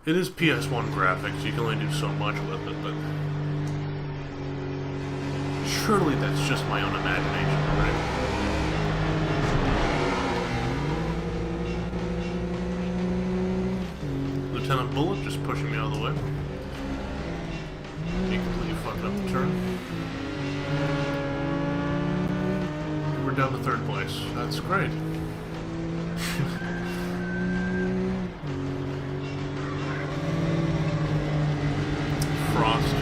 It is PS1 graphics. You can only do so much with it, but... surely that's just my own imagination, right? Lieutenant Bullet just pushing me out of the way. He completely fucked up the turn. We're down to 3rd place. That's great. Frost.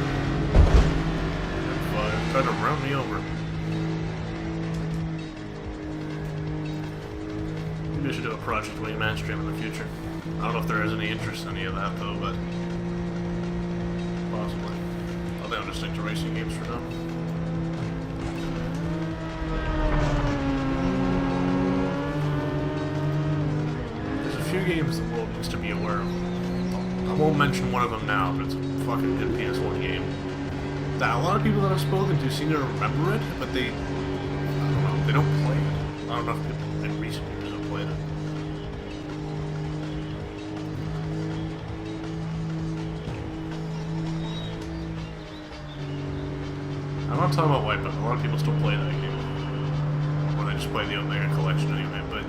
M5 tried to run me over. Maybe I should do a Project Wingman stream in the future. I don't know if there is any interest in any of that though, but possibly. I think I'll just stick to racing games for now. There's a few games the world needs to be aware of. I won't mention one of them now, but it's a fucking good PS1 game. That a lot of people that I've spoken to seem to remember it, but they, I don't know, they don't play it. I don't know if people in recent years have played it. I'm not talking about Wipeout. A lot of people still play that game. Or they just play the Omega Collection anyway, but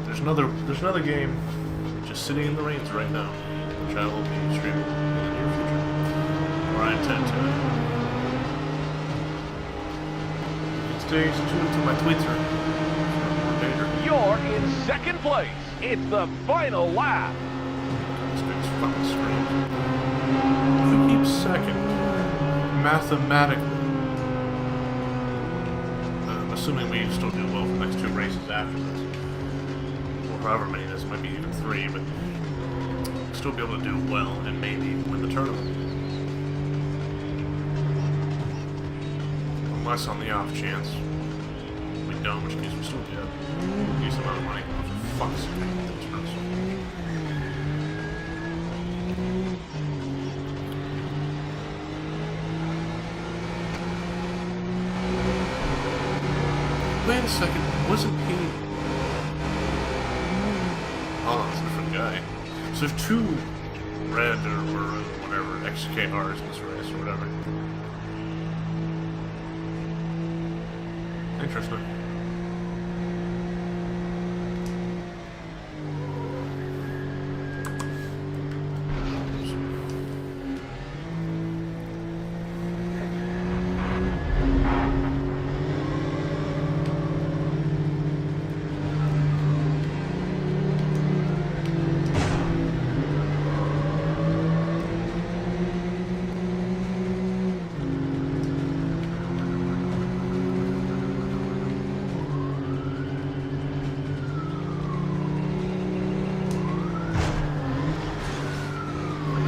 there's another game just sitting in the reins right now, which I will be streaming in the near future. Or I intend to. Stay tuned to my Twitter. You're in 2nd place. It's the final lap. This thing's fucking strange. If we keep 2nd, mathematically, assuming we still do well for the next 2 races after this, or however many this might be, even 3, but we'll still be able to do well and maybe win the tournament. Unless on the off chance we don't, in which case we still get a decent amount of money. Oh, for fuck's sake, this hurts so much. Wait a second, wasn't he... Oh, that's a different guy. So there's 2 red or whatever, XKRs in this race or whatever. Interesting.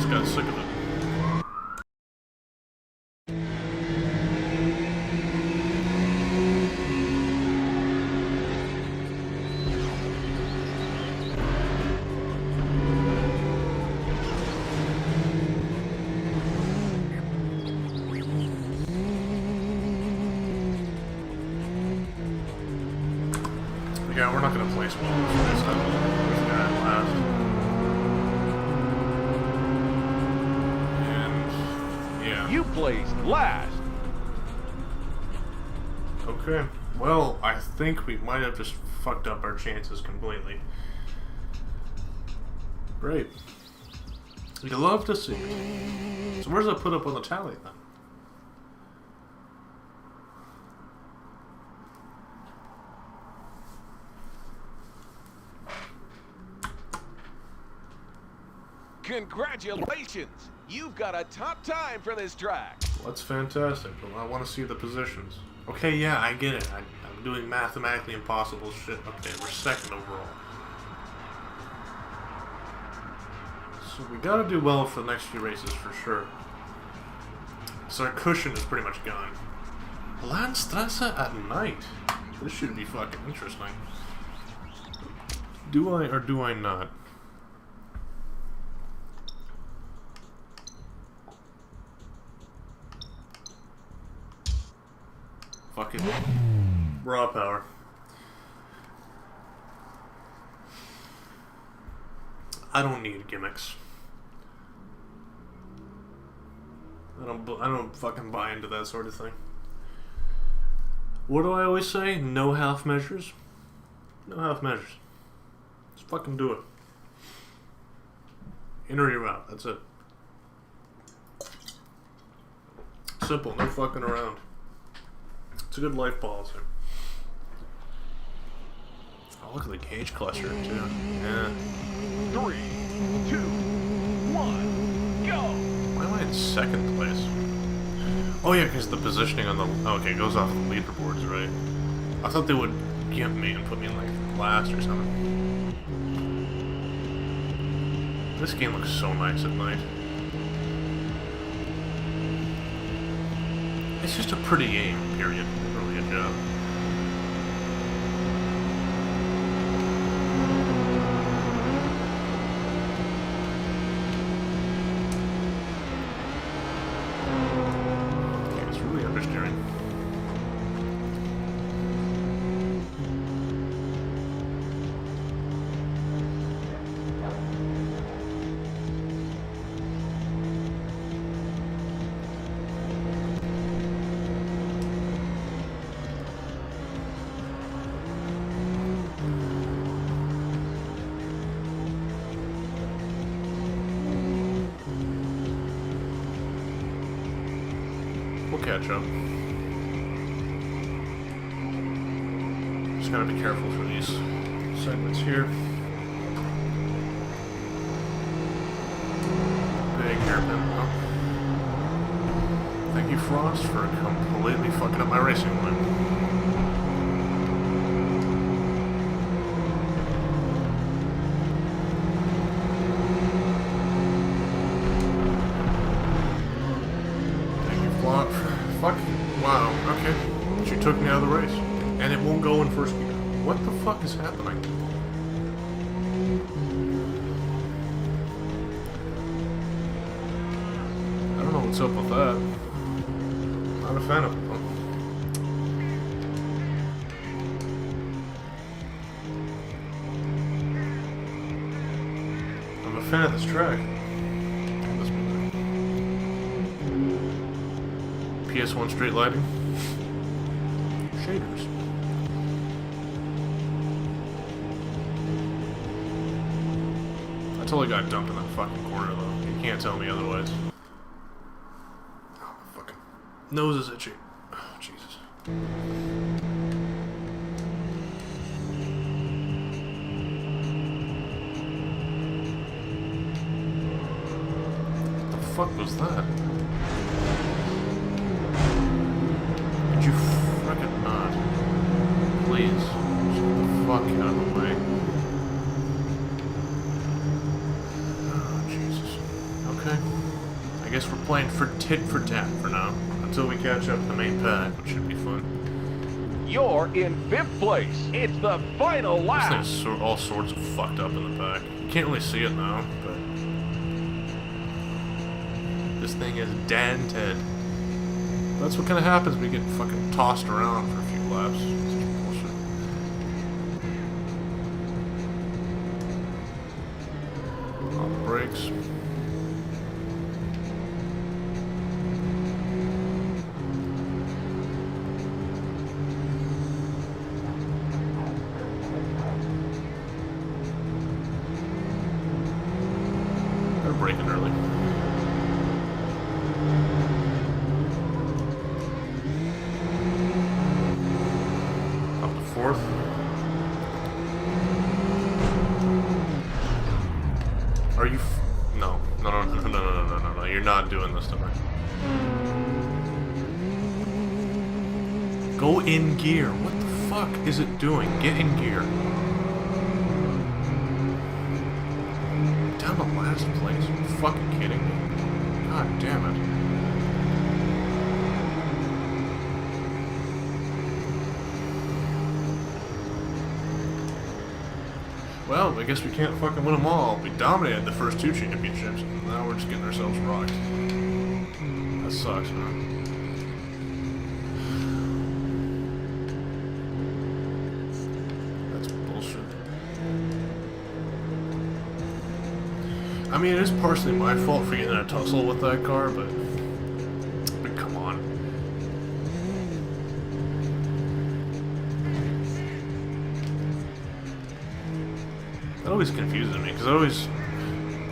Got sick of it. Yeah, we're not going to place well for this. There's a guy last. You placed last. Okay. Well, I think we might have just fucked up our chances completely. Great. You love to see it. So where's that put up on the tally then? Congratulations! You've got a top time for this track. Well, that's fantastic, but I want to see the positions. Okay, yeah, I get it. I'm doing mathematically impossible shit. Okay, we're second overall. So we gotta do well for the next few races for sure. So our cushion is pretty much gone. Landstrasse at night. This should be fucking interesting. Do I or do I not? Fuck it. Raw power. I don't need gimmicks. I don't fucking buy into that sort of thing. What do I always say? No half measures. No half measures. Just fucking do it. In or you're out. That's it. Simple. No fucking around. It's a good life policy. Oh, look at the gauge cluster too. Yeah. 3, 2, 1, go! Why am I in second place? Oh yeah, because the positioning on the... Okay, it goes off the leaderboards, right? I thought they would gimp me and put me in like last or something. This game looks so nice at night. It's just a pretty game, period. Really a job. Okay, it's really understeering. We'll catch up. Just gotta be careful for these segments here. Big hairpin. Oh. Thank you, Frost, for completely fucking up my racing line. Fuck. Wow, okay. She took me out of the race. And it won't go in first gear. What the fuck is happening? I don't know what's up with that. Not a fan of it, though. I'm a fan of this track. PS1 straight lighting. Shaders. I totally got dumped in that fucking corner though. You can't tell me otherwise. Oh, my fucking nose is itchy. Oh, Jesus. What the fuck was that? Could you frickin' not? Please. Get the fuck out of the way. Oh, Jesus. Okay. I guess we're playing for tit for tat for now. Until we catch up to the main pack, which should be fun. You're in 5th place. It's the final lap. This thing's all sorts of fucked up in the back. You can't really see it now, but... This thing is dented. That's what kind of happens when you get fucking tossed around for a few laps. It's bullshit. On the brakes. They're braking early. Fourth. Are you no. Go in gear. What the fuck is it doing? Get in gear. Down to last place? Are you fucking kidding me? God damn it. Well, I guess we can't fucking win them all. We dominated the first 2 championships, and now we're just getting ourselves rocked. That sucks, man. That's bullshit. I mean, it is partially my fault for getting in a tussle with that car, but come on. That always confuses me, because I always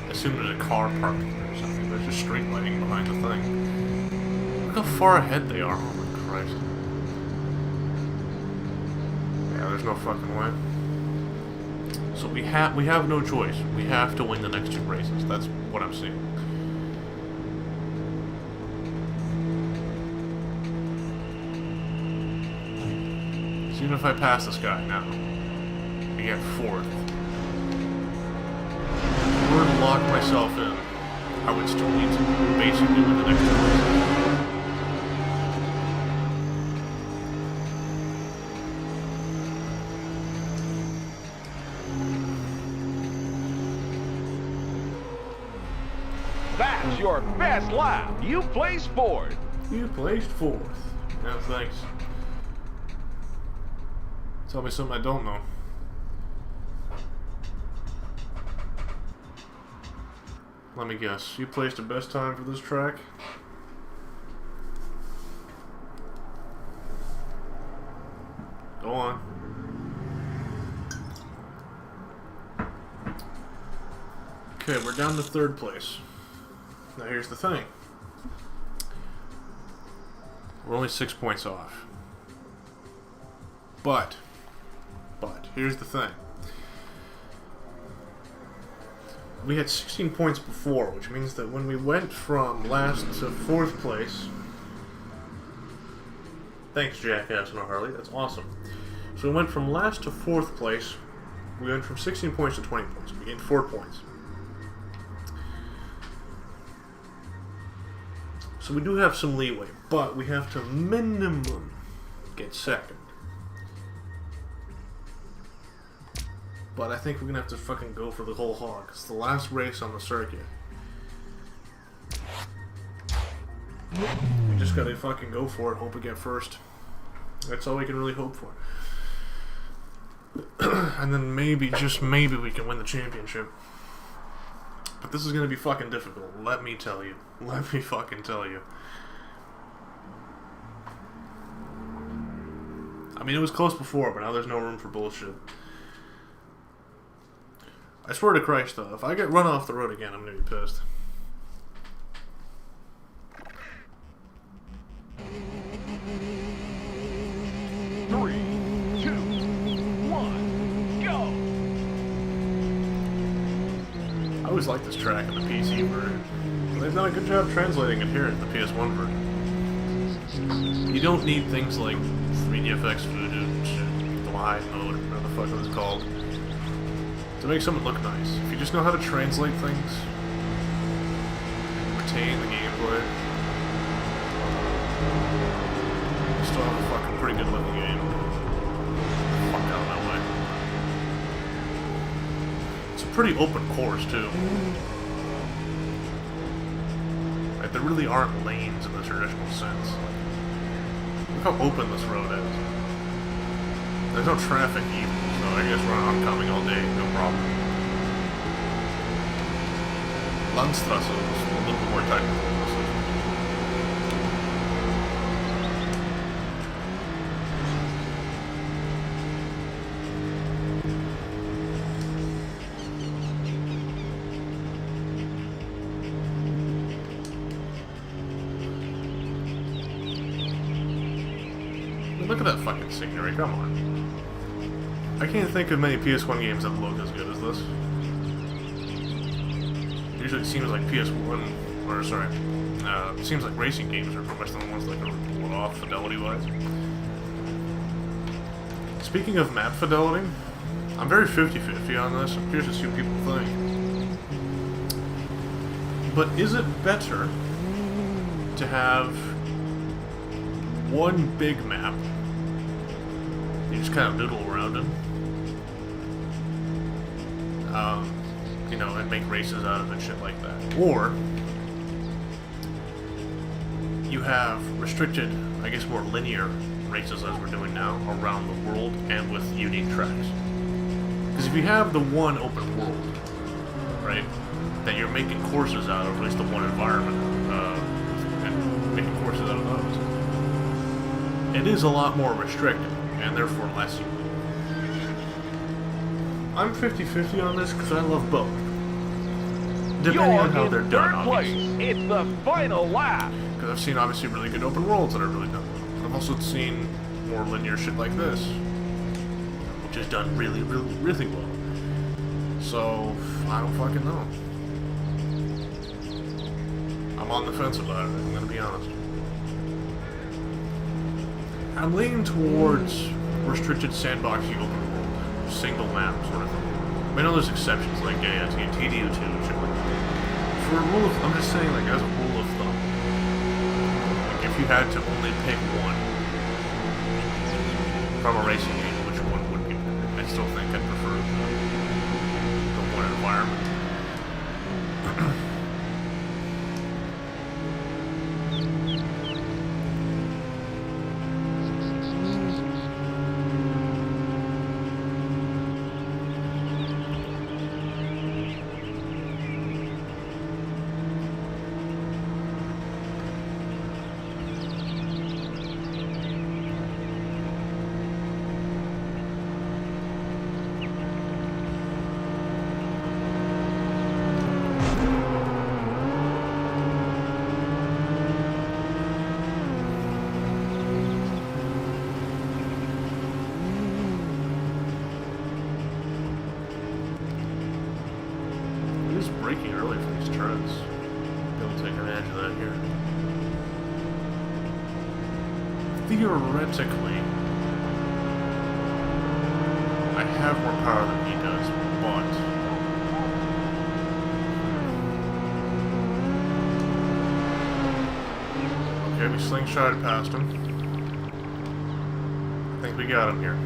assume there's a car parked there or something. There's just street lighting behind the thing. Look how far ahead they are. Oh my Christ. Yeah, there's no fucking way. So we have no choice. We have to win the next 2 races. That's what I'm seeing. So even if I pass this guy now, I get 4th. If I were to lock myself in, I would still need to basically win the next 2 races. That's your best lap. You placed 4th. You placed 4th. Yeah, thanks. Tell me something I don't know. Let me guess. You placed the best time for this track? Go on. Okay, we're down to 3rd place. Now here's the thing. We're only 6 points off. But, here's the thing. We had 16 points before, which means that when we went from last to 4th place... Thanks, Jackass and Harley, that's awesome. So we went from last to 4th place, we went from 16 points to 20 points. We gained 4 points. So we do have some leeway, but we have to minimum get 2nd. But I think we're gonna have to fucking go for the whole hog. It's the last race on the circuit. We just gotta fucking go for it, hope we get 1st. That's all we can really hope for. And then maybe, just maybe, we can win the championship. But this is gonna be fucking difficult, let me tell you. Let me fucking tell you. I mean, it was close before, but now there's no room for bullshit. I swear to Christ, though, if I get run off the road again, I'm gonna be pissed. Three, two, one, go! I always like this track in the PC version. They've done a good job translating it here in the PS1 version. You don't need things like 3DFX footage and shit, glide mode, whatever the fuck it was called, to make something look nice. If you just know how to translate things, and retain the gameplay, you still have a fucking pretty good looking game. Fuck out of my way. It's a pretty open course, too. Like, there really aren't lanes in the traditional sense. Look how open this road is. There's no traffic even, so I guess we're oncoming all day, no problem. Landstrasse is a little bit more technical. Look at that fucking scenery, come on. I can't think of many PS1 games that look as good as this. Usually it seems like PS1, or sorry, It seems like racing games are pretty much the only ones that can pull it off fidelity-wise. Speaking of map fidelity, I'm very 50-50 on this. I'm curious to see what people think. But is it better to have one big map, you just kind of noodle around it, you know, and make races out of it, shit like that, or you have restricted, I guess, more linear races as we're doing now around the world and with unique tracks? Because if you have the one open world, right, that you're making courses out of, at least the one environment, and making courses out of those, it is a lot more restricted, and therefore less unique. I'm 50-50 on this because I love both. Depending on how they're done, obviously. It's the final lap. Because I've seen, obviously, really good open worlds that are really done well. I've also seen more linear shit like this, which is done really, really, really well. So, I don't fucking know. I'm on the fence about it, I'm gonna be honest. I'm leaning towards restricted sandboxing open world, single map sort of thing. I know there's exceptions like TDO2 and shit like that. For a rule of, I'm just saying, like, as a rule of thumb, like, if you had to only pick one from a racing game, which one would be? I still think I'd prefer the one environment. Braking early for these turns. Don't take advantage of that here. Theoretically, I have more power than he does, but... Okay, we slingshotted past him. I think we got him here.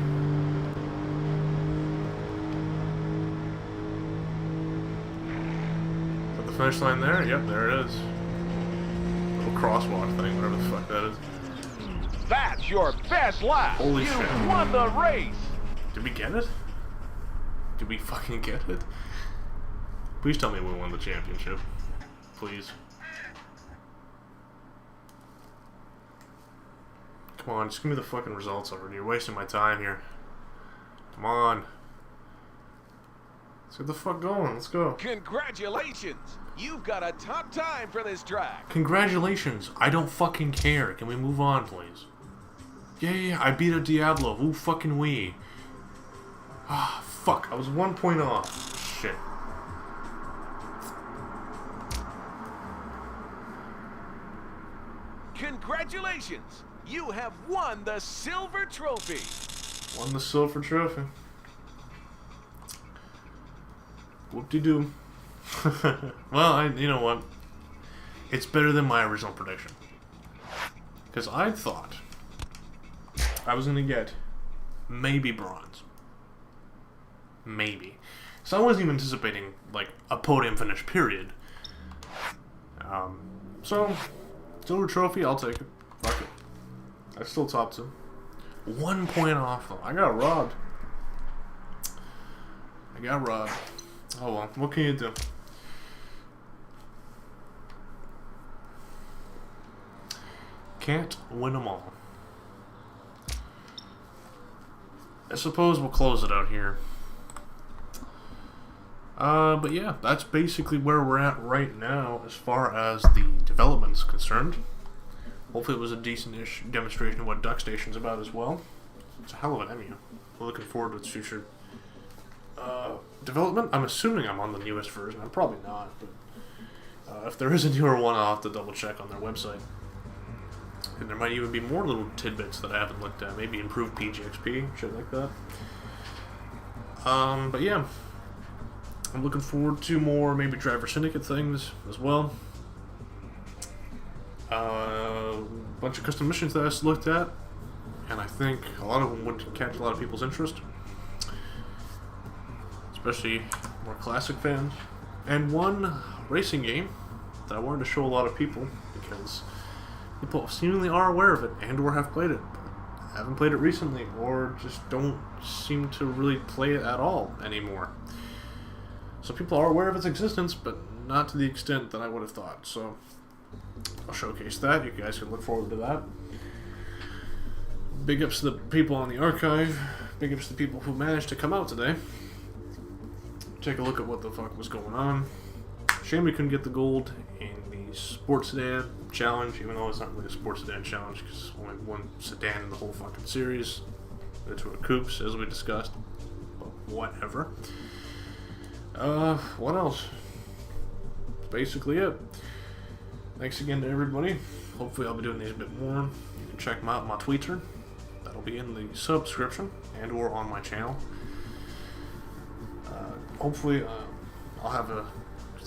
Finish line there? Yep, there it is. Little crosswalk thing, whatever the fuck that is. That's your best lap. Holy you shit. won the race. Did we get it? Did we fucking get it? Please tell me we won the championship. Please. Come on, just give me the fucking results already. You're wasting my time here. Come on. Let's get the fuck going. Let's go. Congratulations. You've got a top time for this track. Congratulations. I don't fucking care. Can we move on, please? Yeah, I beat a Diablo. Ooh, fucking wee. Ah, fuck. I was 1 point off. Shit. Congratulations. You have won the silver trophy. Won the silver trophy. Whoop-de-doo. Well, you know what? It's better than my original prediction. Because I thought I was going to get maybe bronze. Maybe. So I wasn't even anticipating, like, a podium finish, period. So, silver trophy, I'll take it. Fuck it. I still top 2. 1 point off, though. I got robbed. Oh well, what can you do? Can't win them all. I suppose we'll close it out here. But yeah, that's basically where we're at right now as far as the development is concerned. Hopefully it was a decent-ish demonstration of what DuckStation's about as well. It's a hell of an MU. We're looking forward to its future development. I'm assuming I'm on the newest version. I'm probably not, but If there is a newer one, I'll have to double check on their website. And there might even be more little tidbits that I haven't looked at. Maybe improved PGXP, shit like that. But yeah. I'm looking forward to more maybe Driver Syndicate things as well. A bunch of custom missions that I just looked at. And I think a lot of them would catch a lot of people's interest. Especially more classic fans. And one racing game that I wanted to show a lot of people because people seemingly are aware of it and or have played it, but haven't played it recently or just don't seem to really play it at all anymore. So people are aware of its existence, but not to the extent that I would have thought. So I'll showcase that. You guys can look forward to that. Big ups to the people on the archive. Big ups to the people who managed to come out today. Take a look at what the fuck was going on. Shame we couldn't get the gold in the sports sedan challenge, even though it's not really a sports sedan challenge because only one sedan in the whole fucking series. The two are coupes, as we discussed. But whatever. What else? That's basically it. Thanks again to everybody. Hopefully I'll be doing these a bit more. You can check them out on my Twitter. That'll be in the subscription and or on my channel. Hopefully I'll have a...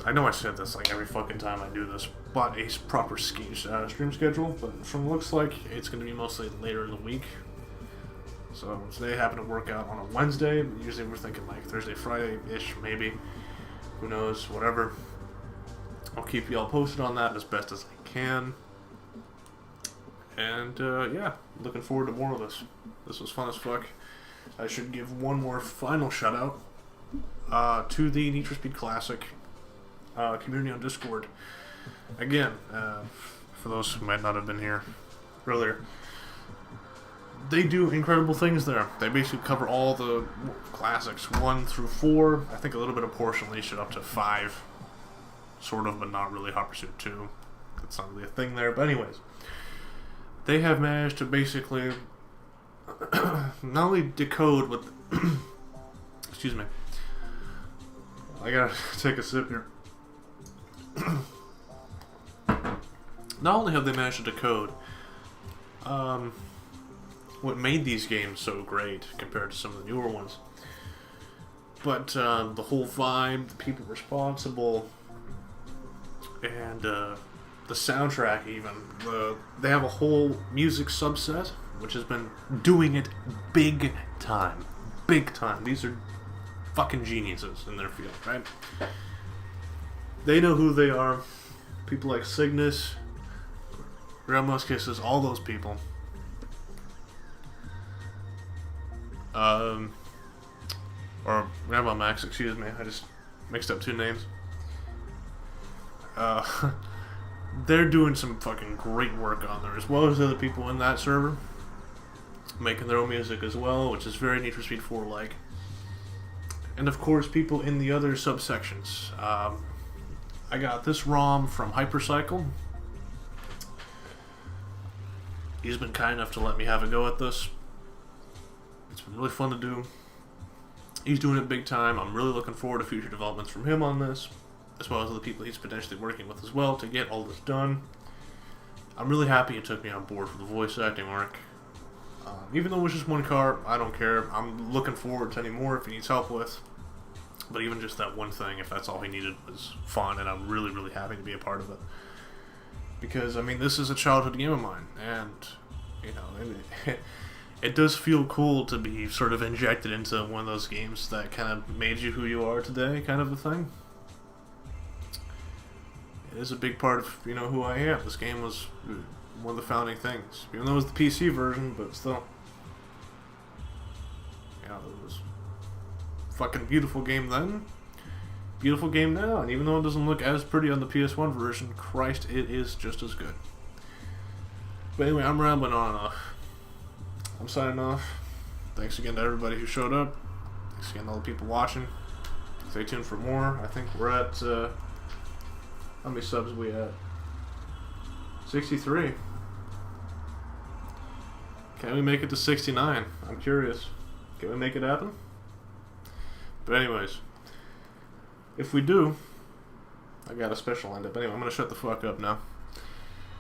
I know I said this like every fucking time I do this, but a proper stream schedule, but from the looks like it's going to be mostly later in the week. So today happened to work out on a Wednesday. Usually we're thinking like Thursday, Friday-ish, maybe. Who knows, whatever. I'll keep you all posted on that as best as I can. And yeah, looking forward to more of this. This was fun as fuck. I should give one more final shout out to the Need for Speed Classic community on Discord. Again, for those who might not have been here earlier, they do incredible things there. They basically cover all the classics 1 through 4. I think a little bit of Porsche Unleashed up to 5. Sort of, but not really. Hot Pursuit 2. That's not really a thing there. But anyways, they have managed to basically not only decode what... excuse me. I gotta take a sip here. Not only have they managed to decode what made these games so great compared to some of the newer ones, but the whole vibe, the people responsible, and the soundtrack even. They have a whole music subset which has been doing it big time. Big time. These are fucking geniuses in their field, right? They know who they are. People like Cygnus, Grandma's Kisses, all those people. Or Grandma Max, excuse me. I just mixed up two names. They're doing some fucking great work on there, as well as the other people in that server. Making their own music as well, which is very Need for Speed 4-like. And of course, people in the other subsections. I got this ROM from Hypercycle. He's been kind enough to let me have a go at this. It's been really fun to do. He's doing it big time. I'm really looking forward to future developments from him on this, as well as the people he's potentially working with as well to get all this done. I'm really happy he took me on board for the voice acting work. Even though it was just one car, I don't care. I'm looking forward to any more if he needs help with. But even just that one thing, if that's all he needed, was fun, and I'm really, really happy to be a part of it. Because, I mean, this is a childhood game of mine, and, you know, it does feel cool to be sort of injected into one of those games that kind of made you who you are today, kind of a thing. It is a big part of, you know, who I am. This game was one of the founding things. Even though it was the PC version, but still. You know, it was a fucking beautiful game then. Beautiful game now. And even though it doesn't look as pretty on the PS1 version, Christ, it is just as good. But anyway, I'm rambling on and off. I'm signing off. Thanks again to everybody who showed up. Thanks again to all the people watching. Stay tuned for more. I think we're at... how many subs are we at? 63. Can we make it to 69? I'm curious. Can we make it happen? But anyways, if we do, I got a special lined up. Anyway, I'm gonna shut the fuck up now.